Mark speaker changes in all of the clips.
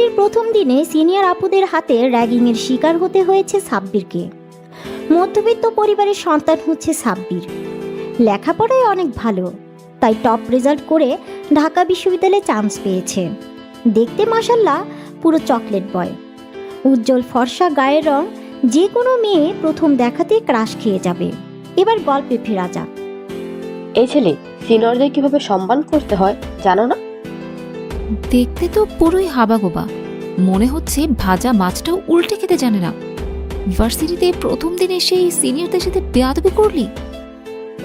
Speaker 1: ভার্সিটির প্রথম দিনে সিনিয়র আপুদের হাতে র্যাগিংয়ের শিকার হতে হয়েছে সাব্বিরকে। মধ্যবিত্ত পরিবারের সন্তান হচ্ছে সাব্বির। লেখাপড়ায় অনেক ভালো, তাই টপ রেজাল্ট করে ঢাকা বিশ্ববিদ্যালয়ে চান্স পেয়েছে। দেখতে মাশাল্লাহ পুরো চকলেট বয়। উজ্জ্বল ফর্সা গায়ের রং, যে কোনো মেয়ে প্রথম দেখাতে ক্রাশ খেয়ে যাবে। এবার গল্পে ফেরা যাক।
Speaker 2: এই ছেলে সিনিয়রদের কিভাবে সম্মান করতে হয় জানো না?
Speaker 3: দেখতে তো পুরোই হাবাগোবা, মনে হচ্ছে ভাজা মাছটাও উল্টে খেতে জানে না। ভার্সিটিতে প্রথম দিনে সেই সিনিয়রদের সাথে বেয়াদবি করলি?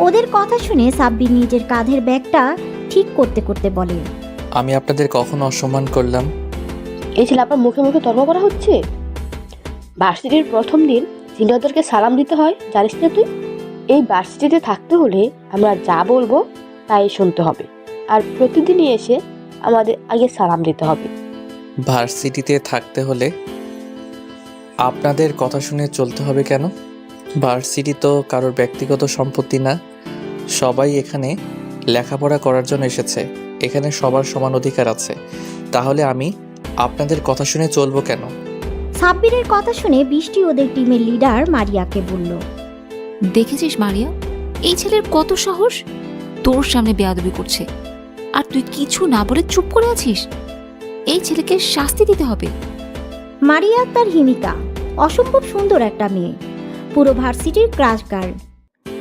Speaker 1: ওদের কথা শুনে সাব্বির নিজের কাঁধের ব্যাগটা ঠিক করতে করতে বলে,
Speaker 4: আমি আপনাদের কখনো অসম্মান করলাম?
Speaker 2: এই ছেলে আপনার মুখে মুখে তর্ক করা হচ্ছে। ভার্সিটির প্রথম দিন সিনিয়রদেরকে সালাম দিতে হয়, জানিস না তুই? এই ভার্সিটিতে থাকতে হলে আমরা যা বলবো তাই শুনতে হবে, আর প্রতিদিনই এসে আমাদের আগে সালাম দিতে হবে।
Speaker 4: ভার্সিটিতে থাকতে হলে আপনাদের কথা শুনে চলতে হবে কেন? ভার্সিটি তো কারোর ব্যক্তিগত সম্পত্তি না। সবাই এখানে লেখাপড়া করার জন্য এসেছে। এখানে সবার সমান অধিকার আছে। তাহলে আমি আপনাদের কথা শুনে চলবো কেন?
Speaker 1: সাব্বিরের কথা শুনে বৃষ্টি ওদের টিমের লিডার মারিয়াকে বলল,
Speaker 3: দেখেছিস মারিয়া, এই ছেলের কত সাহস, তোর সামনে বেয়াদবি করছে, আর তুই কিছু না বলে চুপ করে আছিস। এই ছেলেকে শাস্তি দিতে হবে।
Speaker 1: মারিয়া তার হিমিকা, অসম্ভব সুন্দর একটা মেয়ে, পুরো ভার্সিটির ক্রাশ গার্ল।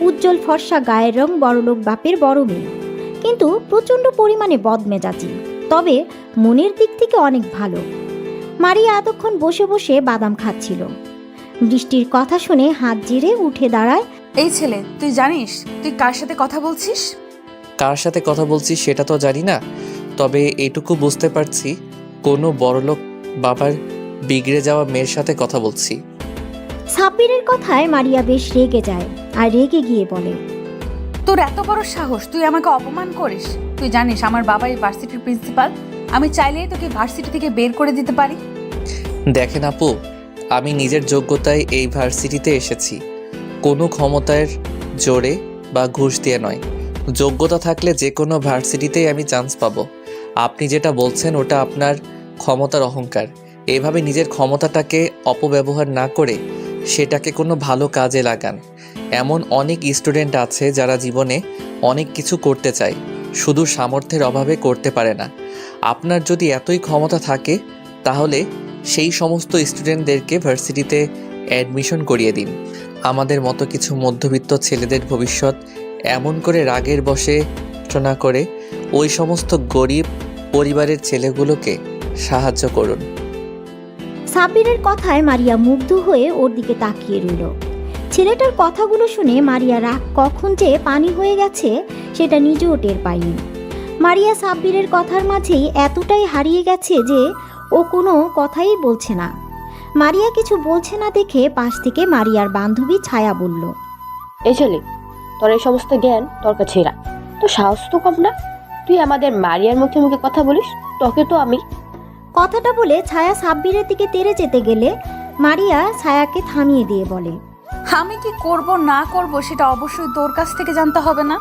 Speaker 1: উজ্জ্বল ফর্সা গায়ের রং, বড়লোক বাপের বড় মেয়ে, কিন্তু প্রচণ্ড পরিমাণে বদমেজাজি, তবে মনের দিক থেকে অনেক ভালো। মারিয়া এতক্ষণ বসে বসে বাদাম খাচ্ছিল। বৃষ্টির কথা শুনে হাত জেরে উঠে দাঁড়ায়।
Speaker 5: এই ছেলে, তুই জানিস তুই কার সাথে কথা বলছিস?
Speaker 4: কার সাথে কথা বলছি সেটা তো জানি না, তবে এটুকু বুঝতে পারছি কোনো বড়লোক বাবার বিগড়ে যাওয়া মেয়ের সাথে কথা বলছি।
Speaker 1: সাব্বিরের কথায় মারিয়া বেশ রেগে যায়, আর রেগে গিয়ে বলে,
Speaker 5: তোর এত বড় সাহস, তুই আমাকে অপমান করিস? তুই জানিস আমার বাবা এই ভার্সিটির প্রিন্সিপাল, আমি চাইলেই তোকে ভার্সিটি থেকে বের করে দিতে পারি।
Speaker 4: দেখেন আপু, আমি নিজের যোগ্যতায় এই ভার্সিটিতে এসেছি, কোনো ক্ষমতার জোরে বা ঘুষ দিয়ে নয়। যোগ্যতা থাকলে যে কোনো ভার্সিটিতেই আমি চান্স পাবো। আপনি যেটা বলছেন ওটা আপনার ক্ষমতার অহংকার। এভাবে নিজের ক্ষমতাটাকে অপব্যবহার না করে সেটাকে কোনো ভালো কাজে লাগান। এমন অনেক স্টুডেন্ট আছে যারা জীবনে অনেক কিছু করতে চায়, শুধু সামর্থ্যের অভাবে করতে পারে না। আপনার যদি এতই ক্ষমতা থাকে তাহলে সেই সমস্ত স্টুডেন্টদেরকে ভার্সিটিতে অ্যাডমিশন করিয়ে দিন। আমাদের মতো কিছু মধ্যবিত্ত ছেলেদের ভবিষ্যৎ এমন করে রাগের বশে রচনা করে ওই সমস্ত গরিব পরিবারের ছেলেগুলোকে সাহায্য করুন।
Speaker 1: সাব্বিরের কথায় মারিয়া মুগ্ধ হয়ে ওর দিকে তাকিয়ে রইল। ছেলেটার কথাগুলো শুনে মারিয়া রাগ কখন যে পানি হয়ে গেছে সেটা নিজেও টের পায়নি। মারিয়া সাব্বিরের কথার মাঝেই এতটাই হারিয়ে গেছে যে ও কোনো কথাই বলছে না। মারিয়া কিছু বলছে না দেখে পাশ থেকে মারিয়ার বান্ধবী ছায়া বলল,
Speaker 2: এই ছেলে, তোর এই সমস্ত জ্ঞান তোর কাছে রাখ, তো সাহস তো কম না। তুই আমাদের মারিয়ার মুখে মুখে কথা বলিস, তোকে তো আমি।
Speaker 1: কথাটা বলে ছায়া সাব্বিরের দিকে তেড়ে যেতে গেলে মারিয়া ছায়াকে থামিয়ে দিয়ে বলে,
Speaker 5: আমি কি করব না করব সেটা অবশ্যই তোর কাছ থেকে জানতে হবে না?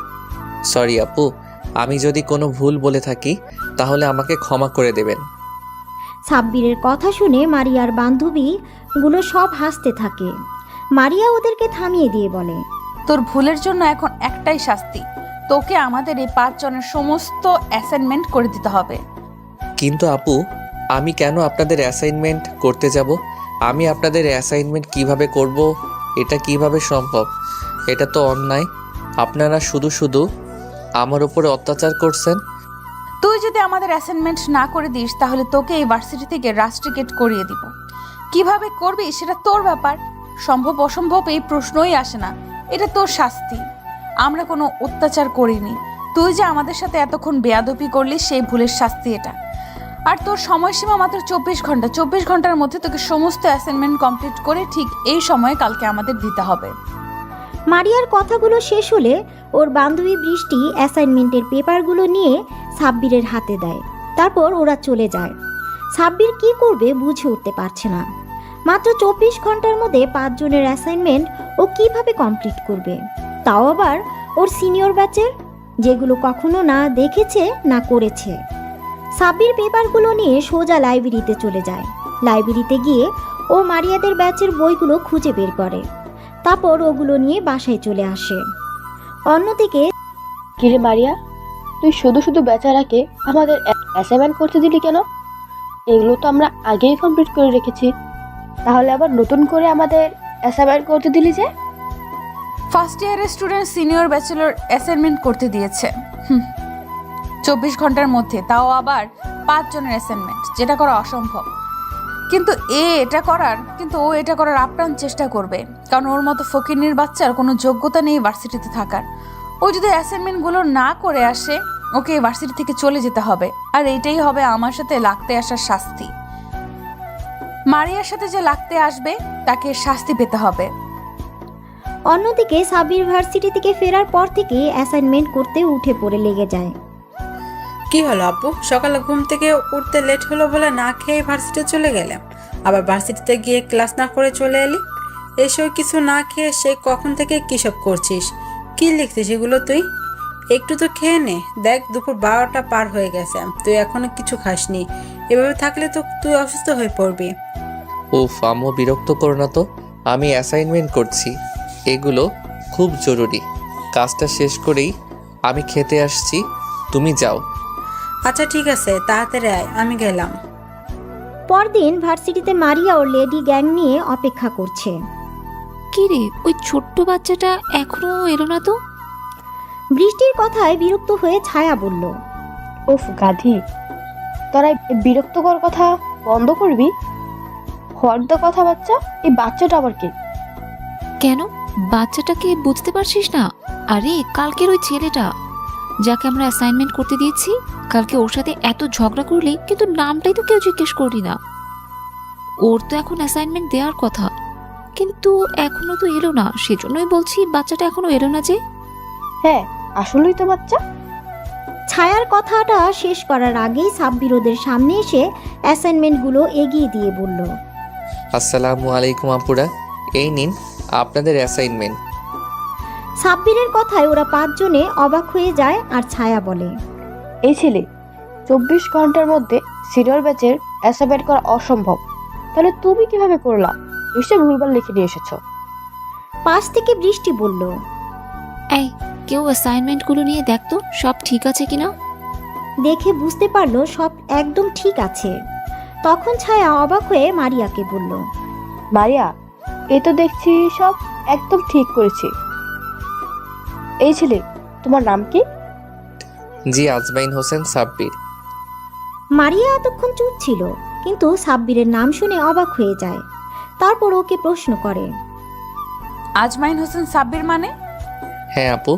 Speaker 4: সরি আপু, আমি যদি কোনো ভুল বলে থাকি তাহলে আমাকে ক্ষমা করে দেবেন।
Speaker 1: সাব্বিরের কথা শুনে মারিয়ার বান্ধবীগুলো সব হাসতে থাকে। মারিয়া ওদেরকে থামিয়ে দিয়ে বলে,
Speaker 5: তোর ভুলের জন্য এখন একটাই শাস্তি, তোকে আমাদের এই 5 জনের সমস্ত অ্যাসাইনমেন্ট করে দিতে হবে।
Speaker 4: কিন্তু আপু, আমি কেন আপনাদের অ্যাসাইনমেন্ট করতে যাব? আমি আপনাদের অ্যাসাইনমেন্ট কিভাবে করব? এটা কিভাবে সম্ভব? এটা তো অন্যায়। আপনারা শুধু শুধু আমার উপরে অত্যাচার করছেন।
Speaker 5: তুই যদি আমাদের অ্যাসাইনমেন্ট না করে দিস তাহলে তোকে এই ভার্সিটি থেকে রাস্ট্রিকেট করিয়ে দিব। কিভাবে করবি সেটা তোর ব্যাপার। সম্ভব অসম্ভব এই প্রশ্নই আসে না, এটা তোর শাস্তি। আমরা কোনো অত্যাচার করিনি, তুই যে আমাদের সাথে এতক্ষণ বেয়াদবি করলি সেই ভুলের শাস্তি এটা। আর তোর সময়সীমা মাত্র 24 ঘন্টা। 24 ঘন্টার মধ্যে তোকে সমস্ত অ্যাসাইনমেন্ট কমপ্লিট করে ঠিক এই সময়ে কালকে আমাদের দিতে হবে।
Speaker 1: মারিয়ার কথাগুলো শেষ হলে ওর বান্ধবী বৃষ্টি অ্যাসাইনমেন্টের পেপারগুলো নিয়ে সাব্বিরের হাতে দেয়। তারপর ওরা চলে যায়। সাব্বির কি করবে বুঝে উঠতে পারছে না। মাত্র 24 ঘন্টার মধ্যে 5 জনের অ্যাসাইনমেন্ট ও কিভাবে কমপ্লিট করবে, তাও আবার ওর সিনিয়র ব্যাচের, যেগুলো কখনো না দেখেছে না করেছে। সাব্বির পেপারগুলো নিয়ে সোজা লাইব্রেরিতে চলে যায়। লাইব্রেরিতে গিয়ে ও মারিয়াদের ব্যাচের বইগুলো খুঁজে বের করে, তারপর ওগুলো নিয়ে বাসায় চলে আসে। অন্যদিকে
Speaker 2: কিরে মারিয়া, তুই শুধু শুধু বেচারাকে আমাদের অ্যাসাইনমেন্ট করতে দিলি কেন? এগুলো তো আমরা আগেই কমপ্লিট করে রেখেছি, তাহলে আবার নতুন করে আমাদের অ্যাসাইনমেন্ট করতে দিলি যে?
Speaker 5: ফার্স্ট ইয়ারের স্টুডেন্ট সিনিয়র ব্যাচেলর অ্যাসাইনমেন্ট করতে দিয়েছে 24 ঘন্টার মধ্যে, তাও আবার 5 জনের অ্যাসাইনমেন্ট, যেটা করা অসম্ভব। কিন্তু ও এটা করার আপ্রাণ চেষ্টা করবে, কারণ ওর মতো ফকিন্নির বাচ্চার কোনো যোগ্যতা নেই ভার্সিটিতে থাকার। ও যদি অ্যাসাইনমেন্টগুলো না করে আসে, ওকে ভার্সিটি থেকে চলে যেতে হবে, আর এইটাই হবে আমার সাথে লাগতে আসার শাস্তি। মারিয়ার সাথে যে লাগতে আসবে তাকে শাস্তি পেতে হবে।
Speaker 1: অন্যদিকে সাব্বির ভার্সিটি থেকে ফেরার পর থেকে অ্যাসাইনমেন্ট করতে উঠে পড়ে লেগে যায়।
Speaker 6: কি হলো আপু, সকালে ঘুম থেকে উঠতে লেট হলো বলে না খেয়ে ভার্সিটি চলে গেলাম, আবার ভার্সিটিতে গিয়ে ক্লাস না করে চলে এলি। এসব কিছু না খেয়ে সে কখন থেকে কী সব করছিস? কি লিখছিস এগুলো তুই? একটু তো খেয়ে নে, দেখ দুপুর 12টা পার হয়ে গেছে, তুই এখনো কিছু খাসনি। এভাবে থাকলে তো তুই অসুস্থ হয়ে পড়বি।
Speaker 4: উফ আম্মু, বিরক্ত করো না তো, আমি অ্যাসাইনমেন্ট করছি, এগুলো খুব জরুরি। কাজটা শেষ করেই আমি খেতে আসছি, তুমি যাও।
Speaker 6: আচ্ছা ঠিক আছে, তাড়াতাড়ি আয়, আমি গেলাম।
Speaker 1: পরদিন ভার্সিটিতে মারিয়া ওর লেডি গ্যাং নিয়ে অপেক্ষা করছে।
Speaker 3: কি রে, ওই ছোট্ট বাচ্চাটা এখনো এলো না তো?
Speaker 1: বৃষ্টির কথায় বিরক্ত হয়ে ছায়া বলল,
Speaker 2: উফ গাধি, তোরা এই বিরক্তকর কথা বন্ধ করবি? হর্দ কথা বাচ্চা, এই বাচ্চাটা আবার কে?
Speaker 3: কেন, বাচ্চাটাকে বুঝতে পারছিস না? আরে কালকের ওই ছেলেটা যাকে আমরা অ্যাসাইনমেন্ট করতে দিয়েছি, কালকে ওর সাথে এত ঝগড়া করলি, কিন্তু নামটাই তো কেউ জিজ্ঞেস করলি না। ওর তো এখন অ্যাসাইনমেন্ট দেওয়ার কথা, কিন্তু এখনো তো এলো না। সেজন্যই বলছি বাচ্চাটা এখনো এলো না যে।
Speaker 2: হ্যাঁ, আসলেই তো বাচ্চা।
Speaker 1: ছায়ার কথাটা শেষ করার আগেই সাব্বির ওদের সামনে এসে অ্যাসাইনমেন্টগুলো এগিয়ে দিয়ে বলল,
Speaker 4: আসসালামু আলাইকুম আপুরা, এই নিন আপনাদের অ্যাসাইনমেন্ট।
Speaker 1: সাব্বিরের কথায় ওরা 5 জনে অবাক হয়ে যায়। আর ছায়া বলে,
Speaker 2: এই ছেলে 24 ঘন্টার মধ্যে সিনিয়র ব্যাচের অ্যাসাইনমেন্ট করা অসম্ভব, তাহলে তুমি কিভাবে করলা? নিশ্চয় ভুলভাল লিখে নিয়ে এসেছো।
Speaker 1: পাশ থেকে বৃষ্টি বলল,
Speaker 3: এই কেউ অ্যাসাইনমেন্টগুলো নিয়ে দেখতো সব ঠিক আছে কিনা।
Speaker 1: দেখে বুঝতে পারলো সব একদম ঠিক আছে। তখন ছায়া অবাক হয়ে মারিয়াকে বলল,
Speaker 2: মারিয়া, এ তো দেখছি সব একদম ঠিক করেছি। এই ছেলে, তোমার নাম কি?
Speaker 4: জি, আজমাইন হোসেন সাব্বির।
Speaker 1: মারিয়া এতক্ষণ চুপ ছিল, কিন্তু সাব্বিরের নাম শুনে অবাক হয়ে যায়। তারপর ওকে প্রশ্ন করে,
Speaker 5: আজমাইন হোসেন সাব্বির মানে?
Speaker 4: হ্যাঁ আপু,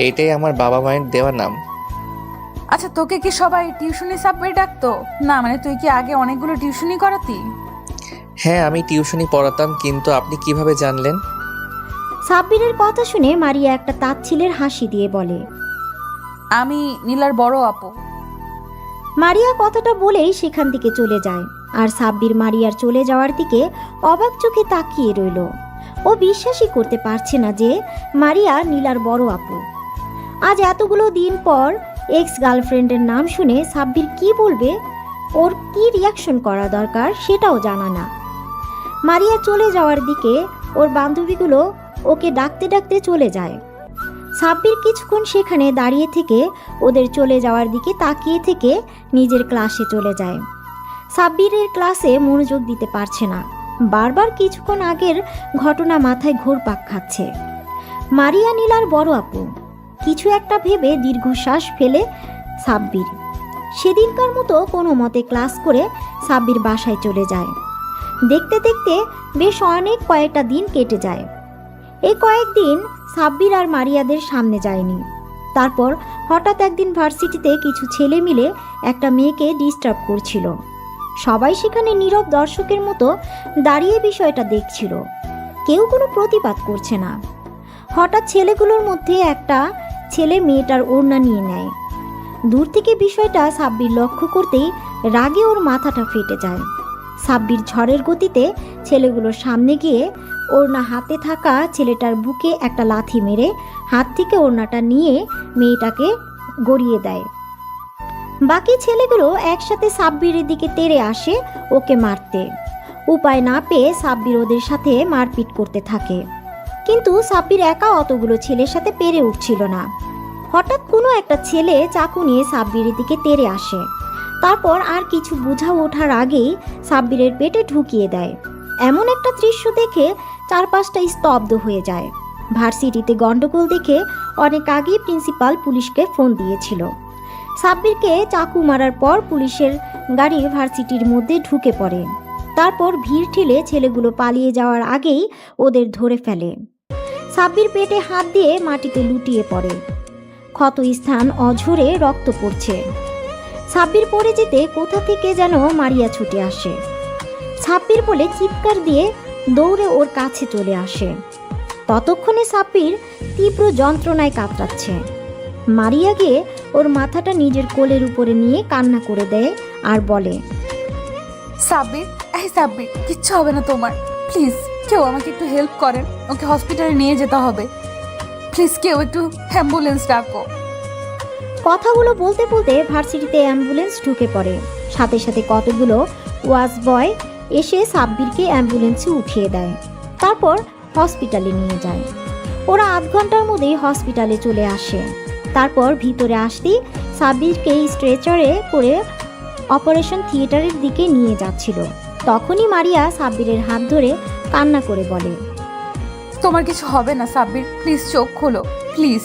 Speaker 4: এটাই আমার বাবা মায়ের দেওয়া নাম।
Speaker 5: আচ্ছা, তোকে কি সবাই টিউশনি সাব্বির ডাকতো? না মানে তুই কি আগে অনেকগুলো টিউশনি করাতি?
Speaker 4: হ্যাঁ, আমি টিউশনি পড়াতাম, কিন্তু আপনি কিভাবে জানলেন?
Speaker 1: সাব্বিরের কথা শুনে মারিয়া একটা তাচ্ছিলের হাসি দিয়ে বলে,
Speaker 5: আমি নীলার বড় আপু।
Speaker 1: মারিয়া কথাটা বলেই সেখান থেকে চলে যায়। আর সাব্বির মারিয়ার চলে যাওয়ার দিকে অবাক চোখে তাকিয়ে রইল। ও বিশ্বাসই করতে পারছে না যে মারিয়া নীলার বড় আপু। আজ এতগুলো দিন পর এক্স গার্লফ্রেন্ডের নাম শুনে সাব্বির কি বলবে, ওর কি রিয়াকশন করা দরকার সেটাও জানা না। মারিয়া চলে যাওয়ার দিকে ওর বান্ধবীগুলো ওকে ডাকতে ডাকতে চলে যায়। সাব্বির কিছুক্ষণ সেখানে দাঁড়িয়ে থেকে ওদের চলে যাওয়ার দিকে তাকিয়ে থেকে নিজের ক্লাসে চলে যায়। সাব্বিরের ক্লাসে মনোযোগ দিতে পারছে না, বারবার কিছুক্ষণ আগের ঘটনা মাথায় ঘুরপাক খাচ্ছে। মারিয়া নীলার বড় আপু, কিছু একটা ভেবে দীর্ঘশ্বাস ফেলে সাব্বির সেদিনকার মতো কোনো মতে ক্লাস করে সাব্বির বাসায় চলে যায়। দেখতে দেখতে বেশ কয়েকটা দিন কেটে যায়। এই কয়েকদিন সাব্বির আর মারিয়াদের সামনে যায়নি। তারপর হঠাৎ একদিন ভার্সিটিতে কিছু ছেলে মিলে একটা মেয়েকে ডিস্টার্ব করছিল। সবাই সেখানে নীরব দর্শকের মতো দাঁড়িয়ে বিষয়টা দেখছিল, কেউ কোনো প্রতিবাদ করছে না। হঠাৎ ছেলেগুলোর মধ্যে একটা ছেলে মেয়েটার ওড়না নিয়ে নেয়। দূর থেকে বিষয়টা সাব্বির লক্ষ্য করতেই রাগে ওর মাথাটা ফেটে যায়। সাব্বির ঝড়ের গতিতে ছেলেগুলোর সামনে গিয়ে ওড়না হাতে থাকা ছেলেটার বুকে একটা লাথি মেরে হাত থেকে ওড়নাটা নিয়ে মেয়েটাকে গড়িয়ে দেয়। বাকি ছেলেগুলো একসাথে সাব্বিরের দিকে তেড়ে আসে ওকে মারতে। উপায় না পেয়ে সাব্বির ওদের সাথে মারপিট করতে থাকে, কিন্তু সাব্বির একা অতগুলো ছেলের সাথে পেরে উঠছিল না। হঠাৎ কোনো একটা ছেলে চাকু নিয়ে সাব্বিরের দিকে তেড়ে আসে। তারপর আর কিছু বোঝা ওঠার আগেই সাব্বিরের পেটে ঢুকিয়ে দেয়। এমন একটা দৃশ্য দেখে চারপাশটা স্তব্ধ হয়ে যায়। ভার্সিটিতে গন্ডগোল দেখে অনেক আগেই প্রিন্সিপাল পুলিশকে ফোন দিয়েছিল। সাব্বিরকে চাকু মারার পর পুলিশের গাড়ি ভার্সিটির মধ্যে ঢুকে পড়ে। তারপর ভিড় ঠেলে ছেলেগুলো পালিয়ে যাওয়ার আগেই ওদের ধরে ফেলে। সাব্বির পেটে হাত দিয়ে মাটিতে লুটিয়ে পড়ে। ক্ষত স্থান অঝরে রক্ত পড়ছে। সাব্বির পড়ে যেতে কোথা থেকে যেন মারিয়া ছুটে আসে। সাব্বির বলে চিৎকার দিয়ে দৌড়ে ওর কাছে চলে আসে। ততক্ষণে সাব্বির তীব্র যন্ত্রণায় কাতরাচ্ছে। মারিয়া গিয়ে ওর মাথাটা নিজের কোলের উপরে নিয়ে কান্না করে দেয় আর বলে,
Speaker 5: সাব্বির, এই সাব্বির, কিচ্ছু হবে না তোমার। প্লিজ কেউ আমাকে একটু হেল্প করেন, ওকে হসপিটালে নিয়ে যেতে হবে। প্লিজ কেউ একটু অ্যাম্বুলেন্স ডাকো।
Speaker 1: কথাগুলো বলতে বলতে ভার্সিটিতে অ্যাম্বুলেন্স ঢুকে পড়ে। সাথে সাথে কতগুলো ওয়াচ বয় এসে সাব্বিরকে অ্যাম্বুলেন্সে উঠিয়ে দেয়। তারপর হসপিটালে নিয়ে যায়। ওরা আধ ঘন্টার মধ্যেই হসপিটালে চলে আসে। তারপর ভিতরে আসতেই সাব্বিরকে স্ট্রেচারে করে অপারেশন থিয়েটারের দিকে নিয়ে যাচ্ছিল। তখনই মারিয়া সাব্বিরের হাত ধরে কান্না করে বলে,
Speaker 5: তোমার কিছু হবে না সাব্বির, প্লিজ চোখ খোলো প্লিজ।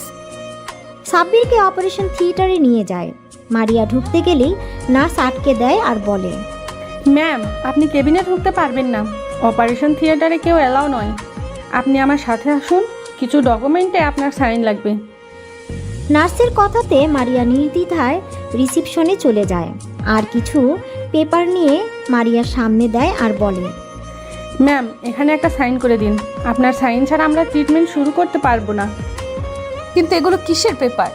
Speaker 1: সাব্বিরকে অপারেশন থিয়েটারে নিয়ে যায়। মারিয়া ঢুকতে গেলেই নার্স আটকে দেয় আর বলে,
Speaker 7: ম্যাম, আপনি কেবিনে ঢুকতে পারবেন না। অপারেশন থিয়েটারে কেউ এলাও নয়। আপনি আমার সাথে আসুন, কিছু ডকুমেন্টে আপনার সাইন লাগবে।
Speaker 1: নার্সের কথাতে মারিয়া নির্দ্বিধায় রিসিপশনে চলে যায় আর কিছু পেপার নিয়ে মারিয়ার সামনে দেয় আর বলে,
Speaker 7: ম্যাম, এখানে একটা সাইন করে দিন। আপনার সাইন ছাড়া আমরা ট্রিটমেন্ট শুরু করতে পারবো না।
Speaker 5: কিন্তু এগুলো কিসের পেপার?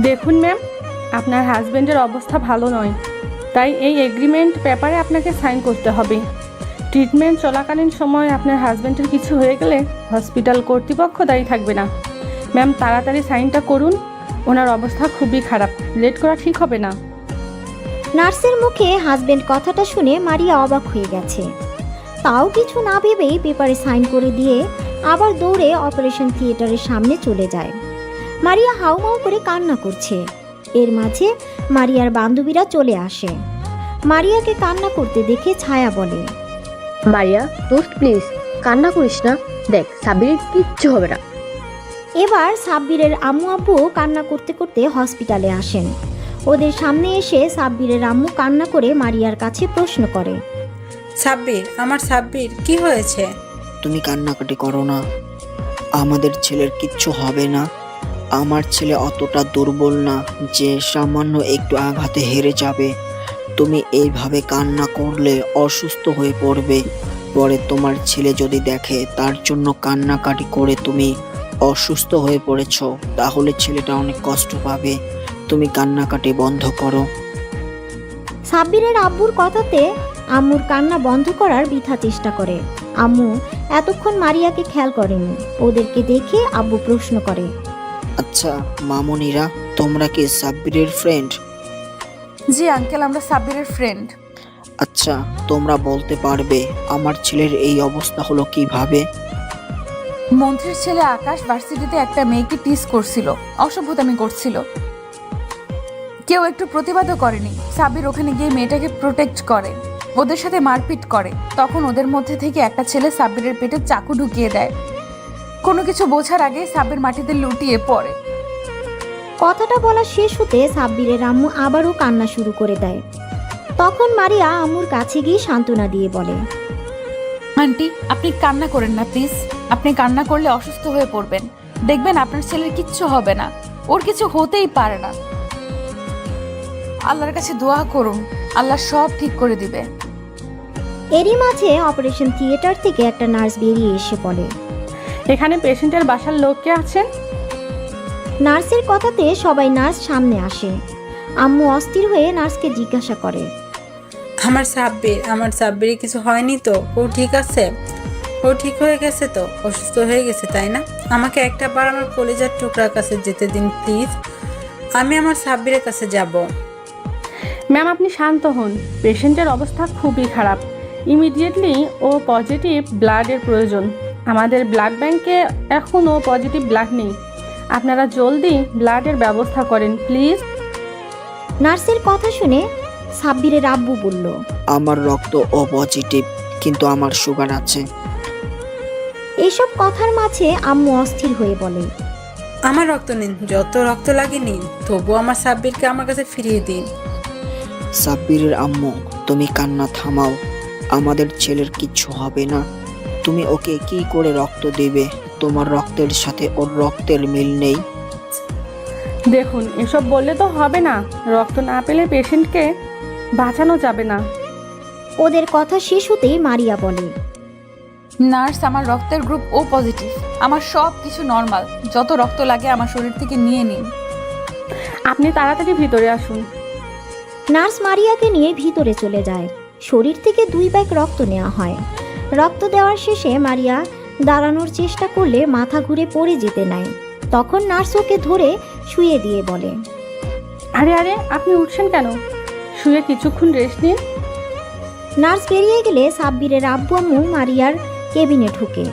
Speaker 7: দেখুন ম্যাম, আপনার হাজব্যান্ডের অবস্থা ভালো নয়, তাই এই এগ্রিমেন্ট পেপারে আপনাকে সাইন করতে হবে। ট্রিটমেন্ট চলাকালীন সময় আপনার হাজব্যান্ডের কিছু হয়ে গেলে হসপিটাল কর্তৃপক্ষ দায়ী থাকবে না। ম্যাম, তাড়াতাড়ি সাইনটা করুন, ওনার অবস্থা খুবই খারাপ, লেট করা ঠিক হবে না।
Speaker 1: নার্সের মুখে হাজবেন্ড কথাটা শুনে মারিয়া অবাক হয়ে গেছে। তাও কিছু না ভেবেই পেপারে সাইন করে দিয়ে আবার দৌড়ে অপারেশন থিয়েটারের সামনে চলে যায়। মারিয়া হাউমাউ করে কান্না করছে। এর মাঝে মারিয়ার বান্ধবীরা চলে আসে। মারিয়াকে কান্না করতে দেখে ছায়া বলে,
Speaker 2: মারিয়া দোস্ত প্লিজ কান্না করিস না, দেখ সাব্বিরের কিচ্ছু হবে না।
Speaker 1: এবার সাব্বিরের আম্মু আব্বু কান্না করতে করতে হসপিটালে আসেন। ওদের সামনে এসে সাব্বিরের আম্মু কান্না করে মারিয়ার কাছে প্রশ্ন করে,
Speaker 6: সাব্বির, আমার সাব্বির, কি হয়েছে?
Speaker 8: তুমি কান্নাকাটি করো না, আমাদের ছেলের কিচ্ছু হবে না। আমার ছেলে অতটা দুর্বল না যে সামান্য একটু আঘাতে হেরে যাবে। তুমি এইভাবে কান্না করলে অসুস্থ হয়ে পড়বে। পরে তোমার ছেলে যদি দেখে তার জন্য কান্নাকাটি করে তুমি অসুস্থ হয়ে পড়েছ, তাহলে ছেলেটা অনেক কষ্ট পাবে। তুমি কান্নাকাটি বন্ধ করো।
Speaker 1: সাব্বিরের আব্বুর কথাতে আম্মুর কান্না বন্ধ করার বৃথা চেষ্টা করে। আম্মু এতক্ষণ মারিয়াকে খেয়াল করেনি। ওদেরকে দেখে আব্বু প্রশ্ন করে,
Speaker 8: আচ্ছা মামুনিরা, তোমরা কি সাব্বিরের ফ্রেন্ড?
Speaker 5: জি আঙ্কেল, আমরা সাব্বিরের ফ্রেন্ড।
Speaker 8: আচ্ছা, তোমরা বলতে পারবে আমার ছেলের এই অবস্থা হলো কিভাবে?
Speaker 5: মন্ত্রীর ছেলে আকাশ ভার্সিটিতে একটা মেয়েকে টিস করছিল, অসভ্যতামি করছিল। কেউ একটু প্রতিবাদও করেনি। সাব্বির ওখানে গিয়ে মেয়েটাকে প্রোটেক্ট করে, ওদের সাথে মারপিট করে। তখন ওদের মধ্যে থেকে একটা ছেলে সাব্বিরের পেটে চাকু ঢুকিয়ে দেয়। কোনো কিছু বোঝার আগে সাব্বির মাটিতে লুটিয়ে পড়ে।
Speaker 1: কথাটা বলা শেষ হতে সাব্বিরের আম্মু আবারও কান্না শুরু করে দেয়। তখন মারিয়া আম্মুর কাছে গিয়ে সান্ত্বনা দিয়ে বলে,
Speaker 5: আন্টি, আপনি কান্না করেন না প্লিজ। আপনি কান্না করলে অসুস্থ হয়ে পড়বেন। দেখবেন আপনার ছেলের কিচ্ছু হবে না, ওর কিছু হতেই পারে না। আল্লাহর কাছে দোয়া করুন, আল্লাহ সব ঠিক করে দিবে।
Speaker 1: এরই মাঝে অপারেশন থিয়েটার থেকে একটা নার্স বেরিয়ে এসে বলে,
Speaker 7: এখানে পেশেন্টের বাসার লোক কে আছেন?
Speaker 1: নার্সের কথাতে সবাই নার্স সামনে আসে। আম্মু অস্থির হয়ে নার্সকে জিজ্ঞাসা করে,
Speaker 6: আমার সাব্বির কিছু হয়নি তো? ও ঠিক আছে? ও ঠিক হয়ে গেছে তো? অসুস্থ হয়ে গেছে তাই না? আমাকে একটা বার আমার কলিজার টুকরার কাছে যেতে দিন প্লিজ। আমি আমার সাব্বিরের কাছে যাব।
Speaker 7: ম্যাম আপনি শান্ত হন, পেশেন্টের অবস্থা খুবই খারাপ। ইমিডিয়েটলি ও পজিটিভ ব্লাডের প্রয়োজন। আমাদের ব্লাড ব্যাংকে এখন ও পজিটিভ ব্লাড নেই। আপনারা জলদি ব্লাডের ব্যবস্থা করেন প্লিজ।
Speaker 1: নার্সের কথা শুনে সাব্বিরের আব্বু বলল,
Speaker 8: আমার রক্ত ও পজিটিভ, কিন্তু আমার সুগার আছে।
Speaker 1: এসব কথার মাঝে আম্মু অস্থির হয়ে বলে,
Speaker 6: আমার রক্ত নিন, যত রক্ত লাগে নিন, তবুও আমার সাব্বিরকে আমার কাছে ফিরিয়ে দিন।
Speaker 8: সাব্বিরের আম্মু, তুমি কান্না থামাও। আমাদের ছেলের কিচ্ছু হবে না। তুমি ওকে কি করে রক্ত দেবে? তোমার রক্তের সাথে ওর রক্তের মিল নেই।
Speaker 7: দেখুন, এসব বললে তো হবে না। রক্ত না পেলে পেশেন্টকে বাঁচানো যাবে না।
Speaker 1: ওদের কথা শেষ হতেই মারিয়া বলে,
Speaker 5: নার্স, আমার রক্তের গ্রুপ ও পজিটিভ। আমার সব কিছু নর্মাল। যত রক্ত লাগে আমার শরীর থেকে নিয়ে নিন।
Speaker 7: আপনি তাড়াতাড়ি ভিতরে আসুন।
Speaker 1: নার্স মারিয়াকে নিয়ে ভিতরে চলে যায়। শরীর থেকে 2 ব্যাগ রক্ত নেওয়া হয়। রক্ত দেওয়ার শেষে মারিয়া দাঁড়ানোর চেষ্টা করলে মাথা ঘুরে পড়ে যেতে নাই। তখন নার্স ওকে ধরে শুয়ে দিয়ে বলে,
Speaker 7: আরে আরে, আপনি উঠছেন কেন? শুয়ে কিছুক্ষণ রেস্ট নিন।
Speaker 1: নার্স বেরিয়ে গেলে সাব্বিরের আব্বু আম্মু মারিয়ার কেবিনে ঢুকে।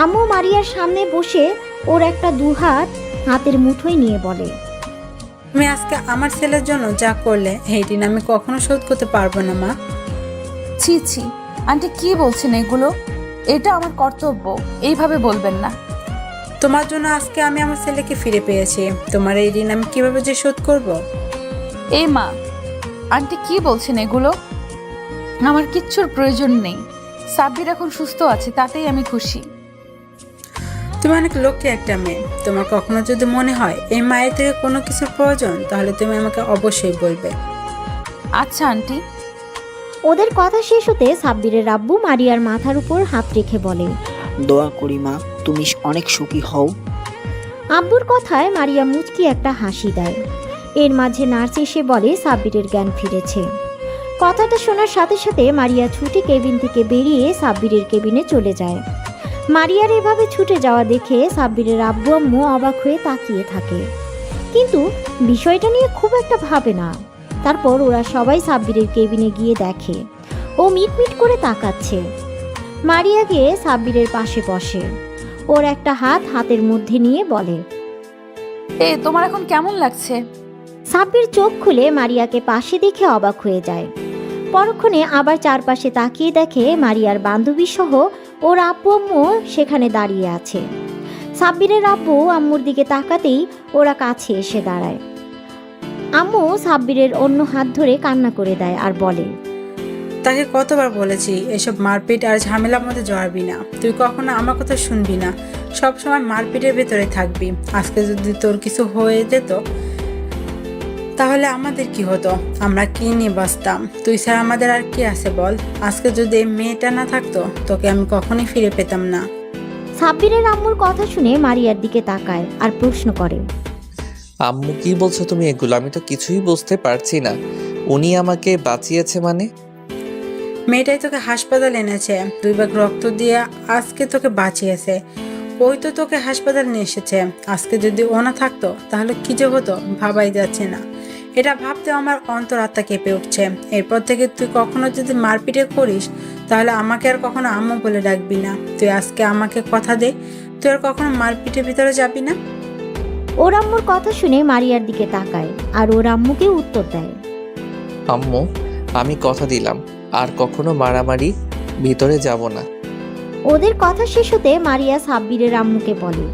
Speaker 1: আম্মু মারিয়ার সামনে বসে ওর একটা 2 হাত হাতের মুঠোয় নিয়ে বলে,
Speaker 6: তুমি আজকে আমার ছেলের জন্য যা করলে এই ঋণ আমি কখনো শোধ করতে পারবো না মা।
Speaker 5: ছি ছি, আন্টি কি বলছেন এগুলো? এটা আমার কর্তব্য, এইভাবে বলবেন না।
Speaker 6: তোমার জন্য আজকে আমি আমার ছেলেকে ফিরে পেয়েছি। তোমার এই ঋণ আমি কিভাবে যে শোধ করব?
Speaker 5: এই মা, আন্টি কি বলছেন এগুলো? আমার কিচ্ছুর প্রয়োজন নেই। সাব্বির এখন সুস্থ আছে, তাতেই আমি খুশি।
Speaker 6: তুমি অনেক লক্ষ্যে একটা মেয়ে। তোমার কখনো যদি মনে হয় এই মায়ের থেকে কোনো কিছুর প্রয়োজন, তাহলে তুমি আমাকে অবশ্যই বলবে।
Speaker 5: আচ্ছা আন্টি।
Speaker 1: ওদের কথা শেষ হতে সাব্বিরের আব্বু মারিয়ার মাথার উপর হাত রেখে বলে,
Speaker 8: দোয়া করি মা, তুমি অনেক সুখী হও।
Speaker 1: আব্বুর কথায় মারিয়া মুচকি একটা হাসি দেয়। এর মাঝে নার্স এসে বলে সাব্বিরের জ্ঞান ফিরেছে। কথাটা শোনার সাথে সাথে মারিয়া ছুটে কেবিন থেকে বেরিয়ে সাব্বিরের কেবিনে চলে যায়। মারিয়ার এভাবে ছুটে যাওয়া দেখে সাব্বিরের আব্বু আম্মু অবাক হয়ে তাকিয়ে থাকে, কিন্তু বিষয়টা নিয়ে খুব একটা ভাবে না। তারপর ওরা সবাই সাব্বিরের কেবিনে গিয়ে দেখে ও মিটমিট করে তাকাচ্ছে। মারিয়া গিয়ে সাব্বিরের পাশে বসে। ওর একটা হাত হাতের মধ্যে নিয়ে বলে,
Speaker 5: তোমার এখন কেমন লাগছে?
Speaker 1: সাব্বির চোখ খুলে মারিয়াকে পাশে দেখে অবাক হয়ে যায়। পরক্ষণে আবার চারপাশে তাকিয়ে দেখে মারিয়ার বান্ধবী সহ ওর আব্বু আম্মু সেখানে দাঁড়িয়ে আছে। সাব্বিরের আব্বু আম্মুর দিকে তাকাতেই ওরা কাছে এসে দাঁড়ায়। আম্মু সাব্বিরের অন্য হাত ধরে কান্না করে দেয় আর বলে,
Speaker 6: তাকে কতবার বলেছি এসব মারপিট আর ঝামেলার মধ্যে জড়াবি না। তুই কখনো আমার কথা শুনবি না, সব সময় মারপিটের ভেতরে থাকবি। আজকে যদি তোর কিছু হয়ে যেত তাহলে আমাদের কি হতো? আমরা কি নিয়ে বাঁচতাম? তুই ছাড়া আমাদের আর কি আছে বল? আজকে যদি এই মেয়েটা না থাকতো, তোকে আমি কখনোই ফিরে পেতাম না।
Speaker 1: সাব্বিরের আম্মুর কথা শুনে মারিয়ার দিকে তাকায় আর প্রশ্ন করে,
Speaker 4: আম্মু কি বলছো তুমি এগুলো? আমি তো কিছুই বুঝতে পারছি না। উনি আমাকে বাঁচিয়েছে মানে?
Speaker 6: মেয়েটাই তোকে হাসপাতালে এনেছে, 2 ব্যাগ রক্ত দিয়ে আজকে তোকে বাঁচিয়েছে। ওই তো তোকে হাসপাতাল নিয়ে এসেছে। আজকে যদি ও না থাকতো তাহলে কি যে হতো ভাবাই যাচ্ছে না। এটা ভাবতে আমার অন্তরাত্মা কেঁপে উঠছে। এরপর থেকে তুই কখনো যদি মারপিটে করিস তাহলে আমাকে আর কখনো আম্মু বলে ডাকবি না। তুই আজকে আমাকে কথা দে, তুই আর কখনো মারপিটের ভিতরে যাবি না।
Speaker 1: ওর আম্মুর কথা শুনে মারিয়ার দিকে তাকায় আর ওর আম্মুকে উত্তর দেয়,
Speaker 4: আম্মু, আমি কথা দিলাম আর কখনো মারামারি ভিতরে যাব না।
Speaker 1: ওদের কথা শেষ হতে মারিয়া সাব্বিরের আম্মুকে বলে,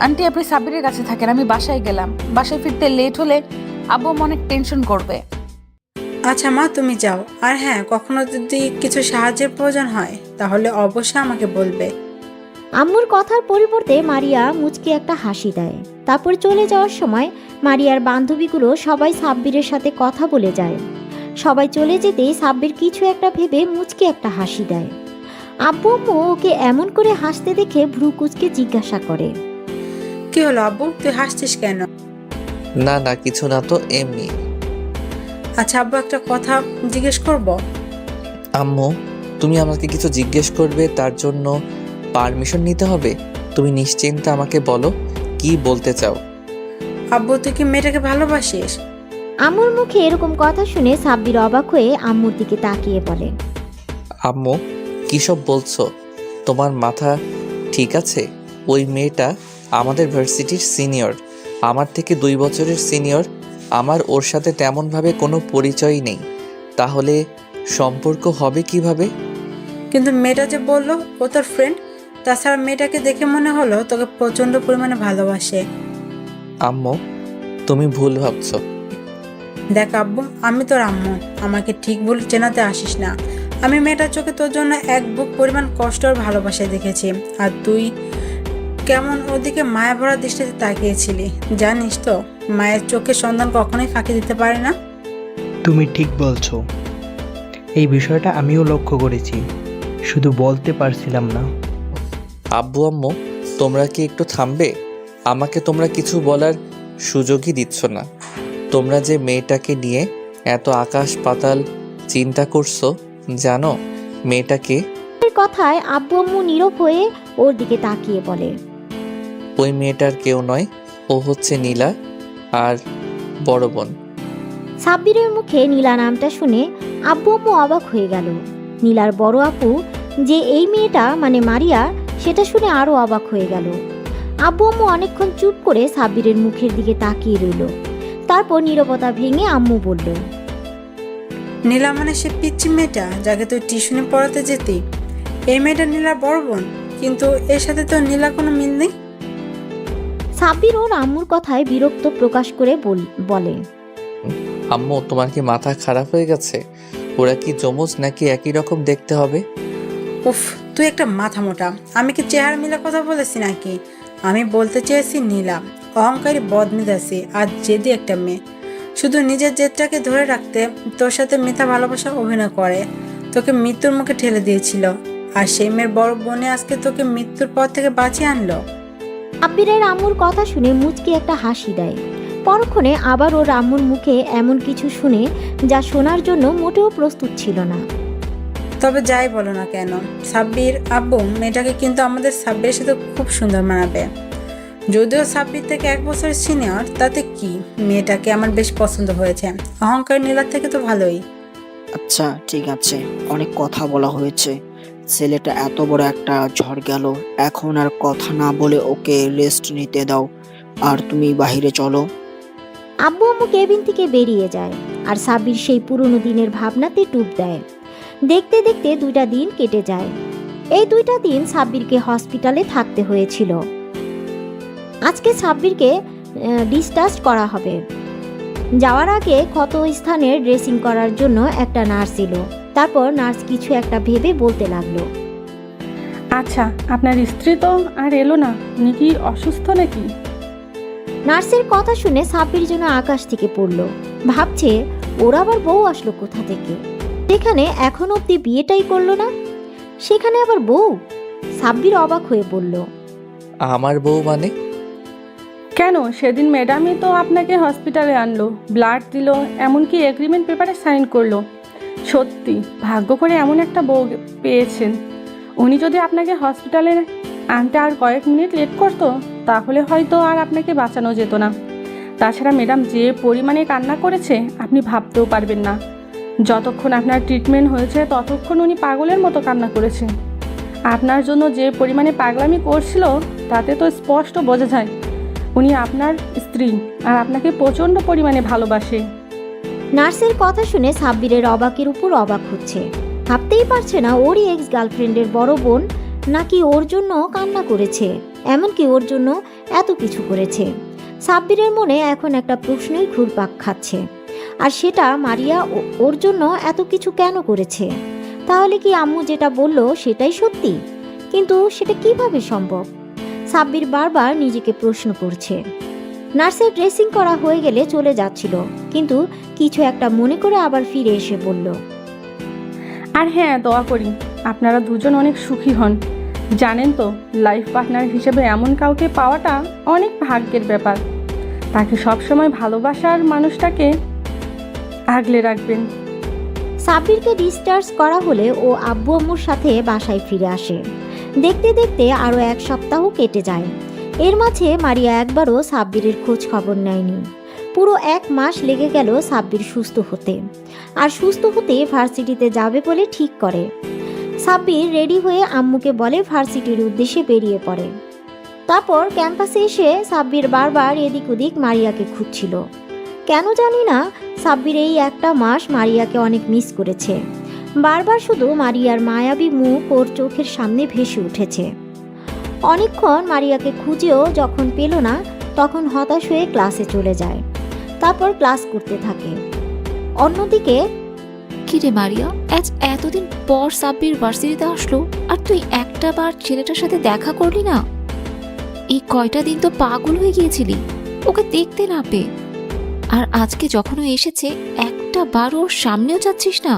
Speaker 5: আন্টি আপনি সাব্বিরের কাছে থাকেন, আমি বাসায় গেলাম। বাসায় ফিরতে লেট হলে আব্বু অনেক টেনশন করবে।
Speaker 6: আচ্ছা মা, তুমি যাও। আর হ্যাঁ, কখনো যদি কিছু সাহায্যের প্রয়োজন হয় তাহলে অবশ্যই আমাকে বলবে।
Speaker 1: আম্মুর কথার পরিবর্তে মারিয়া মুচকি একটা হাসি দেয়। তারপর চলে যাওয়ার সময় মারিয়ার বান্ধবীগুলো সবাই সাব্বিরের সাথে কথা বলে যায়। সবাই চলে যেতেই সাব্বির কিছু একটা ভেবে মুচকি একটা হাসি দেয়। আব্বু আম্মু ওকে এমন করে হাসতে দেখে ভ্রু কুচকে জিজ্ঞাসা করে,
Speaker 6: কি হলো আব্বু, তুই হাসছিস কেন?
Speaker 4: না না, কিছু না তো, এমনি।
Speaker 6: আচ্ছা আব্বু, একটা কথা জিজ্ঞেস করব?
Speaker 4: আম্মু, তুমি আমাকে কিছু জিজ্ঞেস করবে, তার জন্য পারমিশন নিতে হবে? তুমি নিশ্চিন্তে আমাকে বলো কি বলতে চাও।
Speaker 6: আব্বু, তুই কি মেয়েটাকে ভালোবাসিস?
Speaker 1: আম্মুর মুখে এরকম কথা শুনে সাব্বির অবাক হয়ে আম্মুর দিকে তাকিয়ে বলে,
Speaker 4: আম্মু কী সব বলছো? তোমার মাথা ঠিক আছে? ওই মেয়েটা আমাদের ভার্সিটির সিনিয়র, আমার থেকে 2 বছরের সিনিয়র। আমার ওর সাথে তেমনভাবে কোনো পরিচয়ই নেই, তাহলে সম্পর্ক হবে কিভাবে?
Speaker 6: কিন্তু মেয়েটা যে বললো ও তোর ফ্রেন্ড, তাছাড়া মেয়েটাকে দেখে মনে হলো তোকে প্রচণ্ড পরিমাণে ভালোবাসে।
Speaker 4: আম্মু তুমি ভুল ভাবছো।
Speaker 6: দেখ আব্বু, আমি তোর আম্মু, আমাকে ঠিক ভুল চেনাতে আসিস না। আমি মেয়েটার চোখে তোর জন্য এক বুক পরিমাণ কষ্ট আর ভালোবাসায় দেখেছি, আর তুই কেমন ওদিকে মায়া ভরা দৃষ্টিতে তাকিয়েছিলি। জানিস তো, মায়ের চোখে সন্তান কখনোই ফাঁকি দিতে পারে না।
Speaker 9: তুমি ঠিক বলছো, এই বিষয়টা আমিও লক্ষ্য করেছি, শুধু বলতে পারছিলাম না।
Speaker 4: আব্বু আম্মু তোমরা কি একটু থামবে? আমাকে তোমরা কিছু বলার সুযোগই দিচ্ছ না। তোমরা যে মেয়েটাকে নিয়ে এত আকাশ পাতাল চিন্তা করছো, জানো মেয়েটাকে?
Speaker 1: এর কথায় আব্বু আম্মু নীরব হয়ে ওর দিকে তাকিয়ে বলে,
Speaker 4: ওই মেয়েটার কেউ নয়, ও হচ্ছে নীলা আর বড় বোন।
Speaker 1: সাব্বিরের মুখে নীলা নামটা শুনে আব্বু আম্মু অবাক হয়ে গেল। নীলার বড় আপু যে এই মেয়েটা মানে মারিয়া, সেটা শুনে আরও অবাক হয়ে গেল। আব্বু আম্মু অনেকক্ষণ চুপ করে সাব্বিরের মুখের দিকে তাকিয়ে রইল। তারপর নীরবতা ভেঙে আম্মু বলল,
Speaker 6: নীলা মানে সে পিচ্চি মেয়েটা যাকে তুই টিউশনে পড়াতে যেতি? এই মেয়েটা নীলার বড় বোন, কিন্তু এর সাথে তো নীলা কোনো মিল নেই।
Speaker 1: সাব্বির ওর আম্মুর কথায় বিরক্ত প্রকাশ করে বলে,
Speaker 4: আম্মু তোমার কি মাথা খারাপ হয়ে গেছে? ওরা কি যমজ নাকি একই রকম দেখতে হবে?
Speaker 6: উফ, তুই একটা মাথা মোটা। আমি কি চেহারা মিলা কথা বলেছি নাকি? আমি বলতে চেয়েছি নীলা অহংকারী, বদমেজাজি আর জেদি একটা মেয়ে। শুধু নিজের জেদটাকে ধরে রাখতে তোর সাথে মিথ্যা ভালোবাসা অভিনয় করে তোকে মৃত্যুর মুখে ঠেলে দিয়েছিল, আর সেই মেয়ের বড় বোনে আজকে তোকে মৃত্যুর পর থেকে বাঁচিয়ে আনলো।
Speaker 1: সাব্বিরের আম্মুর কথা শুনে মুচকি একটা হাসি দেয়। পরক্ষণে আবার ওর আম্মুর মুখে এমন কিছু শুনে যা শোনার জন্য মোটেও প্রস্তুত ছিল না।
Speaker 6: তবে যাই বলো না কেন সাব্বির আব্বু, মেয়েটাকে কিন্তু আমাদের সাব্বিরের সাথে খুব সুন্দর মানাবে। যদিও সাব্বির থেকে 1 বছরের সিনিয়র, তাতে কি, মেয়েটাকে আমার বেশ পছন্দ হয়েছে। অহংকার নীলার থেকে তো ভালোই।
Speaker 8: আচ্ছা ঠিক আছে, অনেক কথা বলা হয়েছে। ছেলেটা এত বড় একটা ঝড় গেল, এখন আর কথা না বলে ওকে রেস্ট নিতে দাও, আর তুমি বাইরে চলো।
Speaker 1: আব্বু আম্মু কেবিন থেকে বেরিয়ে যায়, আর সাব্বির সেই পুরনো দিনের ভাবনাতে ডুব দেয়। দেখতে দেখতে 2টা দিন কেটে যায়। এই 2টা দিন সাব্বিরকে হসপিটালে থাকতে হয়েছিল। আজকে সাব্বিরকে ডিসচার্জ করা হবে। যাওয়ার আগে ক্ষত স্থানের ড্রেসিং করার জন্য একটা নার্স এলো। তারপর নার্স কিছু একটা ভেবে বলতে লাগলো,
Speaker 7: আচ্ছা, আপনার স্ত্রী তো আর এলো না, উনি কি অসুস্থ নাকি?
Speaker 1: নার্সের কথা শুনে সাব্বির যেন আকাশ থেকে পড়লো। ভাবছে ওর আবার বউ আসলো কোথা থেকে? সেখানে এখন অব্দি বিয়েটাই করলো না, সেখানে আবার বউ। সাব্বির অবাক হয়ে বলল,
Speaker 4: আমার বউ মানে?
Speaker 7: কেন, সেদিন ম্যাডামই তো আপনাকে হসপিটালে আনলো, ব্লাড দিল, এমনকি এগ্রিমেন্ট পেপারে সাইন করলো। সত্যি ভাগ্য করে এমন একটা বউ পেয়েছেন। উনি যদি আপনাকে হসপিটালে আনতে আর কয়েক মিনিট লেট করতো, তাহলে হয়তো আর আপনাকে বাঁচানো যেত না। তাছাড়া ম্যাডাম যে পরিমাণে কান্না করেছে আপনি ভাবতেও পারবেন না। যতক্ষণ আপনার ট্রিটমেন্ট হয়েছে ততক্ষণ উনি পাগলের মতো কান্না করেছে। আপনার জন্য যে পরিমাণে পাগলামি করছিল তাতে তো স্পষ্ট বোঝা যায় উনি আপনার স্ত্রী আর আপনাকে প্রচণ্ড পরিমাণে ভালোবাসে।
Speaker 1: নার্সের কথা শুনে সাব্বিরের অবাকের উপর অবাক হচ্ছে। ভাবতেই পারছে না ওরই এক্স গার্লফ্রেন্ডের বড় বোন নাকি ওর জন্য কান্না করেছে, এমনকি ওর জন্য এত কিছু করেছে। সাব্বিরের মনে এখন একটা প্রশ্নই ঘুরপাক খাচ্ছে, আর সেটা মারিয়া ওর জন্য এত কিছু কেন করেছে? তাহলে কি আম্মু যেটা বলল সেটাই সত্যি? কিন্তু সেটা কিভাবে সম্ভব? সাব্বির বারবার নিজেকে প্রশ্ন করছে। নার্সের ড্রেসিং করা হয়ে গেলে চলে যাচ্ছিল, কিন্তু কিছু একটা মনে করে আবার ফিরে এসে বলল,
Speaker 7: আর হ্যাঁ, দোয়া করি আপনারা দুজন অনেক সুখী হন। জানেন তো, লাইফ পার্টনার হিসেবে এমন কাউকে পাওয়াটা অনেক ভাগ্যের ব্যাপার। তাকে সবসময় ভালোবাসার মানুষটাকে আগলে রাখবেন।
Speaker 1: সাব্বিরকে ডিসচার্জ করা হলে ও আব্বু আম্মুর সাথে বাসায় ফিরে আসে। দেখতে দেখতে আরও 1 সপ্তাহ কেটে যায়। এর মাঝে মারিয়া একবারও সাব্বিরের খোঁজ খবর নেয়নি। পুরো 1 মাস লেগে গেল সাব্বির সুস্থ হতে, আর সুস্থ হতে ভার্সিটিতে যাবে বলে ঠিক করে। সাব্বির রেডি হয়ে আম্মুকে বলে ভার্সিটির উদ্দেশ্যে বেরিয়ে পড়ে। তারপর ক্যাম্পাসে এসে সাব্বির বারবার এদিক ওদিক মারিয়াকে খুঁজছিল। কেন জানি না, সাব্বির এই একটা মাস মারিয়াকে অনেক মিস করেছে। বারবার শুধু মারিয়ার মায়াবী মুখ ওর চোখের সামনে ভেসে উঠেছে। অনেকক্ষণ মারিয়াকে খুঁজেও যখন পেল না, তখন হতাশ হয়ে ক্লাসে চলে যায়। তারপর ক্লাস করতে থাকে। অন্যদিকে
Speaker 3: কি রে মারিয়া, আজ এতদিন পর সাব্বির ভার্সিটিতে আসলো আর তুই একটা বার ছেলেটার সাথে দেখা করলি না? এই কয়টা দিন তো পাগল হয়ে গিয়েছিলি ওকে দেখতে না পেয়ে, আর আজকে যখন ও এসেছে একটা বার ওর সামনেও যাচ্ছিস না।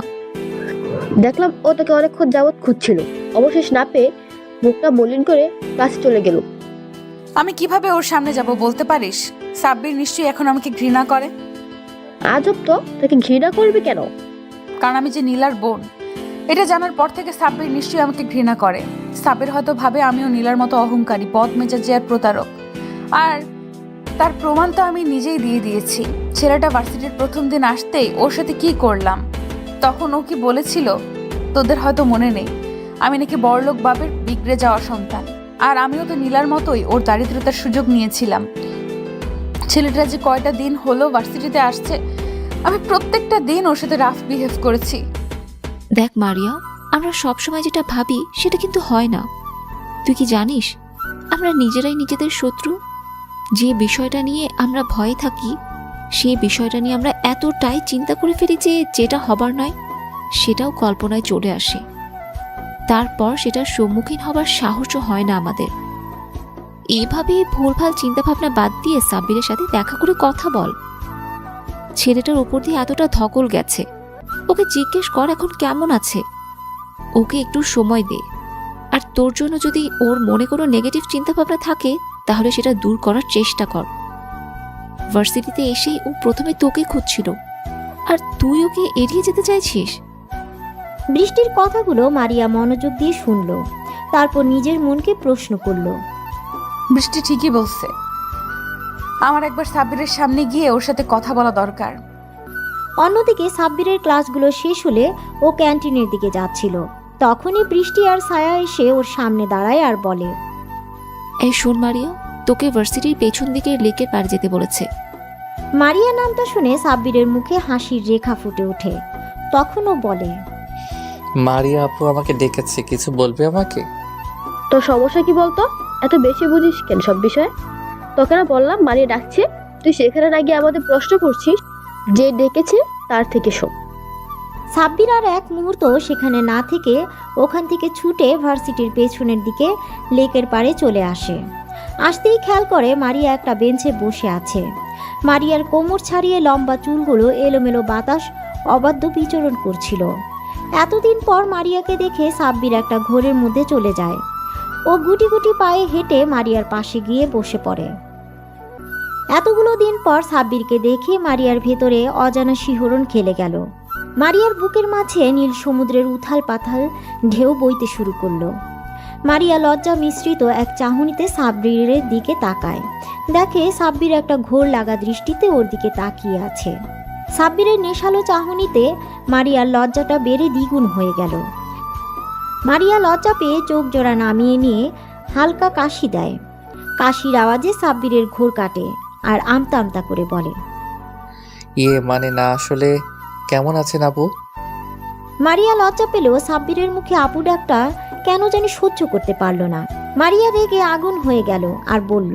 Speaker 2: দেখলাম ও তোকে অনেকক্ষণ যাবৎ খুঁজছিল, অবশেষ না পেয়ে মুখটা মলিন করে ক্লাসে চলে গেল।
Speaker 5: আমি কিভাবে ওর সামনে যাব বলতে পারিস? সাব্বির নিশ্চয়ই এখন আমাকে ঘৃণা করে।
Speaker 2: আজব তো, তোকে ঘৃণা করবে কেন?
Speaker 5: কারণ আমি যে নীলার বোন, এটা জানার পর থেকে সাব্বির নিশ্চয়ই আমাকে ঘৃণা করে। সাব্বির হয়তো ভাবে আমিও নীলার মতো অহংকারী, বদমেজাজি আর প্রতারক। আর তার প্রমাণ তো আমি নিজেই দিয়ে দিয়েছি। ছেলেটা ভার্সিটির প্রথম দিন আসতেই ওর সাথে কি করলাম, তখন ও কি বলেছিল তোদের হয়তো মনে নেই, আমি নাকি বড়লোক বাপের বিগড়ে যাওয়া সন্তান। আর আমিও তো নীলার মতোই ওর দারিদ্রতার সুযোগ নিয়েছিলাম। ছেলেটা যে কয়টা দিন হলো ভার্সিটিতে আসছে, আমি প্রত্যেকটা দিন ওর সাথে রাফ বিহেভ করেছি।
Speaker 3: দেখ মারিয়া, আমরা সবসময় যেটা ভাবি সেটা কিন্তু হয় না। তুই কি জানিস আমরা নিজেরাই নিজেদের শত্রু? যে বিষয়টা নিয়ে আমরা ভয়ে থাকি সেই বিষয়টা নিয়ে আমরা এতটাই চিন্তা করে ফেলি যে যেটা হবার নয় সেটাও কল্পনায় চলে আসে। তারপর সেটার সম্মুখীন হবার সাহসও হয় না আমাদের। এভাবে ভুলভাল চিন্তাভাবনা বাদ দিয়ে সাব্বিরের সাথে দেখা করে কথা বল। ছেলেটার উপর দিয়ে এতটা ধকল গেছে, ওকে জিজ্ঞেস কর এখন কেমন আছে। ওকে একটু সময় দে। আর তোর জন্য যদি ওর মনে কোনো নেগেটিভ চিন্তাভাবনা থাকে তাহলে সেটা দূর করার চেষ্টা কর। ভার্সিটিতে এসেই ও প্রথমে তোকে খুঁজছিল, আর তুই ওকে এড়িয়ে যেতে চাইছিস।
Speaker 1: বৃষ্টির কথাগুলো মারিয়া মনোযোগ দিয়ে শুনল। তারপর নিজের মনকে প্রশ্ন করল।
Speaker 5: বৃষ্টি ঠিকই বলছে, আমার একবার সাব্বিরের সামনে গিয়ে ওর সাথে কথা বলা দরকার।
Speaker 1: অন্যদিকে সাব্বিরের ক্লাসগুলো শেষ হলে ও ক্যান্টিনের দিকে যাচ্ছিল। তখনই বৃষ্টি আর ছায়া এসে ওর সামনে দাঁড়ায় আর বলে,
Speaker 3: এই শোন মারিয়া, তোকে ভার্সিটির পেছন দিকে লেকের পাড়ে যেতে বলেছে।
Speaker 1: মারিয়া নামটা শুনে সাব্বিরের মুখে হাসির রেখা ফুটে ওঠে। তখন ও বলে,
Speaker 4: মারিয়া আপু আমাকে ডেকেছে, কিছু বলবে আমাকে?
Speaker 2: তোর সমস্যা কি বলতো? এত বেশি বুঝিস কেন সব বিষয়ে? তোকে না বললাম মারিয়া ডাকছে, তুই সেখানে না গিয়ে আমাদের প্রশ্ন করছিস। যে ডেকেছে তার থেকে শোন।
Speaker 1: সাব্বির আর এক মুহূর্ত সেখানে না থেকে ওখান থেকে ছুটে ভার্সিটির পেছনের দিকে লেকের পাড়ে চলে আসে। আসতেই খেয়াল করে মারিয়া একটা বেঞ্চে বসে আছে। মারিয়ার কোমর ছাড়িয়ে লম্বা চুলগুলো এলোমেলো বাতাস অবাধ্য বিচরণ করছিল। এতদিন পর মারিয়াকে দেখে সাব্বির একটা ঘোরের মধ্যে চলে যায়। ও গুটি গুটি পায়ে হেঁটে মারিয়ার পাশে গিয়ে বসে পড়ে। এতগুলো দিন পর সাব্বিরকে দেখে মারিয়ার ভেতরে অজানা শিহরণ খেলে গেল। মারিয়ার বুকের মাঝে নীল সমুদ্রের উথাল পাথাল ঢেউ বইতে শুরু করলো। মারিয়া লজ্জা মিশ্রিত এক চাহনিতে সাব্বিরের দিকে তাকায়। দেখে সাব্বির একটা ঘোর লাগা দৃষ্টিতে ওর দিকে তাকিয়ে আছে। সাব্বিরের নেশালো চাহনিতে মারিয়ার লজ্জাটা বেড়ে দ্বিগুণ হয়ে গেল। মারিয়া লজ্জা পেয়ে চোখ জোড়া নামিয়ে নিয়ে হালকা কাশি দেয়। কাশির আওয়াজে সাব্বিরের ঘোর কাটে আর আমতা আমতা করে বলে,
Speaker 4: মানে না, আসলে কেমন আছেন আপু?
Speaker 1: মারিয়া লজ্জা পেলেও সাব্বিরের মুখে আপু ডাকটা কেন জানি সহ্য করতে পারল না। মারিয়া রেগে আগুন হয়ে গেল আর বলল,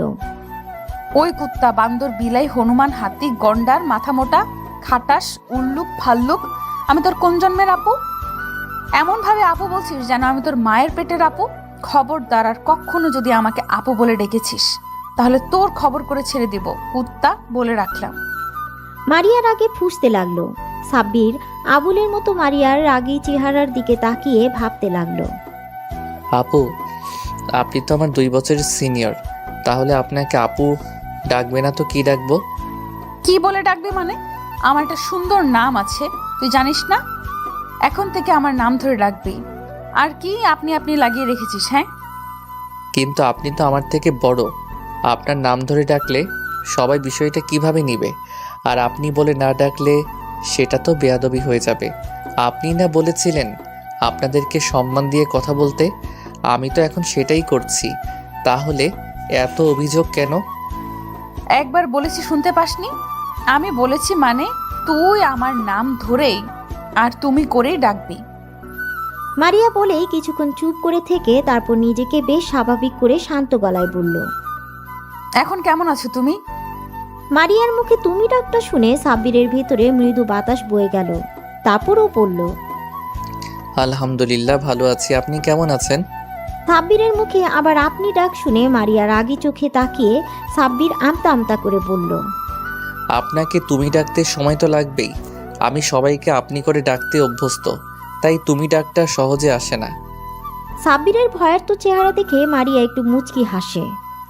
Speaker 5: ওই কুত্তা, বান্দর, বিলাই, হনুমান, হাতি, গন্ডার, মাথা মোটা, খাটাস, উল্লুক, ফাল্লুক, আমি তোর কোন জন্মের আপু? এমন ভাবে আপু বলছিস যেন আমি তোর মায়ের পেটের আপু। খবরদার, আর কখনো যদি আমাকে আপু বলে ডেকেছিস তাহলে তোর খবর করে ছেড়ে দিব, কুত্তা, বলে রাখলাম।
Speaker 1: মারিয়ার আগে ফুঁসতে লাগলো। সাব্বির আবুলের মতো মারিয়ার রাগী চেহারার দিকে তাকিয়ে ভাবতে লাগলো,
Speaker 4: আপু, আপনি তো আমার 2 বছরের সিনিয়র, তাহলে আপনাকে আপু ডাকবে না তো কি ডাকবো?
Speaker 5: কি বলে ডাকবে মানে? আমার একটা সুন্দর নাম আছে, তুই জানিস না? এখন থেকে আমার নাম ধরে ডাকবি। আর কি আপনি আপনি লাগিয়ে রেখেছিস? হ্যাঁ,
Speaker 4: কিন্তু আপনি তো আমার থেকে বড়, আপনার নাম ধরে ডাকলে সবাই বিষয়টা কিভাবে নিবে? আর আপনি বলে না ডাকলে সেটা তো বেয়াদবি হয়ে যাবে। আপনি না বলেছিলেন আপনাদেরকে সম্মান দিয়ে কথা বলতে, আমি তো এখন সেটাই করছি। তাহলে এত অভিযোগ কেন?
Speaker 5: একবার বলেছি শুনতে পাসনি? আমি বলেছি মানে তুই আমার নাম ধরেই আর তুমি করেই ডাকবি।
Speaker 1: মারিয়া বলেই কিছুক্ষণ চুপ করে থেকে তারপর নিজেকে বেশ স্বাভাবিক করে শান্ত গলায় বলল।
Speaker 5: এখন কেমন আছো তুমি?
Speaker 1: মারিয়ার মুখে তুমি ডাকটা শুনে সাব্বিরের ভেতরে মৃদু বাতাস বয়ে গেল। তারপরও বলল,
Speaker 4: আলহামদুলিল্লাহ ভালো আছি। আপনি কেমন আছেন?
Speaker 1: সাব্বিরের মুখে আবার আপনি ডাক শুনে মারিয়া রাগী চোখে তাকিয়ে সাব্বির আমতা আমতা করে বলল,
Speaker 4: আপনাকে তুমি ডাকতে সময় তো লাগবেই। আমি সবাইকে আপনি করে ডাকতে অভ্যস্ত, তাই তুমি ডাকটা সহজে আসে না।
Speaker 1: সাব্বিরের ভয়ার্ত চেহারা দেখে মারিয়া একটু মুচকি হাসে।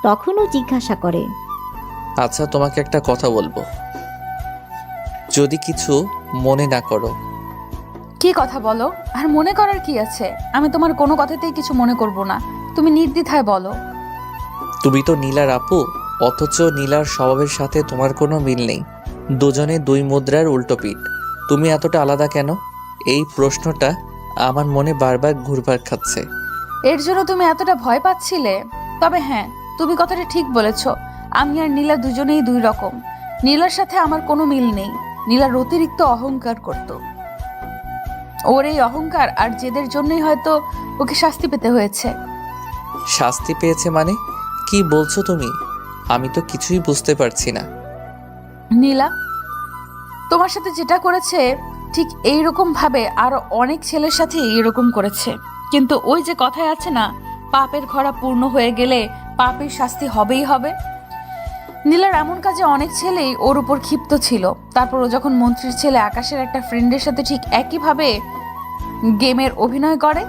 Speaker 1: তখনও জিজ্ঞাসা করে,
Speaker 4: আচ্ছা, তোমাকে একটা কথা বলবো, যদি কিছু মনে না করো।
Speaker 5: কি কথা বলো? আর মনে করার কি আছে? আমি তোমার কোনো কথাতেই কিছু মনে করব না, তুমি নির্দ্বিধায় বলো।
Speaker 4: তুমি তো নীলার আপু, অথচ নীলার স্বভাবের সাথে তোমার কোনো মিল নেই। দুজনে দুই মুদ্রার উল্টো পিঠ। তুমি এতটা আলাদা কেন? এই প্রশ্নটা আমার মনে বারবার ঘুরপাক খাচ্ছে।
Speaker 5: এর জন্য তুমি এতটা ভয় পাচ্ছিলে? তবে হ্যাঁ, তুমি কথাটা ঠিক বলেছ। আমি আর নীলা দুজনেই দুই রকম। নীলার সাথে আমার কোনো মিল নেই। নীলার অতিরিক্ত অহংকার করত। ওর এই অহংকার আর জেদের জন্যই হয়তো ওকে শাস্তি পেতে হয়েছে।
Speaker 4: শাস্তি পেয়েছে মানে? কি বলছো তুমি? আমি তো কিছুই বুঝতে পারছি না।
Speaker 5: নীলা তোমার সাথে যেটা করেছে ঠিক এইরকম ভাবে আরো অনেক ছেলের সাথে এরকম করেছে। কিন্তু ওই যে কথায় আছে না, পাপের ঘোড়া পূর্ণ হয়ে গেলে পাপের শাস্তি হবেই হবে। নীলার এমন কাজে অনেক ছেলেই ওর উপর ক্ষিপ্ত ছিল। তারপর ও যখন মন্ত্রীর ছেলে আকাশের একটা ফ্রেন্ডের সাথে ঠিক একইভাবে গেমের অভিনয় করে,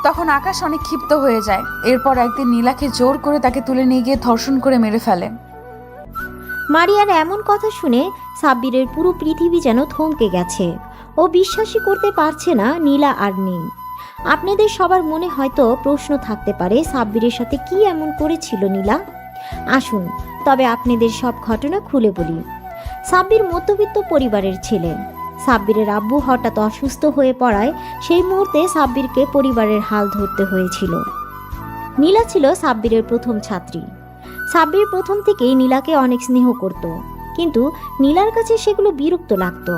Speaker 5: তখন আকাশ অনেক ক্ষিপ্ত হয়ে যায়। এরপর একদিন নীলাকে জোর করে তাকে তুলে নিয়ে গিয়ে ধর্ষণ করে মেরে ফেলে।
Speaker 1: মারিয়ার এমন কথা শুনে সাব্বিরের পুরো পৃথিবী যেন থমকে গেছে। ও বিশ্বাসই করতে পারছে না নীলা আর নেই। আপনাদের সবার মনে হয়তো প্রশ্ন থাকতে পারে, সাব্বিরের সাথে কি এমন করেছিল নীলা। আসুন তবে আপনাদের সব ঘটনা খুলে বলি। সাব্বির মধ্যবিত্ত পরিবারের ছেলে। সাব্বিরের আব্বু হঠাৎ অসুস্থ হয়ে পড়ায় সেই মুহূর্তে সাব্বিরকে পরিবারের হাল ধরতে হয়েছিল। নীলা ছিল সাব্বিরের প্রথম ছাত্রী। সাব্বির প্রথম থেকেই নীলাকে অনেক স্নেহ করত, কিন্তু নীলার কাছে সেগুলো বিরক্ত লাগতো।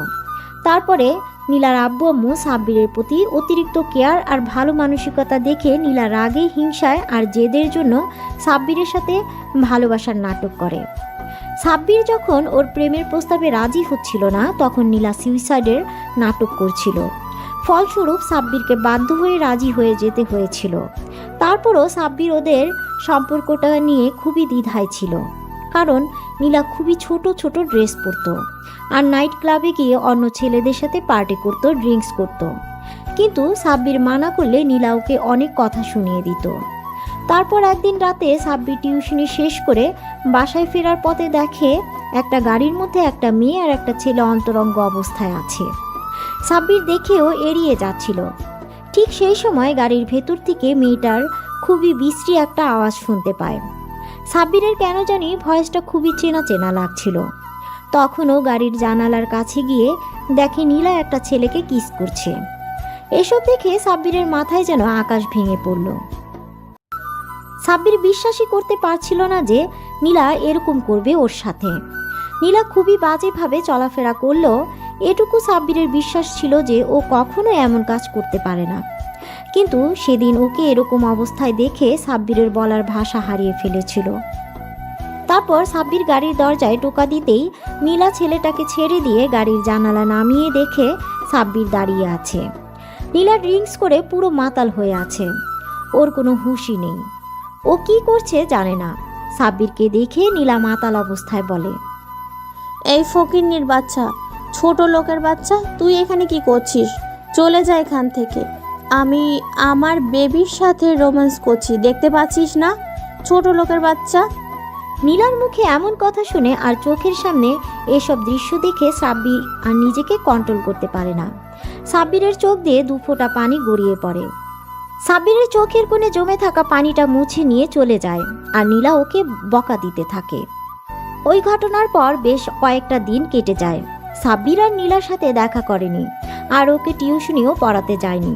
Speaker 1: তারপরে নীলার আব্বু আম্মু সাব্বিরের প্রতি অতিরিক্ত কেয়ার আর ভালো মানসিকতা দেখে নীলা রাগে, হিংসায় আর জেদের জন্য সাব্বিরের সাথে ভালোবাসার নাটক করে। সাব্বির যখন ওর প্রেমের প্রস্তাবে রাজি হচ্ছিল না, তখন নীলা সুইসাইডের নাটক করছিল। ফলস্বরূপ সাব্বিরকে বাধ্য হয়ে রাজি হয়ে যেতে হয়েছিল। তারপরও সাব্বির ওদের সম্পর্কটা নিয়ে খুবই দ্বিধায় ছিল, কারণ নীলা খুবই ছোট ছোট ড্রেস পরতো আর নাইট ক্লাবে গিয়ে অন্য ছেলেদের সাথে পার্টি করতো, ড্রিঙ্কস করতো। কিন্তু সাব্বির মানা করলে নীলা ওকে অনেক কথা শুনিয়ে দিত। তারপর একদিন রাতে সাব্বির টিউশনি শেষ করে বাসায় ফেরার পথে দেখে একটা গাড়ির মধ্যে একটা মেয়ে আর একটা ছেলে অন্তরঙ্গ অবস্থায় আছে। সাব্বির দেখেও এড়িয়ে যাচ্ছিল। ঠিক সেই সময় গাড়ির ভেতর থেকে মেয়েটার খুবই বিশ্রী একটা আওয়াজ শুনতে পায়। সাব্বিরের কেন জানি ভয়েসটা খুবই চেনা চেনা লাগছিল। তখনও গাড়ির জানালার কাছে গিয়ে দেখে নীলা একটা ছেলেকে কিস করছে। এসব দেখে সাব্বিরের মাথায় যেন আকাশ ভেঙে পড়ল। সাব্বির বিশ্বাসই করতে পারছিল না যে নীলা এরকম করবে ওর সাথে। নীলা খুবই বাজেভাবে চলাফেরা করলেও এটুকু সাব্বিরের বিশ্বাস ছিল যে ও কখনো এমন কাজ করতে পারে না। কিন্তু সেদিন ওকে এরকম অবস্থায় দেখে সাব্বিরের বলার ভাষা হারিয়ে ফেলেছিল। তারপর সাব্বির গাড়ির দরজায় টোকা দিতেই নীলা ছেলেটাকে ছেড়ে দিয়ে গাড়ির জানালা নামিয়ে দেখে সাব্বির দাঁড়িয়ে আছে। নীলা ড্রিঙ্কস করে পুরো মাতাল হয়ে আছে, ওর কোনো হুঁশই নেই। ও কি করছে জানে না। সাব্বিরকে দেখে নীলা মাতাল অবস্থায় বলে,
Speaker 10: এই ফকিন্নির বাচ্চা, ছোট লোকের বাচ্চা, তুই এখানে কি করছিস? চলে যা এখান থেকে। আমি আমার বেবির সাথে রোম্যান্স করছি, দেখতে পাচ্ছিস না? ছোট লোকের বাচ্চা।
Speaker 1: নীলার মুখে এমন কথা শুনে আর চোখের সামনে এসব দৃশ্য দেখে সাব্বির আর নিজেকে কন্ট্রোল করতে পারে না। সাব্বিরের চোখ দিয়ে দু ফোঁটা পানি গড়িয়ে পড়ে। সাব্বিরের চোখের কোণে জমে থাকা পানিটা মুছে নিয়ে চলে যায় আর নীলা ওকে বকা দিতে থাকে। ওই ঘটনার পর বেশ কয়েকটা দিন কেটে যায়। সাব্বির আর নীলার সাথে দেখা করেনি, আর ওকে টিউশনিও পড়াতে যায়নি।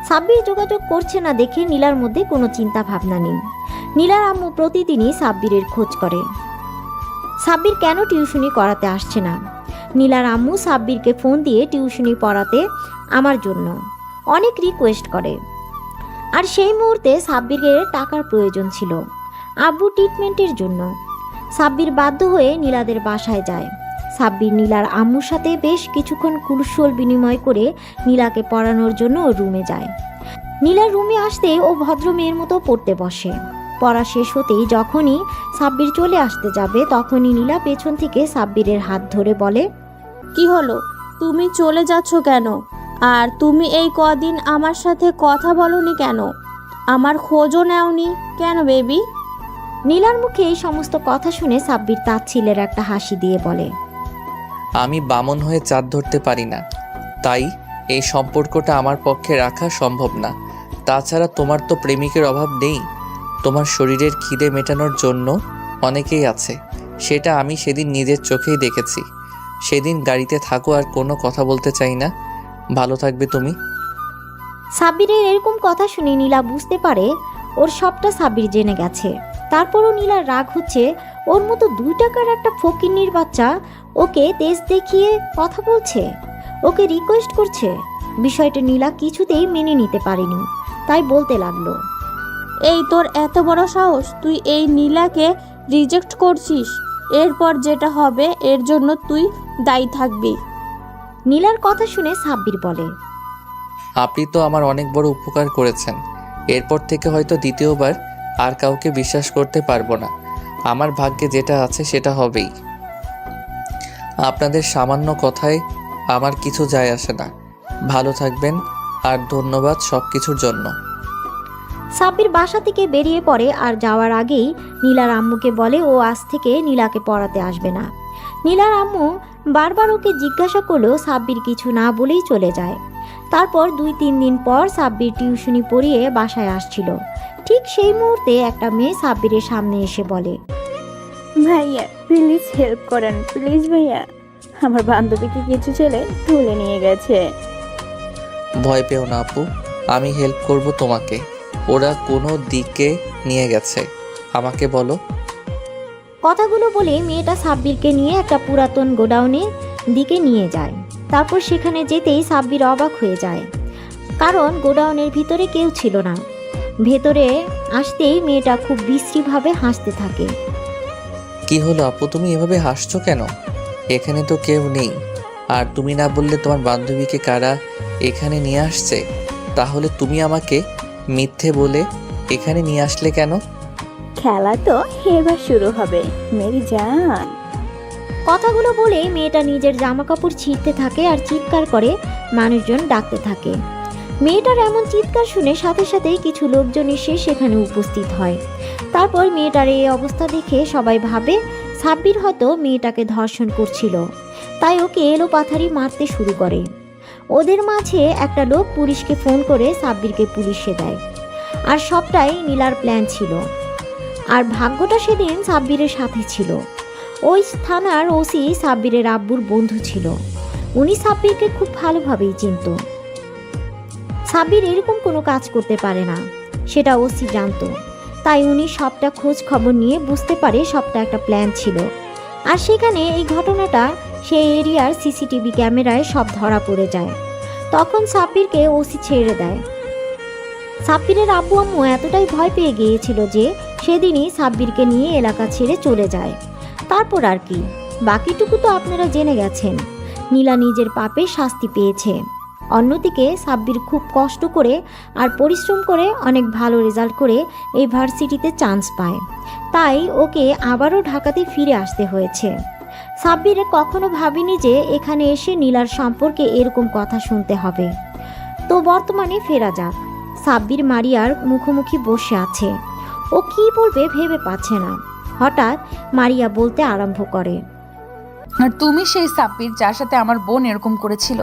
Speaker 1: সাব্বির যোগাযোগ করছে না দেখে নীলার মধ্যে কোনো চিন্তা ভাবনা নেই। নীলার আম্মু প্রতিদিনই সাব্বিরের খোঁজ করে, সাব্বির কেন টিউশনি করাতে আসছে না। নীলার আম্মু সাব্বিরকে ফোন দিয়ে টিউশনি পড়াতে আমার জন্য অনেক রিকোয়েস্ট করে। আর সেই মুহূর্তে সাব্বিরের টাকার প্রয়োজন ছিল আব্বু ট্রিটমেন্টের জন্য। সাব্বির বাধ্য হয়ে নীলাদের বাসায় যায়। সাব্বির নীলার আম্মুর সাথে বেশ কিছুক্ষণ কুশল বিনিময় করে নীলাকে পড়ানোর জন্য ওর রুমে যায়। নীলার রুমে আসতে ও ভদ্র মেয়ের মতো পড়তে বসে। পড়া শেষ হতেই যখনই সাব্বির চলে আসতে যাবে তখনই নীলা পেছন থেকে সাব্বিরের হাত ধরে বলে,
Speaker 10: কি হলো, তুমি চলে যাচ্ছ কেন? আর তুমি এই কদিন আমার সাথে কথা বলনি কেন? আমার খোঁজও নেওনি কেন বেবি?
Speaker 1: নীলার মুখে এই সমস্ত কথা শুনে সাব্বির তাচ্ছিলের একটা হাসি দিয়ে বলে,
Speaker 4: আমি বামন হয়ে চাঁদ ধরতে পারি না, তাই এই সম্পর্কটা আমার পক্ষে রাখা সম্ভব না। তাছাড়া তোমার তো প্রেমিকের অভাব নেই, তোমার শরীরের খিদে মেটানোর জন্য অনেকেই আছে, সেটা আমি সেদিন নিজের চোখেই দেখেছি। সেদিন গাড়িতে থাকো, আর কোনো কথা বলতে চাই না। ভালো থাকবে তুমি।
Speaker 1: সাব্বিরের এরকম কথা শুনে নীলা বুঝতে পারে ওর সবটা সাব্বির জেনে গেছে। তারপরও নীলার রাগ হচ্ছে, ওর মতো 2 টাকার একটা ফকিন্নির বাচ্চা ওকে তেজ দেখিয়ে কথা বলছে, ওকে রিকোয়েস্ট করছে। বিষয়টা নীলা কিছুতেই মেনে নিতে পারেনি, তাই বলতে লাগলো,
Speaker 10: এই তোর এত বড় সাহস, তুই এই নীলাকে রিজেক্ট করছিস? এরপর যেটা হবে এর জন্য তুই দায়ী থাকবি।
Speaker 1: নীলার কথা শুনে সাব্বির বলে,
Speaker 4: আপনি তো আমার অনেক বড় উপকার করেছেন, এরপর থেকে হয়তো দ্বিতীয়বার আর কাউকে বিশ্বাস করতে পারবো না। আমার ভাগ্যে যেটা আছে সেটা হবেই। আপনাদের সামান্য কথায় আমার কিছু যায় আসে না। ভালো থাকবেন, আর ধন্যবাদ সব কিছুর জন্য।
Speaker 1: সাব্বির বাসা থেকে বেরিয়ে পড়ে আর যাওয়ার আগেই নীলার আম্মুকে বলে ও আজ থেকে নীলাকে পড়াতে আসবে না। নীলার আম্মু বারবার ওকে জিজ্ঞাসা করলেও সাব্বির কিছু না বলেই চলে যায়। তারপর 2-3 দিন পর সাব্বির টিউশনি পড়িয়ে বাসায় আসছিল। ঠিক সেই মুহূর্তে একটা মেয়ে সাব্বিরের সামনে এসে বলে,
Speaker 11: ভাইয়া প্লিজ হেল্প করেন, প্লিজ ভাইয়া, আমার বান্ধবীকে কিছু ছেলে তুলে নিয়ে গেছে।
Speaker 4: ভয় পেও না আপু, আমি হেল্প করব তোমাকে। ওরা কোনো দিকে নিয়ে গেছে, আমাকে বলো।
Speaker 1: কথাগুলো বলে মেয়েটা সাব্বিরকে নিয়ে একটা পুরাতন গোডাউনের দিকে নিয়ে যায়। তারপর সেখানে যেতেই সাব্বির অবাক হয়ে যায়, কারণ গোডাউনের ভিতরে কেউ ছিল না। ভেতরে আসতেই মেয়েটা খুব বিশ্রীভাবে হাসতে থাকে।
Speaker 4: কি হলো আপু, তুমি এভাবে হাসছো কেন? এখানে তো কেউ নেই। আর তুমি না বললে তোমার বান্ধবীকে কারা এখানে নিয়ে আসছে? তাহলে তুমি আমাকে মিথ্যে বলে এখানে নিয়ে আসলে কেন?
Speaker 11: খেলা তো এবার শুরু হবে মেরি জান।
Speaker 1: কথাগুলো বলে মেয়েটা নিজের জামা কাপড় ছিঁড়তে থাকে আর চিৎকার করে মানুষজন ডাকতে থাকে। মেয়েটার এমন চিৎকার শুনে সাথে সাথেই কিছু লোকজন এসে সেখানে উপস্থিত হয়। তারপর মেয়েটার এই অবস্থা দেখে সবাই ভাবে সাব্বির হয়তো মেয়েটাকে ধর্ষণ করছিল, তাই ওকে এলোপাথারি মারতে শুরু করে। ওদের মাঝে একটা লোক পুলিশকে ফোন করে সাব্বিরকে পুলিশে দেয়। আর সবটাই নীলার প্ল্যান ছিল। আর ভাগ্যটা সেদিন সাব্বিরের সাথে ছিল। ওই থানার ওসি সাব্বিরের আব্বুর বন্ধু ছিল। উনি সাব্বিরকে খুব ভালোভাবেই চিনত। সাব্বির এরকম কোনো কাজ করতে পারে না, সেটা ওসি জানতো। তাই উনি সবটা খোঁজ খবর নিয়ে বুঝতে পারে সবটা একটা প্ল্যান ছিল। আর সেখানে এই ঘটনাটা সেই এরিয়ার সিসিটিভি ক্যামেরায় সব ধরা পড়ে যায়। তখন সাব্বিরকে ওসি ছেড়ে দেয়। সাব্বিরের আব্বু আম্মু এতটাই ভয় পেয়ে গিয়েছিল যে সেদিনই সাব্বিরকে নিয়ে এলাকা ছেড়ে চলে যায়। তারপর আর কি, বাকিটুকু তো আপনারা জেনে গেছেন। নীলা নিজের পাপে শাস্তি পেয়েছে। অন্যদিকে সাব্বির খুব কষ্ট করে আর পরিশ্রম করে অনেক ভালো রেজাল্ট করে এই ভার্সিটিতে চান্স পায়, তাই ওকে আবারও ঢাকাতে ফিরে আসতে হয়েছে। সাব্বির কখনো ভাবিনি যে এখানে এসে নীলার সম্পর্কে এরকম কথা শুনতে হবে। তো বর্তমানে ফেরা যাক। সাব্বির মারিয়ার মুখোমুখি বসে আছে। ও কি বলবে ভেবে পাচ্ছে না। হঠাৎ মারিয়া বলতে আরম্ভ করে,
Speaker 5: আর তুমি সেই সাব্বির যার সাথে আমার বোন এরকম করেছিল।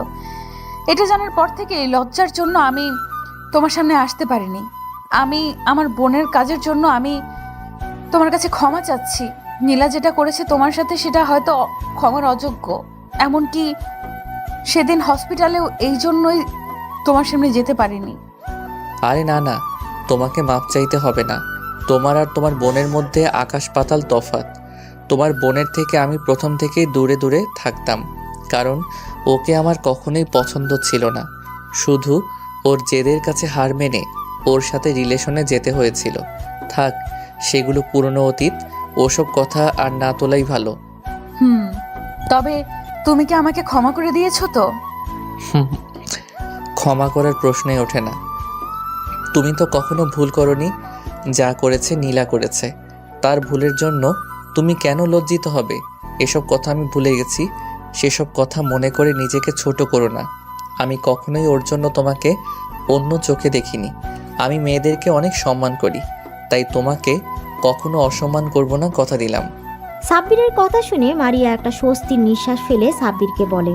Speaker 5: এটা জানার পর থেকে লজ্জার জন্য আমি তোমার সামনে আসতে পারিনি। আমি আমার বোনের কাজের জন্য আমি তোমার কাছে ক্ষমা চাচ্ছি। নীলা যেটা করেছে তোমার সাথে সেটা হয়তো ক্ষমার অযোগ্য। এমনকি সেদিন হসপিটালেও এই জন্যই তোমার সামনে যেতে পারিনি।
Speaker 4: আরে না না, তোমাকে মাপ চাইতে হবে না। তোমার আর তোমার বোনের মধ্যে আকাশ পাতাল তফাৎ। তোমার বোনের থেকে আমি প্রথম থেকেই দূরে দূরে থাকতাম, কারণ ওকে আমার কখনোই পছন্দ ছিল না। শুধু ওর জেদের কাছে হার মেনে ওর সাথে রিলেশনে যেতে হয়েছিল। থাক, সেগুলো পুরনো অতীত। ওসব কথা আর না তোলাই ভালো।
Speaker 5: তবে তুমি কি আমাকে ক্ষমা করে দিয়েছো তো?
Speaker 4: ক্ষমা করার প্রশ্নই ওঠে না। তুমি তো কখনো ভুল করনি। যা করেছে নীলা করেছে, তার ভুলের জন্য তুমি কেন লজ্জিত হবে? এসব কথা আমি ভুলে গেছি। সেসব কথা মনে করে নিজেকে ছোট করো না। আমি কখনোই ওর জন্য তোমাকে অন্য চোখে দেখিনি। আমি মেয়েদেরকে অনেক সম্মান করি, তাই তোমাকে কখনো অসম্মান করব না, কথা দিলাম।
Speaker 1: সাব্বিরের কথা শুনে মারিয়া একটা স্বস্তির নিঃশ্বাস ফেলে সাব্বিরকে বলে,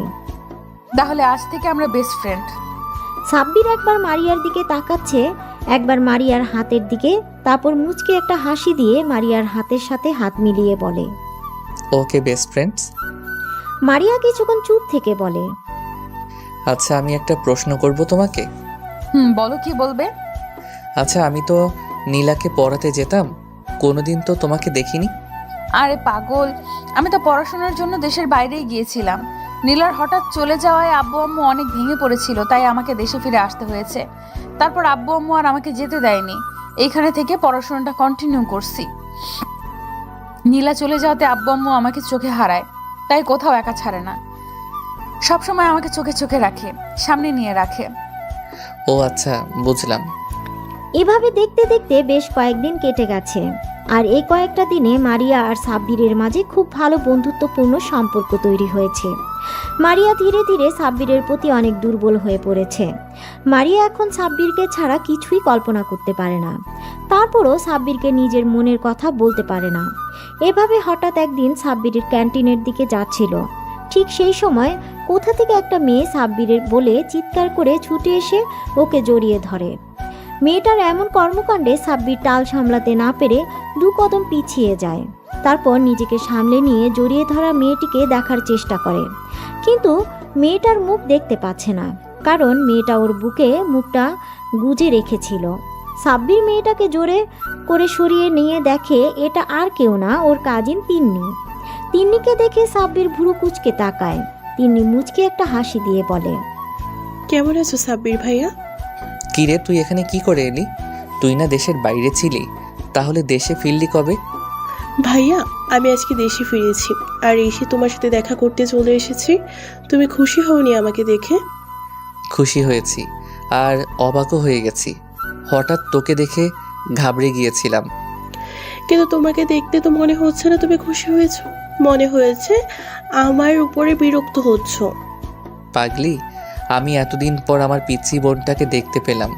Speaker 5: তাহলে আজ থেকে আমরা বেস্ট ফ্রেন্ড।
Speaker 1: সাব্বির একবার মারিয়ার দিকে তাকাচ্ছে, একবার মারিয়ার হাতের দিকে, তারপর মুচকে একটা হাসি দিয়ে মারিয়ার হাতের সাথে হাত মিলিয়ে বলে,
Speaker 4: ওকে বেস্ট ফ্রেন্ডস।
Speaker 1: মারিয়া কিছুক্ষণ চুপ থেকে বলে,
Speaker 4: আচ্ছা, আমি একটা প্রশ্ন করব তোমাকে।
Speaker 5: বলো, কি বলবে?
Speaker 4: আচ্ছা, আমি তো নীলাকে পড়াতে যেতাম, কোনোদিন তো তোমাকে দেখিনি।
Speaker 5: আরে পাগল, আমি তো পড়াশোনার জন্য দেশের বাইরেই গিয়েছিলাম। নীলার হঠাৎ চলে যাওয়ায় আব্বু আম্মু অনেক ভেঙে পড়েছিল, তাই আমাকে দেশে ফিরে আসতে হয়েছে। তারপর আব্বু আম্মু আর আমাকে যেতে দেয়নি, এইখানে থেকে পড়াশোনাটা কন্টিনিউ করছি। নীলা চলে যাওয়াতে আব্বু আম্মু আমাকে চোখে হারায়, তাই কোথাও একা ছাড়ে না, সবসময় আমাকে চোখে চোখে রাখে, সামনে নিয়ে রাখে।
Speaker 4: ও আচ্ছা, বুঝলাম।
Speaker 1: এভাবে দেখতে দেখতে বেশ কয়েকদিন কেটে গেছে। আর এই কয়েকটা দিনে মারিয়া আর সাব্বিরের মাঝে খুব ভালো বন্ধুত্বপূর্ণ সম্পর্ক তৈরি হয়েছে। মারিয়া ধীরে ধীরে সাব্বিরের প্রতি অনেক দুর্বল হয়ে পড়েছে। মারিয়া এখন সাব্বিরকে ছাড়া কিছুই কল্পনা করতে পারে না। তারপরও সাব্বিরকে নিজের মনের কথা বলতে পারে না। এভাবে হঠাৎ একদিন সাব্বিরের ক্যান্টিনের দিকে যাচ্ছিল। ঠিক সেই সময় কোথা থেকে একটা মেয়ে সাব্বিরের বলে চিৎকার করে ছুটে এসে ওকে জড়িয়ে ধরে। মেয়েটার এমন কর্মকাণ্ডে সাব্বির টাল সামলাতে না পেরে 2 কদম পিছিয়ে যায়। তারপর নিজেকে সামলে নিয়ে জড়িয়ে ধরা মেয়েটিকে দেখার চেষ্টা করে, কিন্তু মেয়েটার মুখ দেখতে পাচ্ছে না, কারণ মেয়েটা ওর বুকে মুখটা গুজে রেখেছিল। সাব্বির মেয়েটাকে জোরে করে সরিয়ে নিয়ে দেখে এটা আর কেউ না, ওর কাজিন তিন্নি। তিন্নিকে দেখে সাব্বির ভুরু কুচকে তাকায়। তিন্নি মুচকে একটা হাসি দিয়ে বলে,
Speaker 12: কেমন আছো সাব্বির ভাইয়া?
Speaker 4: কিরে, তুই এখানে কি করে এলি? তুই না দেশের বাইরে ছিলি, তাহলে দেশে ফিরলি কবে?
Speaker 12: ভাইয়া, আমি আজকে দেশে ফিরেছি আর এসে তোমার সাথে দেখা করতে চলে এসেছি। তুমি খুশি হওনি আমাকে দেখে?
Speaker 4: খুশি হয়েছি, আর অবাকও হয়ে গেছি। হঠাৎ তোকে দেখে ঘাবড়ে গিয়েছিলাম।
Speaker 12: কিন্তু তোমাকে দেখতে তো মনে হচ্ছে না তুমি খুশি হয়েছো, মনে হয়েছে আমার উপরে বিরক্ত হচ্ছ।
Speaker 4: পাগলি, আমি এতদিন পর আমার পিচ্চি বোনটাকে দেখতে পেলাম,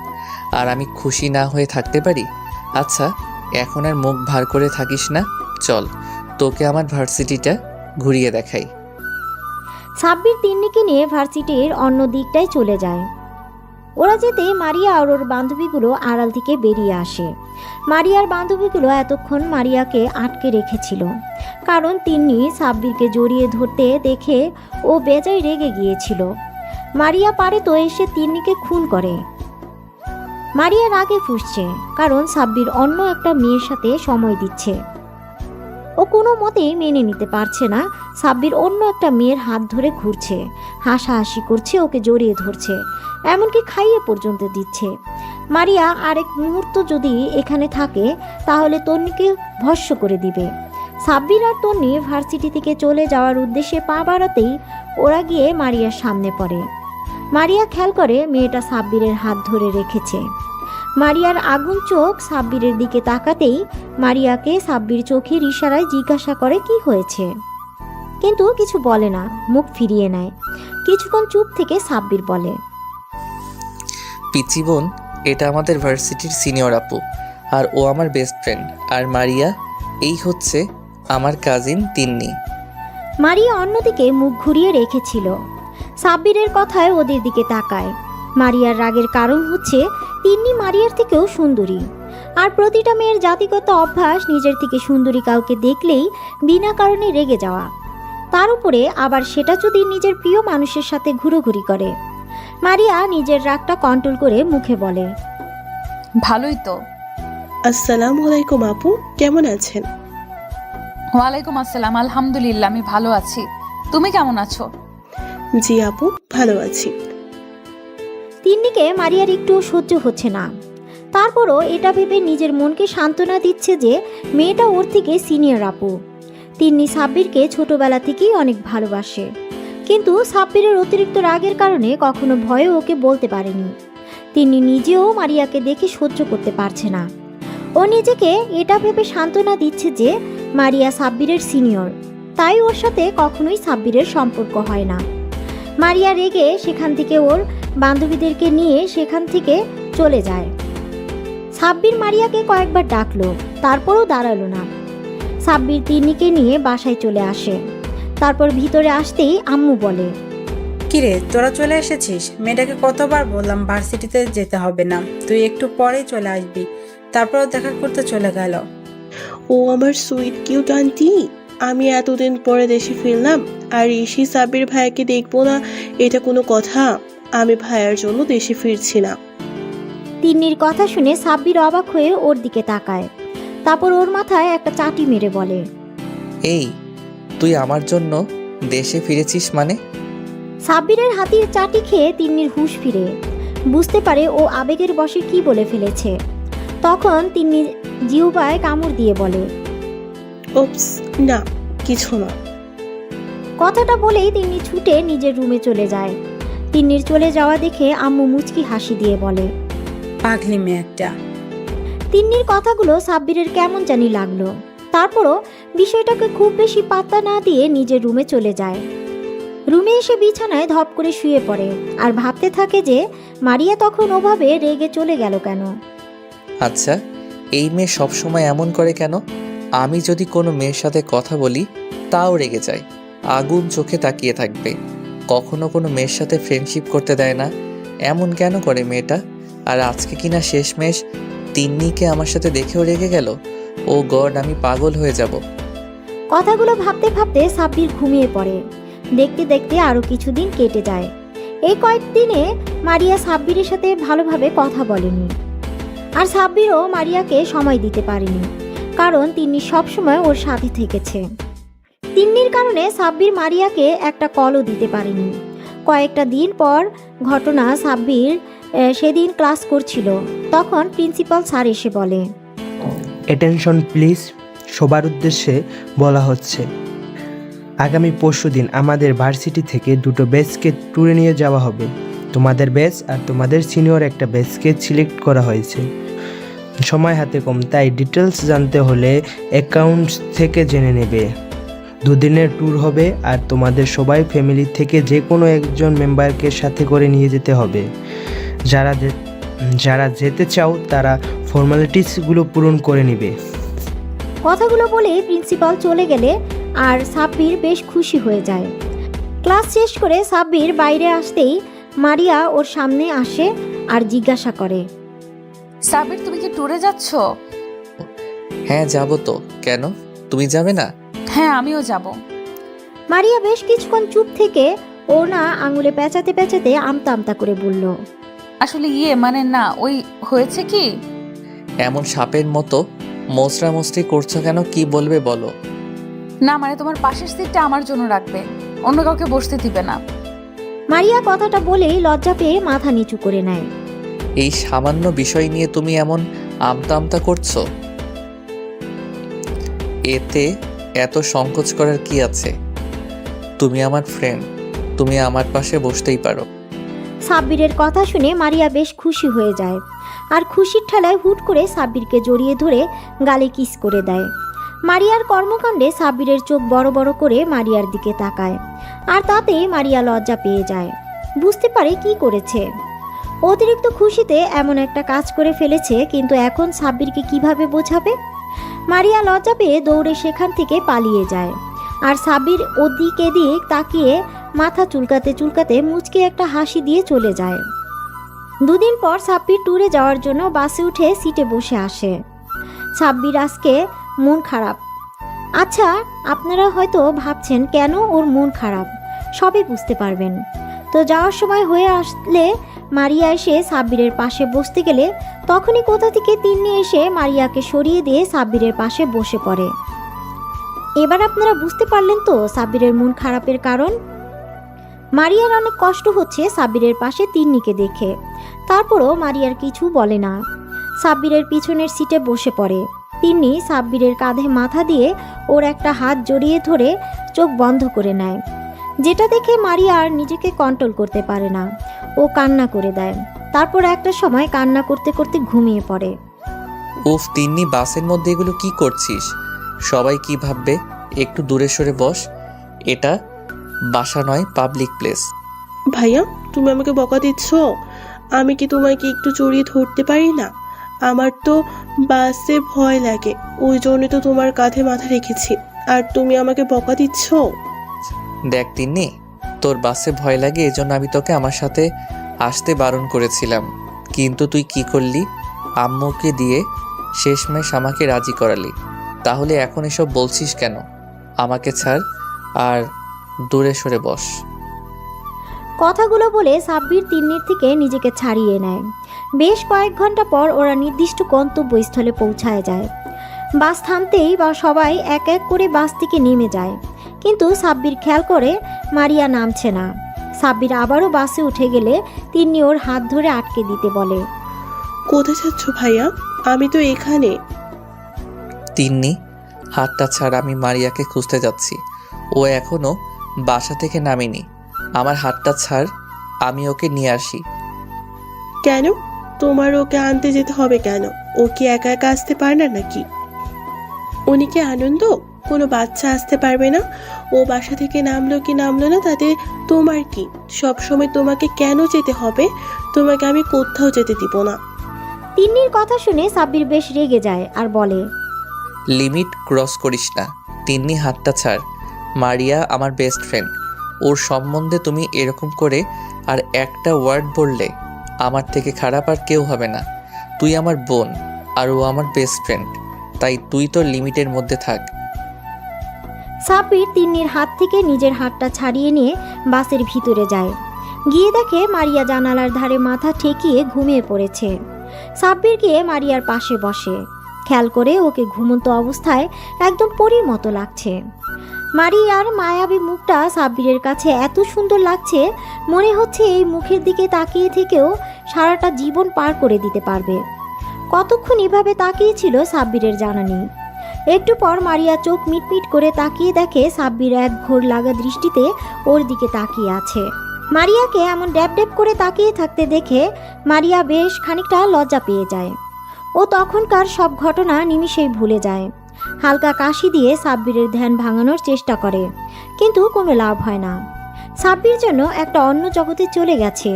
Speaker 4: আর আমি খুশি না হয়ে থাকতে পারি? আচ্ছা, এখন আর মুখ ভার করে থাকিস না, চল তোকে আমার ভার্সিটিটা ঘুরিয়ে দেখাই।
Speaker 1: সাব্বির তিন্নিকে নিয়ে ভার্সিটির অন্য দিকটায় চলে যায়। ওরা যেতে মারিয়া আর ওর বান্ধবীগুলো আড়াল থেকে বেরিয়ে আসে। মারিয়ার বান্ধবীগুলো এতক্ষণ মারিয়াকে আটকে রেখেছিল, কারণ তিন্নি সাব্বিরকে জড়িয়ে ধরতে দেখে ও বেজায় রেগে গিয়েছিল। মারিয়া পারে তো এসে তিন্নিকে খুন করে। মারিয়া রাগে ফুঁসছে, কারণ সাব্বির অন্য একটা মেয়ের সাথে সময় দিচ্ছে। ও কোনো মতেই মেনে নিতে পারছে না সাব্বির অন্য একটা মেয়ের হাত ধরে ঘুরছে, হাসাহাসি করছে, ওকে জড়িয়ে ধরছে, এমনকি খাইয়ে পর্যন্ত দিচ্ছে। মারিয়া আরেক মুহূর্ত যদি এখানে থাকে তাহলে তন্নিকে ভস্ম করে দিবে। সাব্বির আর তন্নি ভার্সিটি থেকে চলে যাওয়ার উদ্দেশ্যে পা বাড়াতেই ওরা গিয়ে মারিয়ার সামনে পড়ে। মারিয়া খেয়াল করে মেয়েটা সাব্বিরের হাত ধরে রেখেছে। মারিয়ার আগুন চোখ সাব্বিরের দিকে তাকাতেই মারিয়াকে সাব্বির চোখের ইশারায় জিজ্ঞাসা করে কি হয়েছে, কিন্তু কিছু বলে না, মুখ ফিরিয়ে নেয়। কিছুক্ষণ চুপ থেকে সাব্বির বলে,
Speaker 4: পিচ্চি বোন, এটা আমাদের ভার্সিটির সিনিয়র আপু, আর ও আমার বেস্ট ফ্রেন্ড। আর মারিয়া, এই হচ্ছে আমার কাজিন তিন্নি।
Speaker 1: মারিয়া অন্যদিকে মুখ ঘুরিয়ে রেখেছিল। সাব্বিরের কথায় ওদের দিকে তাকায়। মারিয়ার রাগের কারণ হচ্ছে তিন্নি মারিয়ার থেকেও সুন্দরী। আর প্রতিটা মেয়ের জাতিগত অভ্যাস নিজের থেকে সুন্দরী কাউকে দেখলেই বিনা কারণে রেগে যাওয়া, তার উপরে আবার সেটা যদি নিজের প্রিয় মানুষের সাথে ঘুরোঘুরি করে। মারিয়া নিজের রাগটা কন্ট্রোল করে মুখে বলে,
Speaker 5: ভালোই তো।
Speaker 12: আসসালামু আলাইকুম আপু, কেমন আছেন?
Speaker 5: ওয়ালাইকুম আসসালাম, আলহামদুলিল্লাহ আমি ভালো আছি। তুমি কেমন আছো?
Speaker 12: জি আপু, ভালো আছি।
Speaker 1: তিন্নিকে মারিয়ার একটু সহ্য হচ্ছে না। তারপরও এটা ভেবে নিজের মনকে সান্ত্বনা দিচ্ছে যে মেয়েটা ওর থেকে সিনিয়র আপু। তিন্নি সাব্বিরকে ছোটবেলা থেকেই অনেক ভালোবাসে, কিন্তু সাব্বিরের অতিরিক্ত রাগের কারণে কখনো ভয়ে ওকে বলতে পারেনি। তিন্নি নিজেও মারিয়াকে দেখে সহ্য করতে পারছে না। ও নিজেকে এটা ভেবে সান্ত্বনা দিচ্ছে যে মারিয়া সাব্বিরের সিনিয়র, তাই ওর সাথে কখনোই সাব্বিরের সম্পর্ক হয় না। মারিয়া রেগে সেখান থেকে ওর বান্ধবীদেরকে নিয়ে সেখান থেকে চলে যায়। সাব্বির মারিয়াকে কয়েকবার ডাকলো, তারপরও দাঁড়ালো না। সাব্বির তিন্নিকে নিয়ে বাসায় চলে আসে। তারপর ভিতরে আসতেই আম্মু বলে,
Speaker 6: কিরে তোরা চলে এসেছিস? মেয়েটাকে কতবার বললাম ভার্সিটিতে যেতে হবে না, তুই একটু পরেই চলে আসবি, তারপরও দেখা করতে চলে গেল।
Speaker 12: ও আমার সুইট কিউট আন্টি, আমি এতদিন পরে দেশে ফিরলাম আর ঋষি সাব্বির ভাইয়াকে দেখবো না, এটা কোনো কথা? আমি ভাইয়ার জন্য দেশে ফিরছি না।
Speaker 1: তিন্নির কথা শুনে সাব্বির অবাক হয়ে ওর দিকে তাকায়। তারপর ওর মাথায় একটা চাটি মেরে বলে,
Speaker 4: এই তুই আমার জন্য দেশে ফিরেছিস মানে?
Speaker 1: সাব্বিরের হাতির চাটি খেয়ে তিন্নির হুঁশ ফিরে বুঝতে পারে ও আবেগের বশে কি বলে ফেলেছে। তখন তিন্নি জিহ্বায় কামড় দিয়ে বলে,
Speaker 12: ওপস, না কিছু না।
Speaker 1: কথাটা বলেই তিন্নি ছুটে নিজের রুমে চলে যায়। তিন্নির চলে যাওয়া দেখে আম্মু মুচকি হাসি দিয়ে বলে,
Speaker 6: পাগলি মেয়ে একটা।
Speaker 1: তিন্নির কথাগুলো সাব্বিরের কেমন জানি লাগলো। তারপরও বিষয়টাকে খুব বেশি পাত্তা না দিয়ে নিজের রুমে চলে যায়। রুমে এসে বিছানায় ধপ করে শুয়ে পড়ে আর ভাবতে থাকে যে মারিয়া তখন ওভাবে রেগে চলে গেল কেন।
Speaker 4: আচ্ছা, এই মেয়ে সবসময় এমন করে কেন? আমি যদি কোনো মেয়ের সাথে কথা বলি তাও রেগে যায়, আগুন চোখে তাকিয়ে থাকবে, কখনো কোনো মেয়ের সাথে ফ্রেন্ডশিপ করতে দেয় না। এমন কেন করে মেয়েটা? আর আজকে কিনা শেষমেশ তিন্নিকে আমার সাথে দেখেও রেগে গেল। ও গড, আমি পাগল হয়ে যাব।
Speaker 1: কথাগুলো ভাবতে ভাবতে সাব্বির ঘুমিয়ে পড়ে। দেখতে দেখতে আরও কিছুদিন কেটে যায়। এই কয়েকদিনে মারিয়া সাব্বিরের সাথে ভালোভাবে কথা বলেনি, আর সাব্বিরও মারিয়াকে সময় দিতে পারেনি, কারণ তিন্নি সবসময় ওর সাথে থেকেছে। তিন্নির কারণে সাব্বির মারিয়াকে একটা কলও দিতে পারেনি। কয়েকটা দিন পর ঘটনা, সাব্বির সেদিন ক্লাস করছিল, তখন প্রিন্সিপাল স্যার এসে বলে,
Speaker 9: অ্যাটেনশন প্লিজ, সবার উদ্দেশ্যে বলা হচ্ছে, আগামী পরশুদিন আমাদের ভার্সিটি থেকে দুটো ব্যাচকে ট্যুরে নিয়ে যাওয়া হবে। তোমাদের ব্যাচ আর তোমাদের সিনিয়র একটা ব্যাচকে সিলেক্ট করা হয়েছে। সময় হাতে কম, তাই ডিটেলস জানতে হলে অ্যাকাউন্টস থেকে জেনে নেবে। দুদিনের ট্যুর হবে আর তোমাদের সবাই ফ্যামিলি থেকে যে কোনো একজন মেম্বারকে সাথে করে নিয়ে যেতে হবে। যারা যেতে চাও তারা ফর্মালিটিসগুলো পূরণ করে নেবে।
Speaker 1: কথাগুলো বলে প্রিন্সিপাল চলে গেলে আর সাব্বির বেশ খুশি হয়ে যায়। ক্লাস শেষ করে সাব্বির বাইরে আসতেই মারিয়া ওর সামনে আসে আর জিজ্ঞাসা করে,
Speaker 5: সাব্বির তুমি কি ট্যুরে যাচ্ছ?
Speaker 4: হ্যাঁ যাব তো, কেন তুমি যাবে না?
Speaker 5: হ্যাঁ আমিও যাব।
Speaker 1: মারিয়া বেশ কিছুক্ষণ চুপ থেকে ও না আঙুলে পেঁচাতে পেঁচাতে আমতা আমতা করে বলল,
Speaker 5: আসলে মানে না, ওই হয়েছে কি।
Speaker 4: এমন সাপের মতো মোচড়ামোচড়ি করছো কেন? কি বলবে বলো।
Speaker 5: না মানে তোমার পাশের সিটটা আমার জন্য রাখবে, অন্য কাউকে বসতে দিবে না।
Speaker 1: মারিয়া কথাটা বলেই লজ্জা পেয়ে মাথা নিচু করে নেয়।
Speaker 4: এই সামান্য বিষয় নিয়ে তুমি এমন আমতা আমতা করছো, এতে এত সংকোচ করার কি আছে? তুমি আমার ফ্রেন্ড, তুমি আমার পাশে বসতেই পারো।
Speaker 1: সাব্বিরের কথা শুনে মারিয়া বেশ খুশি হয়ে যায় আর খুশির ঠেলায় হুট করে সাব্বিরকে জড়িয়ে ধরে গালে কিস করে দেয়। মারিয়ার কর্মকাণ্ডে সাব্বিরের চোখ বড় বড় করে মারিয়ার দিকে তাকায়, আর তাতে মারিয়া লজ্জা পেয়ে যায়, বুঝতে পারে কি করেছে। অতিরিক্ত খুশিতে এমন একটা কাজ করে ফেলেছে, কিন্তু এখন সাব্বিরকে কিভাবে বোঝাবে? মারিয়া লজ্জা পেয়ে দৌড়ে সেখান থেকে পালিয়ে যায়, আর সাব্বির ওদিক এদিক তাকিয়ে মাথা চুলকাতে চুলকাতে মুচকে একটা হাসি দিয়ে চলে যায়। দুদিন পর সাব্বির ট্যুরে যাওয়ার জন্য বাসে উঠে সিটে বসে আসে। সাব্বির আজকে মন খারাপ। আচ্ছা, আপনারা হয়তো ভাবছেন কেন ওর মন খারাপ, সবই বুঝতে পারবেন। তো যাওয়ার সময় হয়ে আসলে মারিয়া এসে সাব্বিরের পাশে বসতে গেলে তখনই কোথা থেকে তিন্নি এসে মারিয়াকে সরিয়ে দিয়ে সাব্বিরের পাশে বসে পড়ে। এবার আপনারা বুঝতে পারলেন তো সাব্বিরের মন খারাপের কারণ। মারিয়ার অনেক কষ্ট হচ্ছে সাব্বিরের পাশে তিন্নিকে দেখে, তারপরও মারিয়ার কিছু বলে না। সাব্বিরের পিছনের সিটে বসে পড়ে। তিন্নি সাব্বিরের কাঁধে মাথা দিয়ে ওর একটা হাত জড়িয়ে ধরে চোখ বন্ধ করে নেয়, যেটা দেখে মারিয়া আর নিজেকে কন্ট্রোল করতে পারে না। ও কান্না করে দেয়। তারপর একটা সময় কান্না করতে করতে ঘুমিয়ে পড়ে।
Speaker 4: উফ তিন্নি, বাসের মধ্যে এগুলো কি করছিস? সবাই কি ভাববে? একটু দূরে সরে বস, এটা বাসা নয়, পাবলিক প্লেস।
Speaker 12: ভাইয়া, তুমি আমাকে বকা দিচ্ছ? আমি কি তোমাকে একটু জড়িয়ে ধরতে পারি না? আমার তো বাসে ভয় লাগে, ওই জন্য তো তোমার কাঁধে মাথা রেখেছি, আর তুমি আমাকে বকা দিচ্ছ।
Speaker 4: দেখ তিন্নি, তোর বাসে ভয় লাগে এজন্য আমি তোকে আমার সাথে আসতে বারণ করেছিলাম, কিন্তু তুই কি করলি? আম্মুকে দিয়ে শেষমেশ আমাকে রাজি করালি। তাহলে এখন এসব বলছিস কেন? আমাকে ছাড় আর দূরে সরে বস।
Speaker 1: কথাগুলো বলে সাব্বির তিন্নির থেকে নিজেকে ছাড়িয়ে নেয়। বেশ কয়েক ঘন্টা পর ওরা নির্দিষ্ট গন্তব্যস্থলে পৌঁছায় যায়। বাস থামতেই বা সবাই এক এক করে বাস থেকে নেমে যায়, কিন্তু সাব্বির খেয়াল করে মারিয়া নামছে না। সাব্বির আবারও বাসে উঠে গেলে তিন্নি ওর হাত ধরে আটকে দিতে বলে।
Speaker 12: কোথায় যাচ্ছ ভাইয়া? আমি তো এখানে।
Speaker 4: তিন্নি, হাতটা ছাড়, আমি মারিয়াকে খুঁজতে যাচ্ছি। ও এখনো বাসা থেকে নামেনি। আমার হাতটা ছাড়, আমি ওকে নিয়ে আসি।
Speaker 12: কেন? তোমার ওকে আনতে যেতে হবে কেন? ও কি একা একা আসতে পারে না নাকি? উনি কি আনন্দ? কোনো বাচ্চা আসতে পারবে না? ও বাসা থেকে নামলো কি নামলো না তাতে তোমার কি? সব সময় তোমাকে কেন যেতে হবে? তোমাকে আমি কোথাও যেতে দিব না।
Speaker 1: তিন্নির কথা শুনে সাব্বির বেশ রেগে যায় আর বলে,
Speaker 4: লিমিট ক্রস করিস না। তিন্নি, হাতটা ছাড়। মারিয়া আমার বেস্ট ফ্রেন্ড, ওর সম্বন্ধে তুমি এরকম করে আর একটা ওয়ার্ড বললে আমার থেকে খারাপ আর কেউ হবে না। তুই আমার বোন আর ও আমার বেস্ট ফ্রেন্ড, তাই তুই তোর লিমিটের মধ্যে থাক।
Speaker 1: সাব্বির তিন্নির হাত থেকে নিজের হাতটা ছাড়িয়ে নিয়ে বাসের ভিতরে যায়। গিয়ে দেখে মারিয়া জানালার ধারে মাথা ঠেকিয়ে ঘুমিয়ে পড়েছে। সাব্বির গিয়ে মারিয়ার পাশে বসে। খেয়াল করে ওকে ঘুমন্ত অবস্থায় একদম পরীর মতো লাগছে। মারিয়ার মায়াবী মুখটা সাব্বিরের কাছে এত সুন্দর লাগছে, মনে হচ্ছে এই মুখের দিকে তাকিয়ে থেকেও সারাটা জীবন পার করে দিতে পারবে। কতক্ষণ এভাবে তাকিয়েছিল সাব্বিরের জানা নেই। একটু পর মারিয়া চোখ মিটমিট করে তাকিয়ে দেখে সাব্বির এক ঘোর লাগা দৃষ্টিতে ওর দিকে তাকিয়ে আছে। মারিয়াকে এমন ড্যাব ড্যাব করে তাকিয়ে থাকতে দেখে মারিয়া বেশ খানিকটা লজ্জা পেয়ে যায়। ও তখনকার সব ঘটনা নিমিষেই ভুলে যায়। হালকা কাশি দিয়ে সাব্বিরের ধ্যান ভাঙানোর চেষ্টা করে, কিন্তু কোনো লাভ হয় না। সাব্বির জন্য একটা অন্য জগতে চলে গেছে।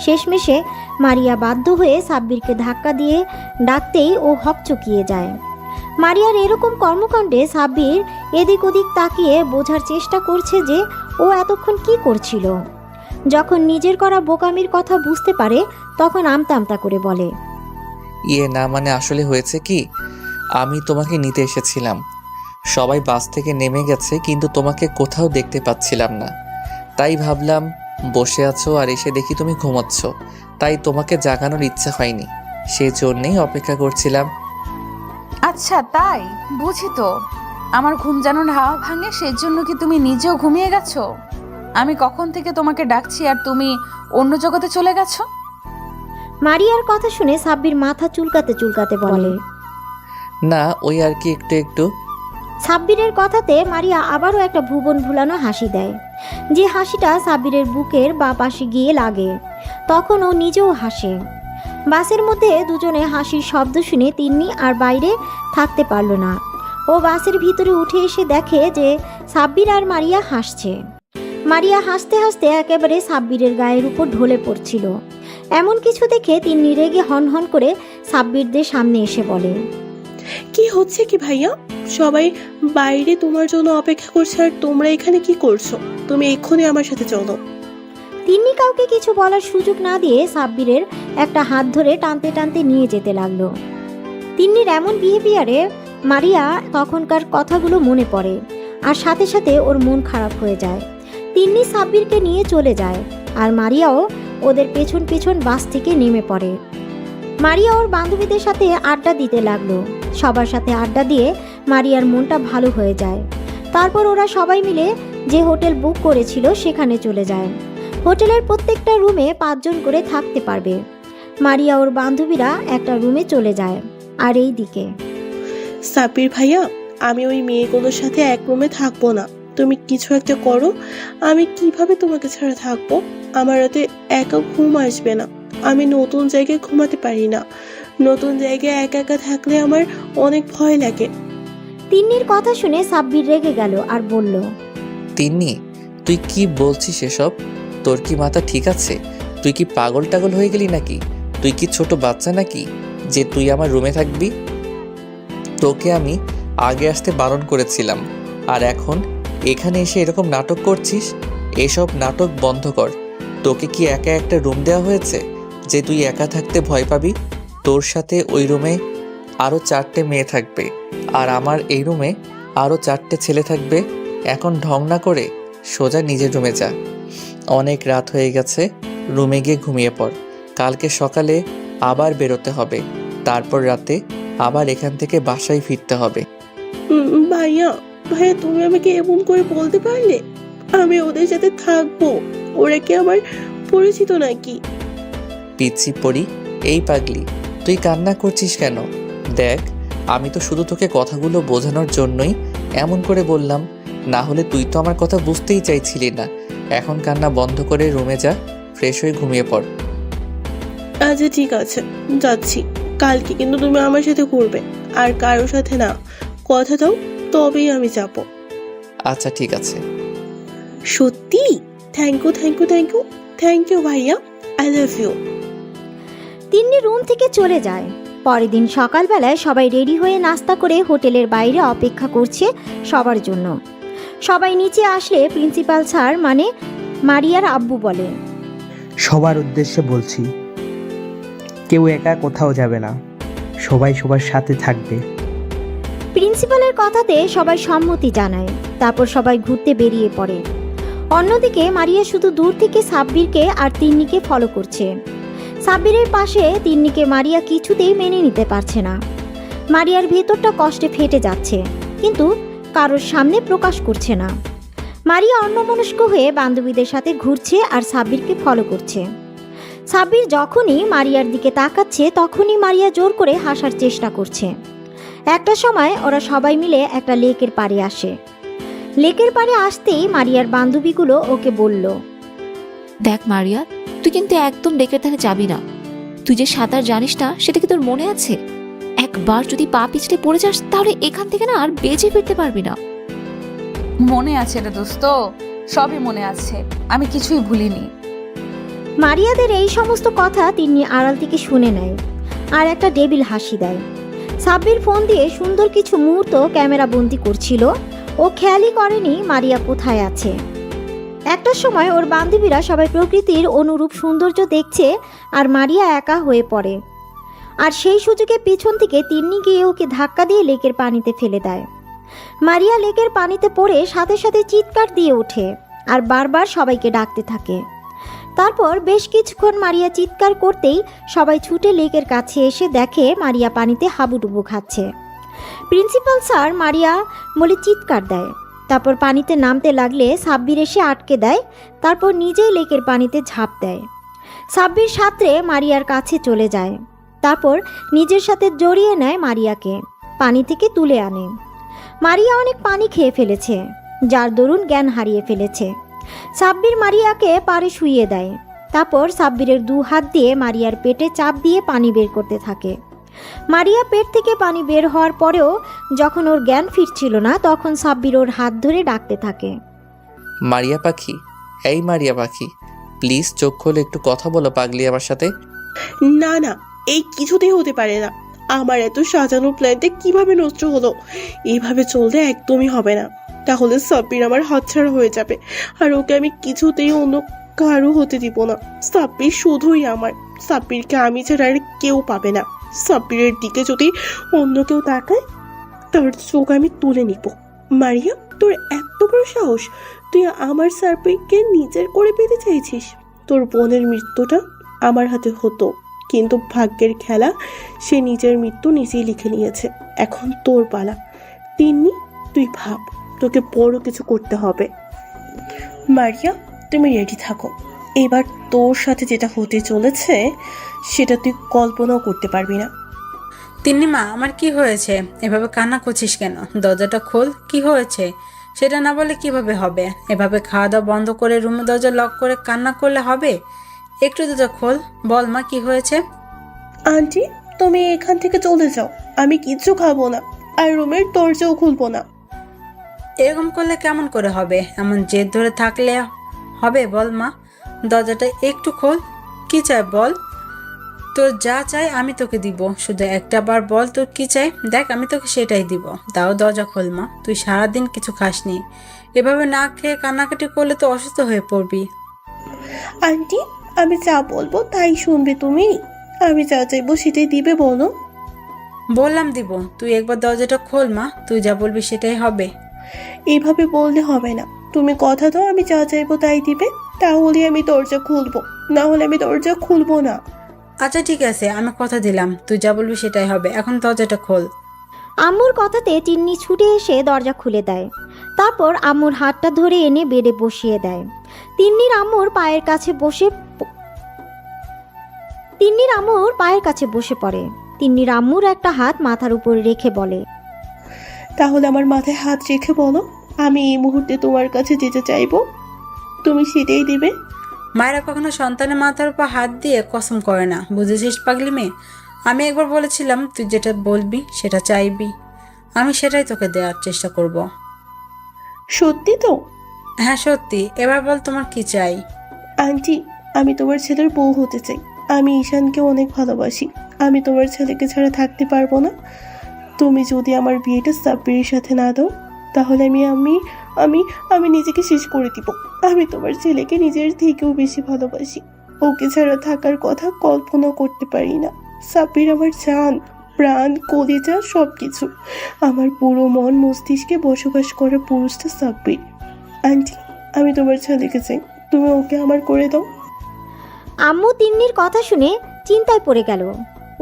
Speaker 1: শেষমেশে মারিয়া বাধ্য হয়ে সাব্বিরকে ধাক্কা দিয়ে ডাকতেই ও হকচকিয়ে যায়। মারিয়ার এরকম কর্মকাণ্ডে সাব্বির এদিক ওদিক তাকিয়ে বোঝার চেষ্টা করছে যে ও এতক্ষণ কি করছিল। যখন নিজের করা বোকামির কথা বুঝতে পারে তখন আমতা আমতা করে বলে,
Speaker 4: না মানে আসলে হয়েছে কি, আমি তোমাকে নিতে এসেছিলাম। সবাই বাস থেকে নেমে গেছে, কিন্তু তোমাকে কোথাও দেখতে পাচ্ছিলাম না। তাই ভাবলাম বসে আছো আর এসে দেখি তুমি ঘুমাচ্ছ, তাই তোমাকে জাগানোর ইচ্ছা হয়নি, সেজন্যই অপেক্ষা করছিলাম।
Speaker 5: আচ্ছা তাই বুঝি। তো আমার ঘুম যেন হাওয়া ভাঙে, সেজন্য কি তুমি নিজেও ঘুমিয়ে গেছো? আমি কখন থেকে তোমাকে ডাকছি আর তুমি অন্য জগতে চলে গেছো?
Speaker 1: মারিয়ার কথা শুনে সাব্বির মাথা চুলকাতে চুলকাতে বলে,
Speaker 4: না ওই আর কি একটু একটু।
Speaker 1: সাব্বিরের কথাতে মারিয়া আবারও একটা ভুবন ভুলানো হাসি দেয়, যে হাসিটা সাব্বিরের বুকের বা পাশে গিয়ে লাগে। তখন ও নিজেও হাসে। বাসের মধ্যে দুজনে হাসির শব্দ শুনে তিন্নি আর বাইরে থাকতে পারল না। ও বাসের ভিতরে উঠে এসে দেখে যে সাব্বির আর মারিয়া হাসছে। মারিয়া হাসতে হাসতে একেবারে সাব্বিরের গায়ের উপর ঢলে পড়ছিল। এমন কিছু দেখে তিন্নি রেগে হনহন করে সাব্বিরদের সামনে এসে বলে,
Speaker 12: কি হচ্ছে কি ভাইয়া? সবাই বাইরে তোমার জন্য অপেক্ষা করছে আর তোমরা এখানে কি করছো? তুমি এক্ষুনি আমার সাথে চলো।
Speaker 1: তিন্নি কাউকে কিছু বলার সুযোগ না দিয়ে সাব্বিরের একটা হাত ধরে টানতে টানতে নিয়ে যেতে লাগলো। তিন্নির এমন বিহেভিয়ারে মারিয়া তখনকার কথাগুলো মনে পড়ে, আর সাথে সাথে ওর মন খারাপ হয়ে যায়। তিন্নি সাব্বিরকে নিয়ে চলে যায়, আর মারিয়াও ওদের পেছন পেছন বাস থেকে নেমে পড়ে। মারিয়া ওর বান্ধবীদের সাথে আড্ডা দিতে লাগলো। সবার সাথে আড্ডা দিয়ে মারিয়ার মনটা ভালো হয়ে যায়। তারপর ওরা সবাই মিলে যে হোটেল বুক করেছিল সেখানে চলে যায়। হোটেলের প্রত্যেকটা রুমে 5 জন করে থাকতে পারবে। মারিয়া ওর বান্ধবীরা একটা রুমে চলে যায়। আর এই দিকে
Speaker 12: সাব্বির ভাইয়া, আমি ওই মেয়েগুলোর সাথে এক রুমে থাকবো না। তুমি কিছু একটা করো। আমি কিভাবে তোমাকে ছাড়া থাকবো? আমার রাতে একা ঘুম আসবে না। আমি নতুন জায়গায় ঘুমাতে পারি না। নতুন জায়গায় একা একা থাকলে আমার অনেক ভয় লাগে।
Speaker 1: তিন্নির কথা শুনে সাব্বির রেগে গেল আর বলল,
Speaker 4: তিন্নি, তুই কি বলছিস এসব? তোর কি মাথা ঠিক আছে? তুই কি পাগল টাগল হয়ে গেলি নাকি? তুই কি ছোট বাচ্চা নাকি যে তুই আমার রুমে থাকবি? তোকে আমি আগে আসতে বারণ করেছিলাম, আর এখন এখানে এসে এরকম নাটক করছিস? এসব নাটক বন্ধ কর। তোকে কি একা একটা রুম দেওয়া হয়েছে যে তুই একা থাকতে ভয় পাবি? তোর সাথে ওই রুমে আরও 4টে মেয়ে থাকবে, আর আমার এই রুমে আরও 4টে ছেলে থাকবে। এখন ঢং না করে সোজা নিজের রুমে যা। অনেক রাত হয়ে গেছে, রুমে গিয়ে ঘুমিয়ে পড়। কালকে সকালে আবার বেরোতে হবে, তারপর রাতে আবার এখান থেকে বাসায় ফিরতে হবে।
Speaker 12: ভাইয়া ভাইয়া, তুমি আমাকে এমন করে বলতে পারলে? আমি ওদের সাথে থাকবো। ওরা কি আমার পরিচিত নাকি?
Speaker 4: পিচ্ছি পড়ি, এই পাগলি, তুই কান্না করছিস কেন? দেখ, আমি তো শুধু তোকে কথাগুলো বোঝানোর জন্যই এমন করে বললাম, না হলে তুই তো আমার কথা বুঝতেই চাইছিলি না। এখন কান্না বন্ধ করে রুমে যা, ফ্রেশ হয়ে ঘুমিয়ে পড়।
Speaker 12: আচ্ছা ঠিক আছে, যাচ্ছি। কালকে কিন্তু তুমি আমার সাথে ঘুরবে, আর কারোর সাথে না। কথা দাও, তবেই আমি যাব।
Speaker 4: আচ্ছা ঠিক আছে।
Speaker 12: সত্যি? Thank you thank you thank you thank you ভাইয়া, I love you.
Speaker 1: Tinni room থেকে চলে যায়। পরের দিন সকালবেলায় সবাই রেডি হয়ে নাস্তা করে হোটেলের বাইরে অপেক্ষা করছে সবার জন্য। সবাই নিচে আসলে প্রিন্সিপাল স্যার মানে মারিয়ার আব্বু বলে,
Speaker 9: সবার উদ্দেশ্যে বলছি, কেউ একা কোথাও যাবে না, সবাই সবার সাথে থাকবে।
Speaker 1: প্রিন্সিপালের কথাতে সবাই সম্মতি জানায়। তারপর সবাই ঘুরতে বেরিয়ে পড়ে। অন্যদিকে মারিয়া শুধু দূর থেকে সাব্বিরকে আর তিন্নিকে ফলো করছে। সাব্বিরের পাশে তিন্নিকে মারিয়া কিছুতেই মেনে নিতে পারছে না। মারিয়ার ভেতরটা কষ্টে ফেটে যাচ্ছে, কিন্তু কারোর সামনে প্রকাশ করছে না। মারিয়া অন্যমনস্ক হয়ে বান্ধবীদের সাথে ঘুরছে আর সাব্বিরকে ফলো করছে। সাব্বির যখনই মারিয়ার দিকে তাকাচ্ছে তখনই মারিয়া জোর করে হাসার চেষ্টা করছে। একটা সময় ওরা সবাই মিলে একটা লেকের পাড়ে আসে। লেকের পাড়ে আসতেই মারিয়ার বান্ধবীগুলো ওকে বলল,
Speaker 3: দেখ মারিয়া, তুই কিন্তু একদম লেকের ধারে যাবি না। তুই যে সাঁতার জানিস না সেটা কি তোর মনে আছে? একবার যদি পা পিছলে পড়ে যাস তাহলে এখান থেকে না আর বেঁচে ফিরতে পারবি না।
Speaker 5: মনে আছে রে দোস্ত, সবই মনে আছে, আমি কিছুই ভুলিনি।
Speaker 1: মারিয়াদের এই সমস্ত কথা তিন্নি আড়াল থেকে শুনে নেয় আর একটা ডেবিল হাসি দেয়। সাব্বির ফোন দিয়ে সুন্দর কিছু মুহূর্ত ক্যামেরা বন্দি করছিল। ও খেয়ালই করেনি মারিয়া কোথায় আছে। একটা সময় ওর বান্ধবীরা সবাই প্রকৃতির অনুরূপ সৌন্দর্য দেখছে আর মারিয়া একা হয়ে পড়ে। আর সেই সুযোগে পিছন থেকে তিন্নি গিয়ে ওকে ধাক্কা দিয়ে লেকের পানিতে ফেলে দেয়। মারিয়া লেকের পানিতে পড়ে সাথে সাথে চিৎকার দিয়ে ওঠে আর বারবার সবাইকে ডাকতে থাকে। তারপর বেশ কিছুক্ষণ মারিয়া চিৎকার করতেই সবাই ছুটে লেকের কাছে এসে দেখে মারিয়া পানিতে হাবুডুবু খাচ্ছে। প্রিন্সিপাল স্যার মারিয়া বলে চিৎকার দেয়। তারপর পানিতে নামতে লাগলে সাব্বির এসে আটকে দেয়। তারপর নিজেই লেকের পানিতে ঝাঁপ দেয়। সাব্বির সাঁতরে মারিয়ার কাছে চলে যায়। তারপর নিজের সাথে জড়িয়ে নেয় মারিয়াকে, পানি থেকে তুলে আনে। মারিয়া অনেক পানি খেয়ে ফেলেছে, যার দরুন জ্ঞান হারিয়ে ফেলেছে। সাব্বির মারিয়াকে পাড়ে শুইয়ে দেয়। তারপর সাব্বিরের 2 হাত দিয়ে মারিয়ার পেটে চাপ দিয়ে পানি বের করতে থাকে। মারিয়া পেট থেকে পানি বের হওয়ার পরেও যখন ওর জ্ঞান ফিরছিল না তখন সাব্বির ওর হাত ধরে ডাকতে থাকে,
Speaker 4: মারিয়া পাখি, এই মারিয়া পাখি, প্লিজ চোখ খোলো, একটু কথা বলো পাগলি আমার সাথে।
Speaker 12: না না, এই কিছুতেই হতে পারে না। আমার এত সাজানো প্ল্যানটা কিভাবে নষ্ট হলো? এইভাবে চলতে একদমই হবে না। তাহলে সাব্বির আমার হাতছাড়া হয়ে যাবে, আর ওকে আমি কিছুতেই অন্য কারো হতে দিব না। সাব্বির শুধুই আমার, সাব্বিরকে আমি ছাড়া আর কেউ পাবে না। সাব্বিরের দিকে যদি অন্য কেউ তাকায় তার চোখ আমি তুলে নিব। মারিয়া, তোর এত বড় সাহস! তুই আমার সাব্বিরকে নিজের করে পেতে চাইছিস? তোর বোনের মৃত্যুটা আমার হাতে হতো, কিন্তু ভাগ্যের খেলা, সে নিজের মৃত্যু নিজেই লিখে নিয়েছে। এখন তোর পালা। তিন্নি, তুই ভাব, তোকে বড় কিছু করতে হবে। মারিয়া, তুমি রেডি থাকো। এবার তোর সাথে যেটা হতে চলেছে সেটা তুই কল্পনাও করতে পারবি না।
Speaker 6: তিন্নিমা, আমার কি হয়েছে? এভাবে কান্না করছিস কেন? দরজাটা খোল, কি হয়েছে সেটা না বলে কিভাবে হবে? এভাবে খাওয়া দাওয়া বন্ধ করে রুমে দরজা লক করে কান্না করলে হবে? একটু দরজা খোল, বল মা কি হয়েছে?
Speaker 12: আন্টি, তুমি এখান থেকে চলে যাও। আমি কিচ্ছু খাবো না, আর রুমের দরজাও খুলবো না।
Speaker 6: এরকম করলে কেমন করে হবে? এমন জেদ ধরে থাকলে হবে? বল মা, দরজাটা একটু খোল। কি চাই বল? তোর যা চাই আমি তোকে দিব, শুধু একটা বার বল তোর কি চাই, দেখ আমি তোকে সেটাই দিব। তাও দরজা খোল মা, তুই সারাদিন কিছু খাসনি, এভাবে না খেয়ে কান্নাকাটি করলে তো অসুস্থ হয়ে পড়বি।
Speaker 12: আন্টি, আমি যা বলবো তাই শুনবে তুমি? আমি যা চাইবো সেটাই দিবে, বলো।
Speaker 6: বললাম দিব, তুই একবার দরজাটা খোল মা, তুই যা বলবি সেটাই হবে।
Speaker 12: এইভাবে বললে হবে না। তুমি কথা দাও আমি যা চাইবো তাই দিবে, তাহলে আমি দরজা খুলবো, না হলে আমি দরজা খুলবো না।
Speaker 6: আচ্ছা ঠিক আছে, আমি কথা দিলাম, তুই যা বলবি সেটাই হবে, এখন দরজাটা খোল।
Speaker 1: আম্মুর কথাতে তিন্নি ছুটে এসে দরজা খুলে দেয়। তারপর আম্মুর হাতটা ধরে এনে বেডে বসিয়ে দেয়। তিন্নির আম্মুর পায়ের কাছে বসে পড়ে। তিন্নির আম্মুর একটা হাত মাথার উপরে রেখে বলে,
Speaker 12: তাহলে আমার মাথায় হাত রেখে বলো, আমি এই মুহূর্তে তোমার কাছে যেতে চাইবো, তুমি সেটাই দিবে।
Speaker 6: মায়েরা কখনো সন্তানের মাথার উপর হাত দিয়ে কসম করে না, বুঝেছিস পাগলি মেয়ে? আমি একবার বলেছিলাম তুই যেটা বলবি সেটা চাইবি, আমি সেটাই তোকে দেওয়ার চেষ্টা করব।
Speaker 12: সত্যি তো?
Speaker 6: হ্যাঁ সত্যি, এবার বল তোমার কি চাই?
Speaker 12: আন্টি, আমি তোমার ছেলের বউ হতে চাই। আমি ঈশানকে অনেক ভালোবাসি। আমি তোমার ছেলেকে ছাড়া থাকতে পারবো না। তুমি যদি আমার বিয়েটা সাব্বিরের সাথে না দাও, তাহলে আমি আমি আমি আমি নিজেকে শেষ করে দিব। আমি তোমার ছেলেকে নিজের থেকেও বেশি ভালোবাসি। ওকে ছাড়া থাকার কথা কল্পনা করতে পারি না। সাব্বির আমার জান, প্রাণ, কলিজা, সব কিছু। আমার পুরো মন মস্তিষ্কে বসবাস করে পুরুষটা সাব্বির। আন্টি, আমি তোমার ছেলেকে চাই, তুমি ওকে আমার করে দাও।
Speaker 1: আম্মু তিন্নির কথা শুনে চিন্তায় পড়ে গেল।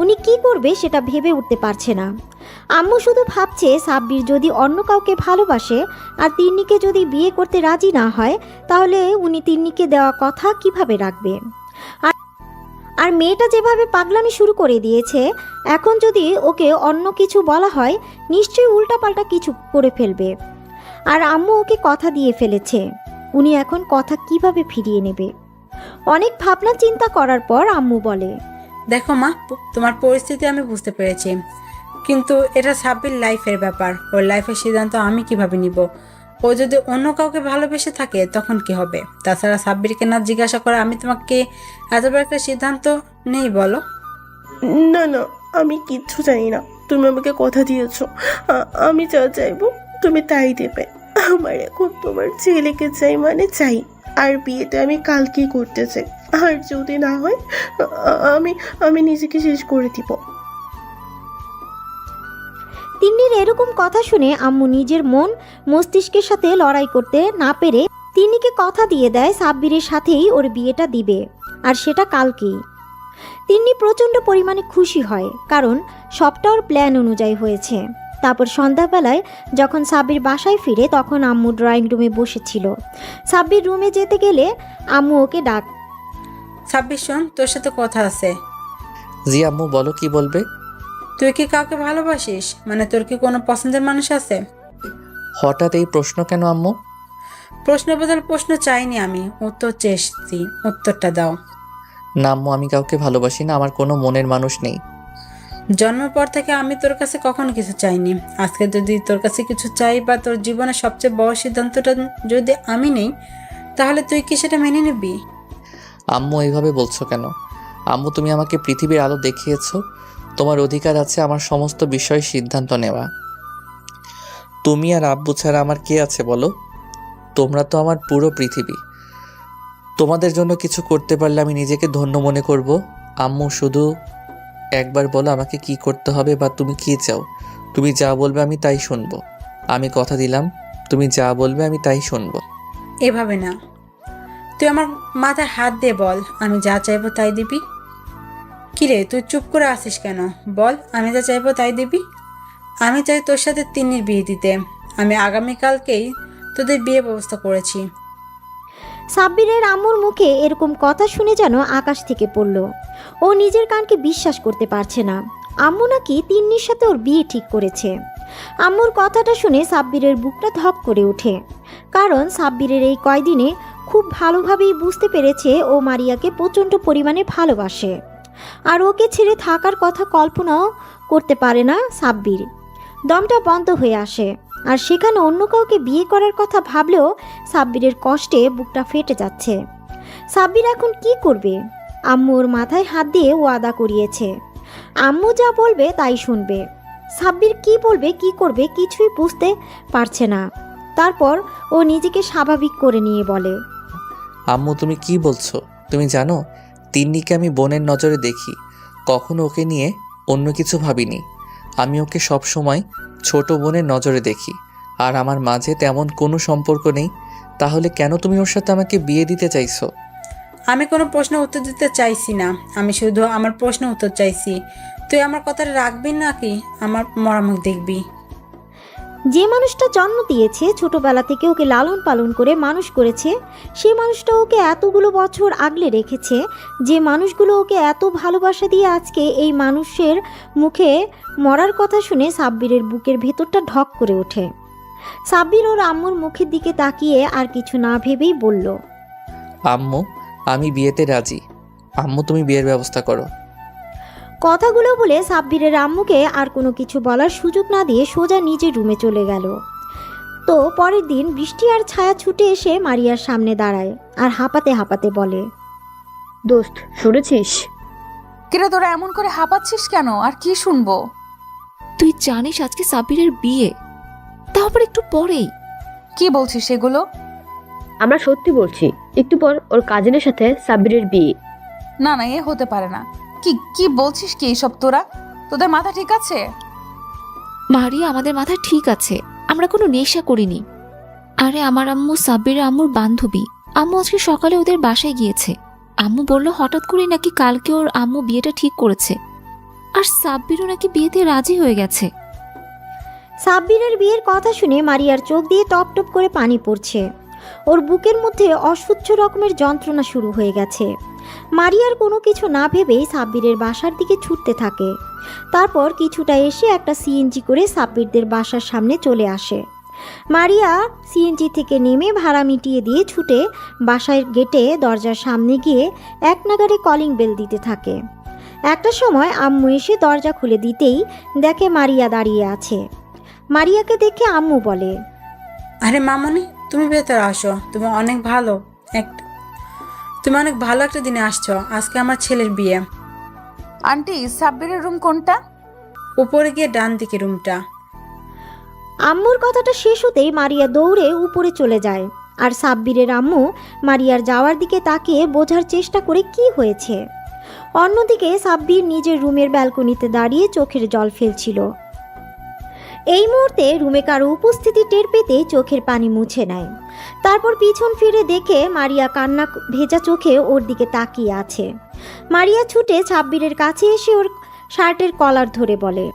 Speaker 1: উনি কি করবে সেটা ভেবে উঠতে পারছে না। আম্মু শুধু ভাবছে সাব্বির যদি অন্য কাউকে ভালোবাসে আর তিন্নিকে যদি বিয়ে করতে রাজি না হয়, তাহলে উনি তিন্নিকে দেওয়া কথা কিভাবে রাখবে। আর মেয়েটা যেভাবে পাগলামি শুরু করে দিয়েছে, এখন যদি ওকে অন্য কিছু বলা হয় নিশ্চয়ই উল্টাপাল্টা কিছু করে ফেলবে। আর আম্মু ওকে কথা দিয়ে ফেলেছে, উনি এখন কথা কিভাবে ফিরিয়ে নেবে। অনেক ভাবনা চিন্তা করার পর আম্মু বলে,
Speaker 6: দেখো মা, তোমার পরিস্থিতি আমি বুঝতে পেরেছি, কিন্তু এটা সাব্বির লাইফের ব্যাপার। ওর লাইফের সিদ্ধান্ত আমি কিভাবে নিব? ও যদি অন্য কাউকে ভালোবেসে থাকে তখন কি হবে? তাছাড়া সাব্বিরকে না জিজ্ঞাসা করে আমি তোমাকে এত বড় একটা সিদ্ধান্ত নেই বলো?
Speaker 12: না না, আমি কিচ্ছু জানি না। তুমি আমাকে কথা দিয়েছো, আমি যা চাইবো তুমি তাই দেবে। আমার এখন তোমার ছেলেকে চাই, মানে চাই। আর বিয়েটা আমি কালকেই করতে চাই। আর যদি না হয় আমি আমি নিজেকে শেষ করে দিব।
Speaker 1: তিন্নির এরকম কথা শুনে আম্মু নিজের মন মস্তিষ্কের সাথে লড়াই করতে না পেরে তিন্নিকে কথা দিয়ে দেয় সাব্বিরের সাথেই ওর বিয়েটা দিবে, আর সেটা কালকেই। তিন্নি প্রচণ্ড পরিমাণে খুশি হয়, কারণ সবটা ওর প্ল্যান অনুযায়ী হয়েছে। তারপর সন্ধ্যাবেলায় যখন সাব্বির বাসায় ফিরে, তখন আম্মু ড্রয়িং রুমে বসেছিল। সাব্বির রুমে যেতে গেলে আম্মু ওকে ডাক,
Speaker 6: সাব্বির শোন, তোর সাথে কথা আছে।
Speaker 4: জি আম্মু, বলো কি বলবে?
Speaker 6: তুই কি কাউকে ভালোবাসিস? মানে তোর কি কোনো পছন্দের মানুষ আছে?
Speaker 4: হঠাৎ এই প্রশ্ন কেন আম্মু?
Speaker 6: প্রশ্ন বদল প্রশ্ন চাইনি আমি, উত্তর চেয়েছি, উত্তরটা দাও।
Speaker 4: না আম্মু, আমি কাউকে ভালোবাসি না, আমার কোনো মনের মানুষ নেই।
Speaker 6: জন্মের পর থেকে আমি তোর কাছে কখনো কিছু চাইনি। আজকে যদি তোর কাছে কিছু চাই বা তোর জীবনের সবচেয়ে বড় সিদ্ধান্তটা যদি আমি নেই, তাহলে তুই কি সেটা মেনে নিবি?
Speaker 4: আম্মু এইভাবে বলছো কেন? আম্মু, তুমি আমাকে পৃথিবীর আলো দেখিয়েছো, তোমার অধিকার আছে আমার সমস্ত বিষয়ে সিদ্ধান্ত নেওয়া। তুমি আর আব্বু ছাড়া আমার কে আছে বলো? তোমরা তো আমার পুরো পৃথিবী। তোমাদের জন্য কিছু করতে পারলে আমি নিজেকে ধন্য মনে করব। আম্মু শুধু একবার বলো আমাকে কি করতে হবে বা তুমি কি চাও। তুমি যা বলবে আমি তাই শুনবো। আমি কথা দিলাম, তুমি যা বলবে আমি তাই শুনবো।
Speaker 6: এভাবে না, তুই আমার মাথায় হাত দিয়ে বল, আমি যা চাইবো তাই দিবি। কিরে তুই চুপ করে আসিস কেন? বল, আমি যা চাইবো তাই দিবি। আমি চাই তোর সাথে তিন্নির বিয়ে দিতে। আমি আগামীকালকেই তোদের বিয়ে ব্যবস্থা করেছি।
Speaker 1: সাব্বিরের আম্মুর মুখে এরকম কথা শুনে যেন আকাশ থেকে পড়ল। ও নিজের কানকে বিশ্বাস করতে পারছে না। আম্মু নাকি তিন্নির সাথে ওর বিয়ে ঠিক করেছে। আম্মুর কথাটা শুনে সাব্বিরের বুকটা ধক করে ওঠে, কারণ সাব্বিরের এই কয়দিনে খুব ভালোভাবেই বুঝতে পেরেছে ও মারিয়াকে প্রচণ্ড পরিমাণে ভালোবাসে, আর ওকে ছেড়ে থাকার কথা কল্পনাও করতে পারে না সাব্বির। দমটা বন্ধ হয়ে আসে, আর সেখানে অন্য কাউকে বিয়ে করার কথা ভাবলেও সাব্বিরের কষ্টে বুকটা ফেটে যাচ্ছে। সাব্বির এখন কি করবে? আম্মু ওর মাথায় হাত দিয়ে ওয়াদা করিয়েছে, আম্মু যা বলবে তাই শুনবে। সাব্বির কি বলবে কি করবে কিছুই বুঝতে পারছে না। তারপর ও নিজেকে স্বাভাবিক করে নিয়ে বলে,
Speaker 4: আম্মু তুমি কি বলছো? তুমি জানো তিন্নিকে আমি বোনের নজরে দেখি, কখনো ওকে নিয়ে অন্য কিছু ভাবিনি। আমি ওকে সব সময় ছোট বোনের নজরে দেখি, আর আমার মাঝে তেমন কোনো সম্পর্ক নেই। তাহলে কেন তুমি ওর সাথে আমাকে বিয়ে দিতে চাইছো?
Speaker 6: আমি কোনো প্রশ্নের উত্তর দিতে চাইছি না, আমি শুধু আমার প্রশ্নের উত্তর চাইছি। তুই আমার কথাটা রাখবি নাকি আমার মরামুখ দেখবি?
Speaker 1: যে মানুষটা জন্ম দিয়েছে, ছোটবেলা থেকে ওকে লালন পালন করে মানুষ করেছে, সেই মানুষটা ওকে এতগুলো বছর আগলে রেখেছে, যে মানুষগুলো ওকে এত ভালোবাসা দিয়ে আজকে এই মানুষের মুখে মরার কথা শুনে সাব্বিরের বুকের ভেতরটা ঢক করে ওঠে। সাব্বির ওর আম্মুর মুখের দিকে তাকিয়ে আর কিছু না ভেবেই বলল,
Speaker 4: আম্মু আমি বিয়েতে রাজি। আম্মু তুমি বিয়ের ব্যবস্থা করো।
Speaker 1: কথাগুলো বলে সাব্বিরের আম্মুকে আর কোনো কিছু বলার সুযোগ না দিয়ে সোজা নিজের রুমে চলে গেল। তো পরের দিন বৃষ্টি আর ছায়া ছুটে এসে মারিয়ার সামনে দাঁড়ায় আর হাঁপাতে হাঁপাতে বলে,
Speaker 2: দোস্ত শুনেছিস?
Speaker 5: কিরে তোরা এমন করে হাঁপাচ্ছিস কেন? আর কি শুনবো?
Speaker 3: তুই জানিস আজকে সাব্বিরের বিয়ে, তাও আবার একটু পরেই।
Speaker 5: কি বলছিস এগুলো?
Speaker 2: আমরা সত্যি বলছি, একটু পর ওর কাজিনের সাথে সাব্বিরের বিয়ে।
Speaker 5: না না, এ হতে পারে না। কি কি বলছিস কি এইসব তোরা? তোদের মাথা ঠিক আছে?
Speaker 3: মারিয়া, আমাদের মাথা ঠিক আছে, আমরা কোনো নেশা করিনি। আরে আমার আম্মু সাব্বিরের আম্মুর বান্ধবী। আম্মু আজকে সকালে ওদের বাসায় গিয়েছে। আম্মু বলল হঠাৎ করে নাকি কালকে ওর আম্মু বিয়েটা ঠিক করেছে, আর সাব্বিরও নাকি বিয়েতে রাজি হয়ে গেছে।
Speaker 1: সাব্বিরের বিয়ের কথা শুনে মারিয়ার চোখ দিয়ে টপ টপ করে পানি পড়ছে। ওর বুকের মধ্যে অসহ্য রকমের যন্ত্রণা শুরু হয়ে গেছে। মারিয়ার কোনো কিছু না ভেবেই সাব্বিরের বাসার দিকে ছুটতে থাকে। তারপর কিছুটা এসে একটা সিএনজি করে সাব্বিরদের বাসার সামনে চলে আসে। মারিয়া সিএনজি থেকে নেমে ভাড়া মিটিয়ে দিয়ে ছুটে বাসার গেটে দরজার সামনে গিয়ে এক নাগাড়ে কলিং বেল দিতে থাকে। একটা সময় আম্মু এসে দরজা খুলে দিতেই দেখে মারিয়া দাঁড়িয়ে আছে। মারিয়াকে দেখে আম্মু বলে,
Speaker 6: আরে মামনি, তুমি ভেতরে আসো। তুমি অনেক ভালো একটা দিনে আসছো। আজকে আমার ছেলের বিয়ে।
Speaker 5: আন্টি, সাব্বিরের রুম কোনটা?
Speaker 6: উপরে গিয়ে ডান দিকে রুমটা।
Speaker 1: আম্মুর কথাটা শেষ হতেই মারিয়া দৌড়ে উপরে চলে যায়, আর সাব্বিরের আম্মু মারিয়ার যাওয়ার দিকে তাকিয়ে বোঝার চেষ্টা করে কি হয়েছে। অন্যদিকে সাব্বির নিজের রুমের ব্যালকনিতে দাঁড়িয়ে চোখের জল ফেলছিল। এই মুহূর্তে রুমে কারো উপস্থিতি টের পেতে চোখের পানি মুছে নেয়। তারপর পিছন ফিরে দেখে মারিয়া কান্না ভেজা চোখে ওর দিকে তাকিয়ে আছে। মারিয়া ছুটে সাব্বিরের কাছে এসে ওর শার্টের কলার ধরে বলে,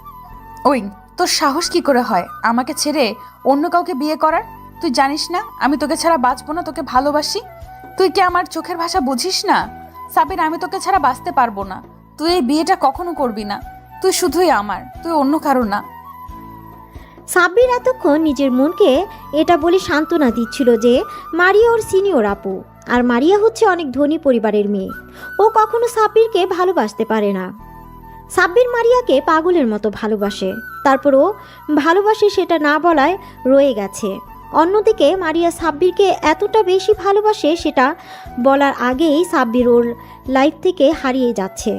Speaker 5: ওই তোর সাহস কি করে হয় আমাকে ছেড়ে অন্য কাউকে বিয়ে করার? তুই জানিস না আমি তোকে ছাড়া বাঁচবো না, তোকে ভালোবাসি। তুই কি আমার চোখের ভাষা বুঝিস না? সাব্বির, আমি তোকে ছাড়া বাঁচতে পারবো না। তুই এই বিয়েটা কখনো করবি না। তুই শুধুই আমার, তুই অন্য কারো না।
Speaker 1: সাব্বির এতক্ষণ নিজের মনকে এটা বলে সান্ত্বনা দিচ্ছিল যে মারিয়া ওর সিনিয়র আপু, আর মারিয়া হচ্ছে অনেক ধনী পরিবারের মেয়ে। ও কখনো সাব্বিরকে ভালোবাসতে পারে না। সাব্বির মারিয়াকে পাগলের মতো ভালোবাসে, তারপর ও ভালোবাসে সেটা না বলায় রয়ে গেছে। অন্যদিকে মারিয়া সাব্বিরকে এতটা বেশি ভালোবাসে সেটা বলার আগেই সাব্বির ওর লাইফ থেকে হারিয়ে যাচ্ছে।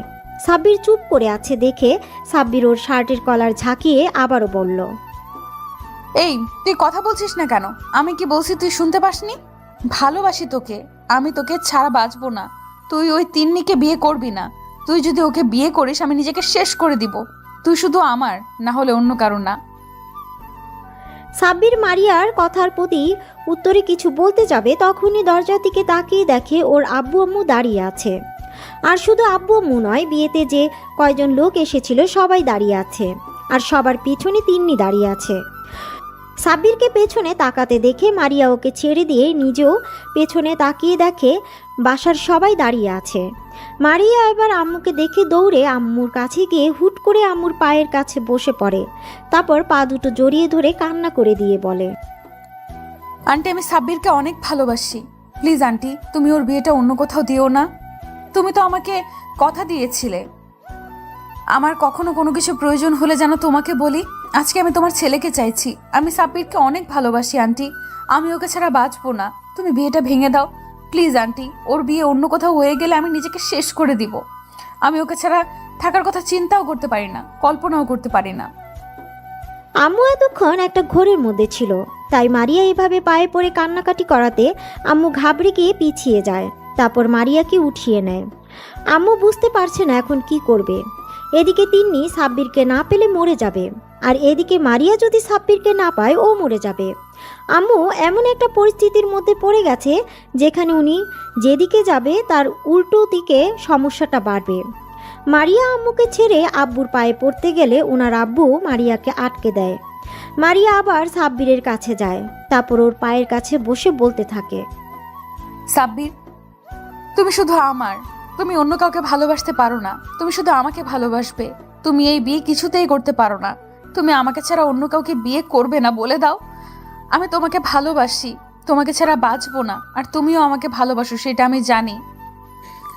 Speaker 1: সাব্বির চুপ করে আছে দেখে সাব্বির ওর শার্টের কলার ঝাঁকিয়ে আবারও বলল,
Speaker 5: এই তুই কথা বলছিস না কেন? আমি কি বলছি তুই শুনতে পাসনি? ভালোবাসি তোকে, আমি তোকে ছাড়া বাঁচবো না। তুই ওই তিন্নিকে বিয়ে করবি না। তুই যদি ওকে বিয়ে করিস আমি নিজেকে শেষ করে দিব। তুই শুধু আমার, না হলে অন্য কারো না।
Speaker 1: সাব্বির মারিয়ার কথার প্রতি উত্তরে কিছু বলতে যাবে, তখনই দরজার দিকে তাকিয়ে দেখে ওর আব্বু আম্মু দাঁড়িয়ে আছে। আর শুধু আব্বু আম্মু নয়, বিয়েতে যে কয়জন লোক এসেছিল সবাই দাঁড়িয়ে আছে, আর সবার পিছনে তিন্নি দাঁড়িয়ে আছে। সাব্বিরকে পেছনে তাকাতে দেখে মারিয়া ওকে ছেড়ে দিয়ে নিজেও পেছনে তাকিয়ে দেখে বাসার সবাই দাঁড়িয়ে আছে। মারিয়া এবার আম্মুকে দেখে দৌড়ে আম্মুর কাছে গিয়ে হুট করে আম্মুর পায়ের কাছে বসে পড়ে। তারপর পা দুটো জড়িয়ে ধরে কান্না করে দিয়ে বলে,
Speaker 5: আন্টি আমি সাব্বিরকে অনেক ভালোবাসি। প্লিজ আন্টি, তুমি ওর বিয়েটা অন্য কোথাও দিও না। তুমি তো আমাকে কথা দিয়েছিলে আমার কখনো কোনো কিছু প্রয়োজন হলে যেন তোমাকে বলি। আজকে আমি তোমার ছেলেকে চাইছি। আমি সাব্বিরকে অনেক ভালোবাসি আন্টি, আমি ওকে ছাড়া বাঁচবো না। তুমি বিয়েটা ভেঙে দাও প্লিজ আন্টি। ওর বিয়ে অন্য কোথাও হয়ে গেলে আমি নিজেকে শেষ করে দিব। আমি ওকে ছাড়া থাকার কথা চিন্তাও করতে পারি না, কল্পনাও করতে পারি না।
Speaker 1: আম্মু এতক্ষণ একটা ঘোরের মধ্যে ছিল, তাই মারিয়া এভাবে পায়ে পড়ে কান্নাকাটি করাতে আম্মু ঘাবড়ে গিয়ে পিছিয়ে যায়। তারপর মারিয়াকে উঠিয়ে নেয়। আম্মু বুঝতে পারছে না এখন কি করবে। এদিকে তিন্নি সাব্বিরকে না পেলে মরে যাবে, আর এদিকে মারিয়া যদি সাব্বিরকে না পায় ও মরে যাবে। আম্মু এমন একটা পরিস্থিতির মধ্যে পড়ে গেছে যেখানে উনি যেদিকে যাবে তার উল্টো দিকে সমস্যাটা বাড়বে। মারিয়া আম্মুকে ছেড়ে আব্বুর পায়ে পড়তে গেলে ওনার আব্বু মারিয়াকে আটকে দেয়। মারিয়া আবার সাব্বিরের কাছে যায়, তারপর ওর পায়ের কাছে বসে বলতে থাকে,
Speaker 5: সাব্বির তুমি শুধু আমার, তুমি অন্য কাউকে ভালোবাসতে পারো না। তুমি শুধু আমাকে ভালোবাসবে। তুমি এই বিয়ে কিছুতেই করতে পারো না। তুমি আমাকে ছাড়া অন্য কাউকে বিয়ে করবে না, বলে দাও। আমি তোমাকে ভালোবাসি, তোমাকে ছাড়া বাঁচবো না। আর তুমিও আমাকে ভালোবাসো, সেটা আমি জানি।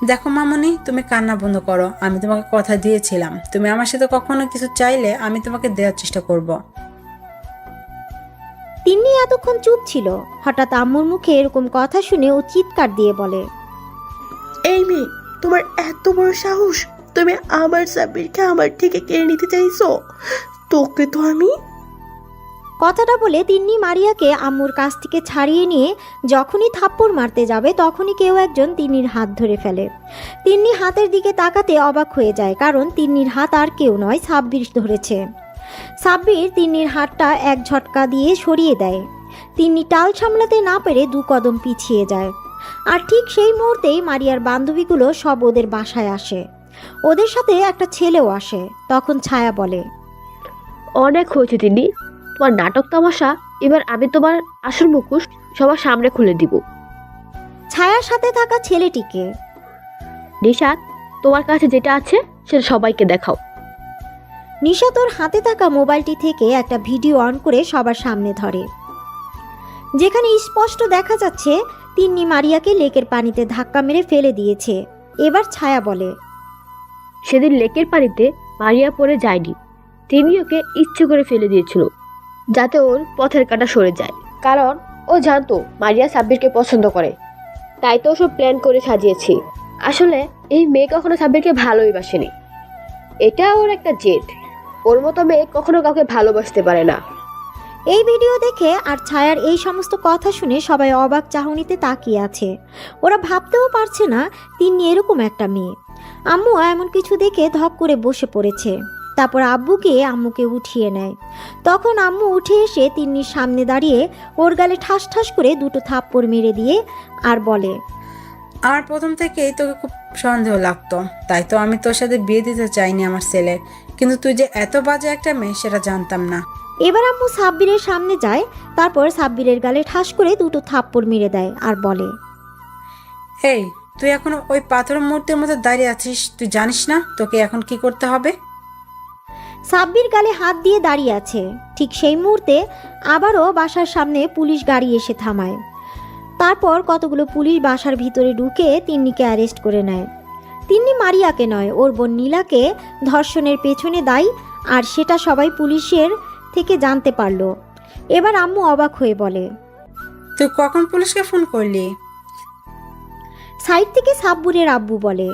Speaker 6: দেখো মামুনি, তুমি কান্না বন্ধ করো। আমি তোমাকে কথা দিয়েছিলাম, তুমি আমার সাথে কখনো কিছু চাইলে আমি তোমাকে দেওয়ার চেষ্টা করব।
Speaker 1: তিন্নি এতক্ষণ চুপ ছিল। হঠাৎ আম্মুর মুখে এরকম কথা শুনে ও চিৎকার দিয়ে বলে,
Speaker 12: এই মেয়ে, তোমার এত বড় সাহস! তুমি আমার সাব্বিরকে আমার থেকে কেড়ে নিতে চাইছো? তোকে তো আমি।
Speaker 1: কথাটা বলে তিন্নি মারিয়াকে আম্মুর কাছ থেকে ছাড়িয়ে নিয়ে যখনই থাপ্পড় মারতে যাবে তখনই কেউ একজন তিন্নির হাত ধরে ফেলে। তিন্নি হাতের দিকে তাকাতে অবাক হয়ে যায়, কারণ তিন্নির হাত আর কেউ নয়, সাব্বির ধরেছে। সাব্বির তিন্নির হাতটা এক ঝটকা দিয়ে সরিয়ে দেয়। তিন্নি টাল সামলাতে না পেরে 2 কদম পিছিয়ে যায়। আর ঠিক সেই মুহূর্তেই মারিয়ার বান্ধবীগুলো সব ওদের বাসায় আসে। ওদের সাথে একটা ছেলেও আসে। তখন ছায়া বলে,
Speaker 2: অনেক হয়েছে তিনি, তোমার নাটক তামাশা। এবার আমি তোমার আসল মুখোশ সবার সামনে খুলে দিব।
Speaker 1: ছায়ার সাথে থাকা ছেলেটিকে,
Speaker 2: নিশাত, তোমার কাছে যেটা আছে সেটা সবাইকে দেখাও।
Speaker 1: নিশা তোর হাতে থাকা মোবাইলটি থেকে একটা ভিডিও অন করে সবার সামনে ধরে, যেখানে স্পষ্ট দেখা যাচ্ছে তিন্নি মারিয়াকে লেকের পানিতে ধাক্কা মেরে ফেলে দিয়েছে। এবার ছায়া বলে,
Speaker 2: সেদিন লেকের পানিতে মারিয়া পড়ে যায়নি, তিনি ওকে ইচ্ছে করে ফেলে দিয়েছিল যাতে ওর পথের কাঁটা সরে যায়। কারণ ও জানতো মারিয়া সাব্বিরকে পছন্দ করে, তাই তো ওসব প্ল্যান করে সাজিয়েছি। আসলে এই মেয়ে কখনো সাব্বিরকে ভালোই বাসেনি, এটা ওর একটা জেদ। ওর মতো মেয়ে কখনো কাউকে ভালোবাসতে পারে না।
Speaker 1: এই ভিডিও দেখে আর ছায়ার এই সমস্ত কথা শুনে সবাই অবাক চাহনিতে তাকিয়ে আছে। ওরা ভাবতেও পারছে না তিন্নি এরকম একটা মেয়ে। আম্মু এমন কিছু দেখে ধক করে বসে পড়েছে। তারপর আব্বুকে আম্মুকে উঠিয়ে নেয়। তখন আম্মু উঠে এসে তিন্নির সামনে দাঁড়িয়ে ওর গালে ঠাস ঠাস করে 2 থাপ্পড় মেরে দিয়ে আর বলে,
Speaker 6: আমার প্রথম থেকেই তোকে খুব সন্দেহ লাগতো, তাই তো আমি তোর সাথে বিয়ে দিতে চাইনি আমার ছেলের। কিন্তু তুই যে এত বাজে একটা মেয়ে সেটা জানতাম না।
Speaker 1: এবার আম্মু সাব্বিরের সামনে যায়। তারপর সাব্বিরের গালে ঠাস করে 2 থাপ্পড় মেরে দেয় আর বলে,
Speaker 6: এই, তুই এখনো ওই পাথর মূর্তির মধ্যে দাঁড়িয়ে আছিস? তুই জানিস না তোকে এখন কি করতে হবে?
Speaker 1: সাব্বির গালে হাত দিয়ে দাঁড়িয়ে আছে। ঠিক সেই মুহূর্তে আবারও বাসার সামনে পুলিশ গাড়ি এসে থামায়। তারপর কতগুলো পুলিশ বাসার ভিতরে ঢুকে তিন্নিকে অ্যারেস্ট করে নেয়। তিন্নি মারিয়াকে নয়, ওর বোন নীলাকে ধর্ষণের পেছনে দায়ী, আর সেটা সবাই পুলিশের থেকে জানতে পারলো। এবার আম্মু অবাক হয়ে বলে,
Speaker 6: তুই কখন পুলিশকে ফোন করলি?
Speaker 1: সাইড থেকে সাব্বুরের আব্বু বলে,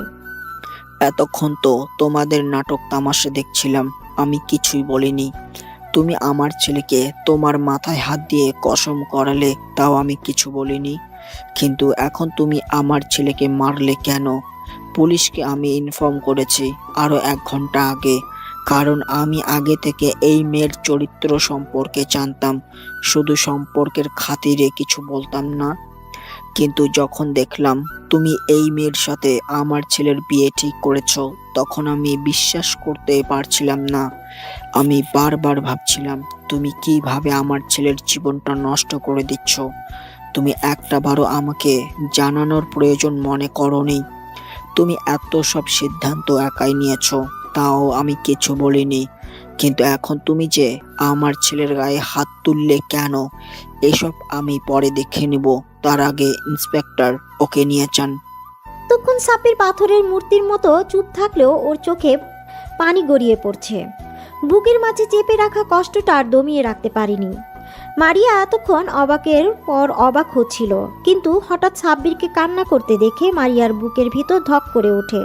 Speaker 8: এতক্ষণ তো তোমাদের নাটক তামাশা দেখছিলাম, আমি কিছুই বলিনি। তুমি আমার ছেলেকে তোমার মাথায় হাত দিয়ে কসম করালে, তাও আমি কিছু বলিনি। কিন্তু এখন তুমি আমার ছেলেকে মারলে কেন? পুলিশকে আমি ইনফর্ম করেছি আরও 1 ঘন্টা আগে, কারণ আমি আগে থেকে এই মেয়ের চরিত্র সম্পর্কে জানতাম। শুধু সম্পর্কের খাতিরে কিছু বলতাম না, কিন্তু যখন দেখলাম তুমি এই মেয়ের সাথে আমার ছেলের বিয়ে ঠিক করেছো, তখন আমি বিশ্বাস করতে পারছিলাম না। আমি বারবার ভাবছিলাম তুমি কিভাবে আমার ছেলের জীবনটা নষ্ট করে দিচ্ছ। তুমি একটাবারও আমাকে জানানোর প্রয়োজন মনে করোনি। তুমি এত সব সিদ্ধান্ত একাই নিয়েছো, তাও আমি কিছু বলিনি। কিন্তু এখন তুমি যে আমার ছেলের গায়ে হাত তুললে কেন, এসব আমি পরে দেখে নিব। তার আগে ইন্সপেক্টর ওকে নিয়ে যান।
Speaker 1: তখন সাব্বির পাথরের মূর্তির মতো চুপ থাকলেও ওর চোখে পানি গড়িয়ে পড়ছে। বুকের মাঝে চেপে রাখা কষ্টটা আর দমিয়ে রাখতে পারিনি। মারিয়া এতক্ষণ অবাকের পর অবাক হচ্ছিল, কিন্তু হঠাৎ সাব্বিরকে কান্না করতে দেখে মারিয়ার বুকের ভিতর ধক করে ওঠে।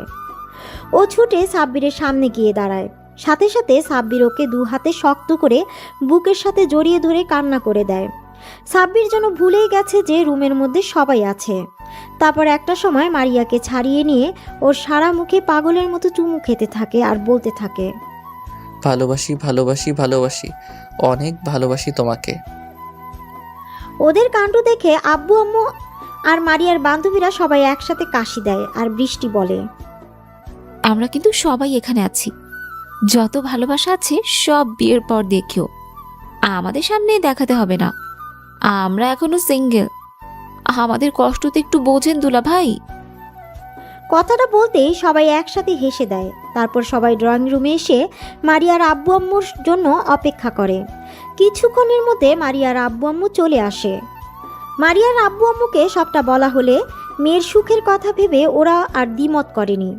Speaker 1: ও ছুটে সাব্বিরের সামনে গিয়ে দাঁড়ায়। সাথে সাথে সাব্বির ওকে 2 হাতে শক্ত করে বুকের সাথে জড়িয়ে ধরে কান্না করে দেয়। সাব্বির যেন ভুলেই গেছে যে রুমের মধ্যে সবাই আছে। তারপর একটা সময় মারিয়াকে ছাড়িয়ে নিয়ে ওর সারা মুখে পাগলের মতো চুমু খেতে থাকে আর বলতে থাকে,
Speaker 4: ভালোবাসি ভালোবাসি ভালোবাসি, অনেক ভালোবাসি তোমাকে।
Speaker 1: ওদের কাণ্ড দেখে আব্বু আম্মু আর মারিয়ার বান্ধবীরা সবাই একসাথে কাশি দেয়। আর বৃষ্টি বলে,
Speaker 3: আমরা কিন্তু সবাই এখানে আছি। যত ভালোবাসা আছে সব বিয়ের পর দেখিও, আমাদের সামনে দেখাতে হবে না। আমরা এখনো সিঙ্গেল। আমাদের কষ্ট তো একটু বোঝেন দুলা ভাই।
Speaker 1: কথাটা বলতেই সবাই একসাথে হেসে দেয়। তারপর সবাই ড্রয়িং রুমে এসে মারিয়ার আব্বু আম্মুর জন্য অপেক্ষা করে। কিছুক্ষণের মধ্যে মারিয়ার আব্বু আম্মু চলে আসে। মারিয়ার আব্বু আম্মুকে সবটা বলা হলে মেয়ের সুখের কথা ভেবে ওরা আর দ্বিমত করেনি।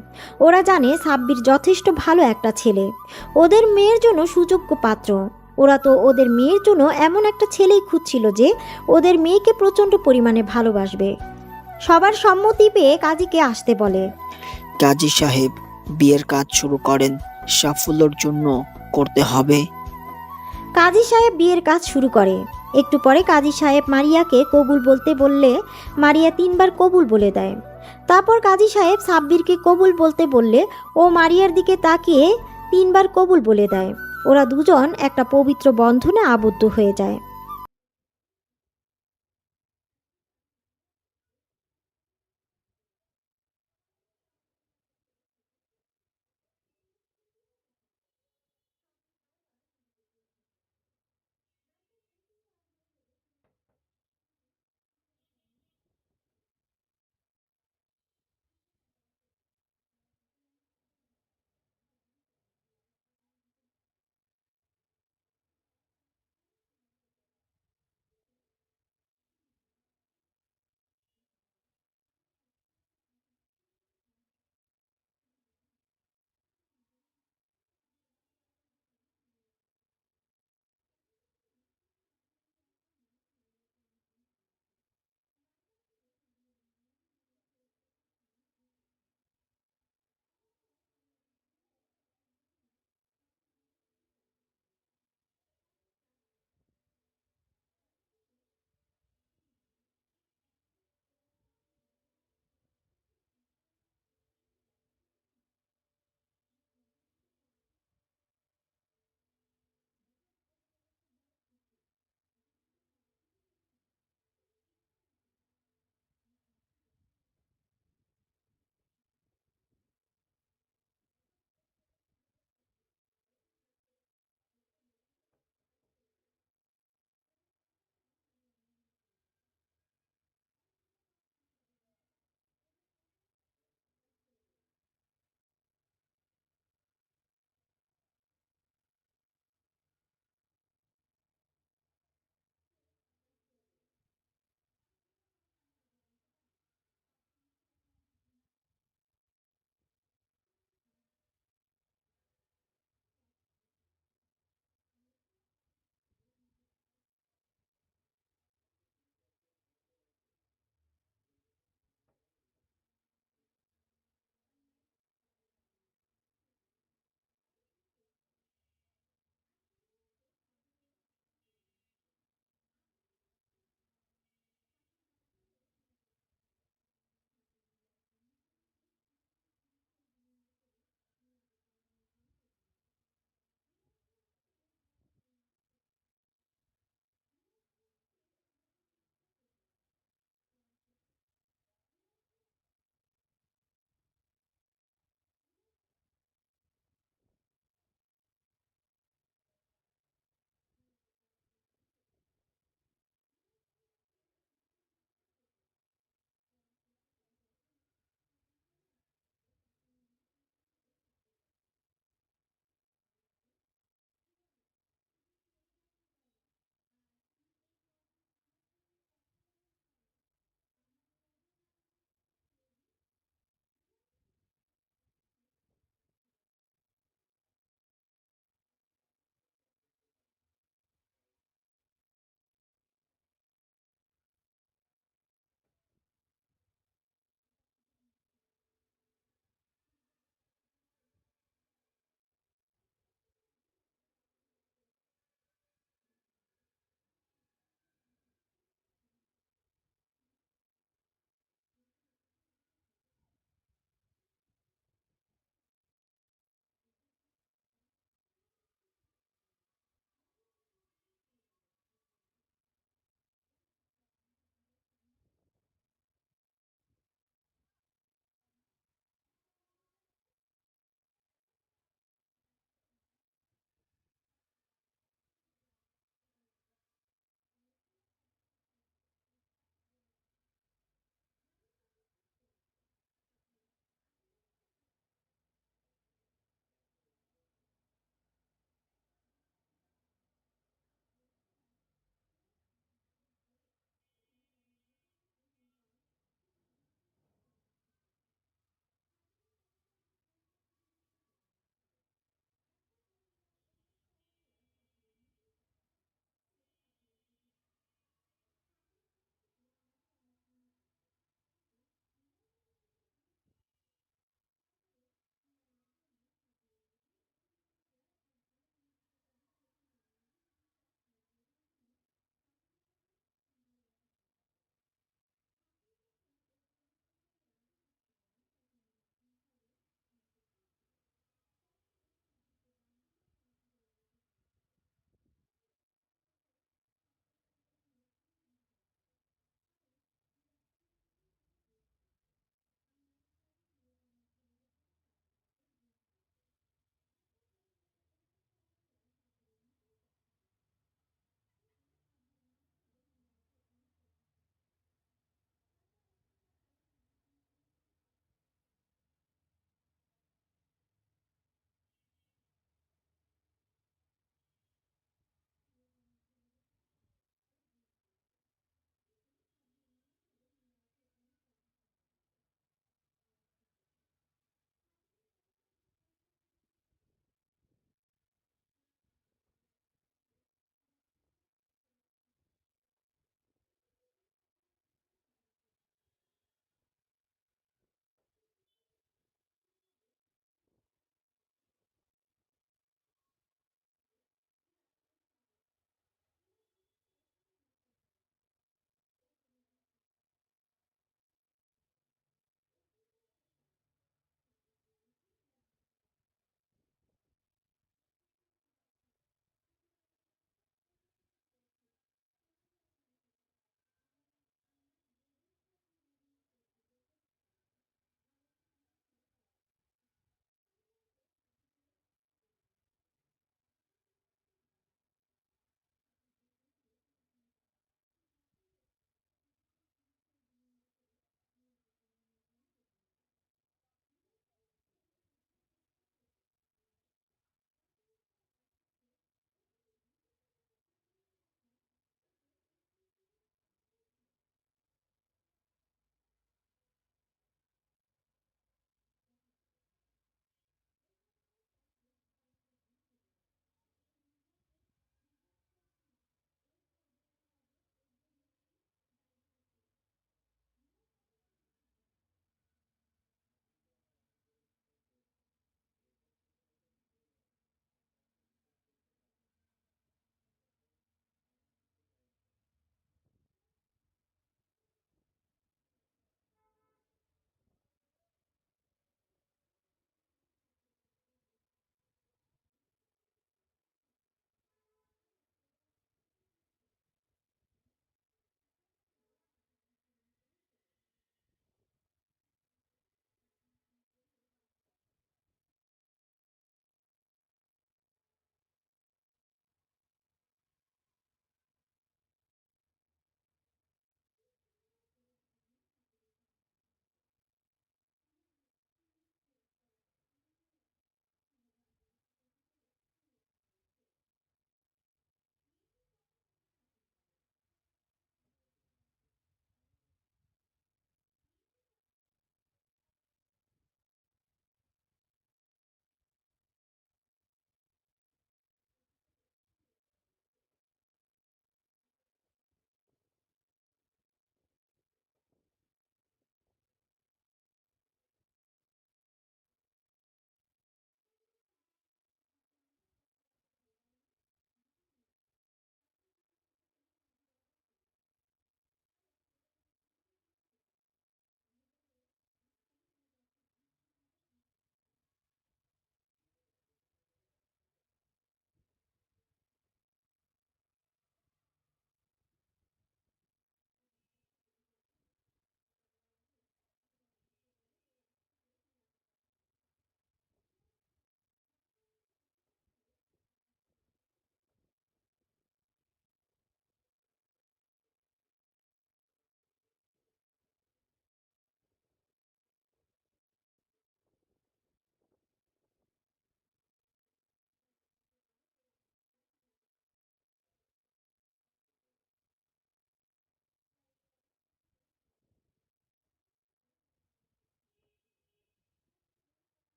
Speaker 1: ওরা জানে সাব্বির যথেষ্ট ভালো একটা ছেলে, ওদের মেয়ের জন্য সুযোগ্য পাত্র। ওরা তো ওদের মেয়ের জন্য এমন একটা ছেলেই খুঁজছিল যে ওদের মেয়েকে প্রচণ্ড পরিমাণে ভালোবাসবে। সবার সম্মতি পেয়ে কাজীকে আসতে বলে।
Speaker 8: কাজী সাহেব, বিয়ের কাজ শুরু করেন, সাফল্যের জন্য করতে হবে।
Speaker 1: কাজী সাহেব বিয়ের কাজ শুরু করে। একটু পরে কাজী সাহেব মারিয়াকে কবুল বলতে বললে মারিয়া 3 বার কবুল বলে দেয়। তারপর কাজী সাহেব সাব্বিরকে কবুল বলতে বললে ও মারিয়ার দিকে তাকিয়ে 3 বার কবুল বলে দেয়। ওরা দুজন একটা পবিত্র বন্ধনে আবদ্ধ হয়ে যায়।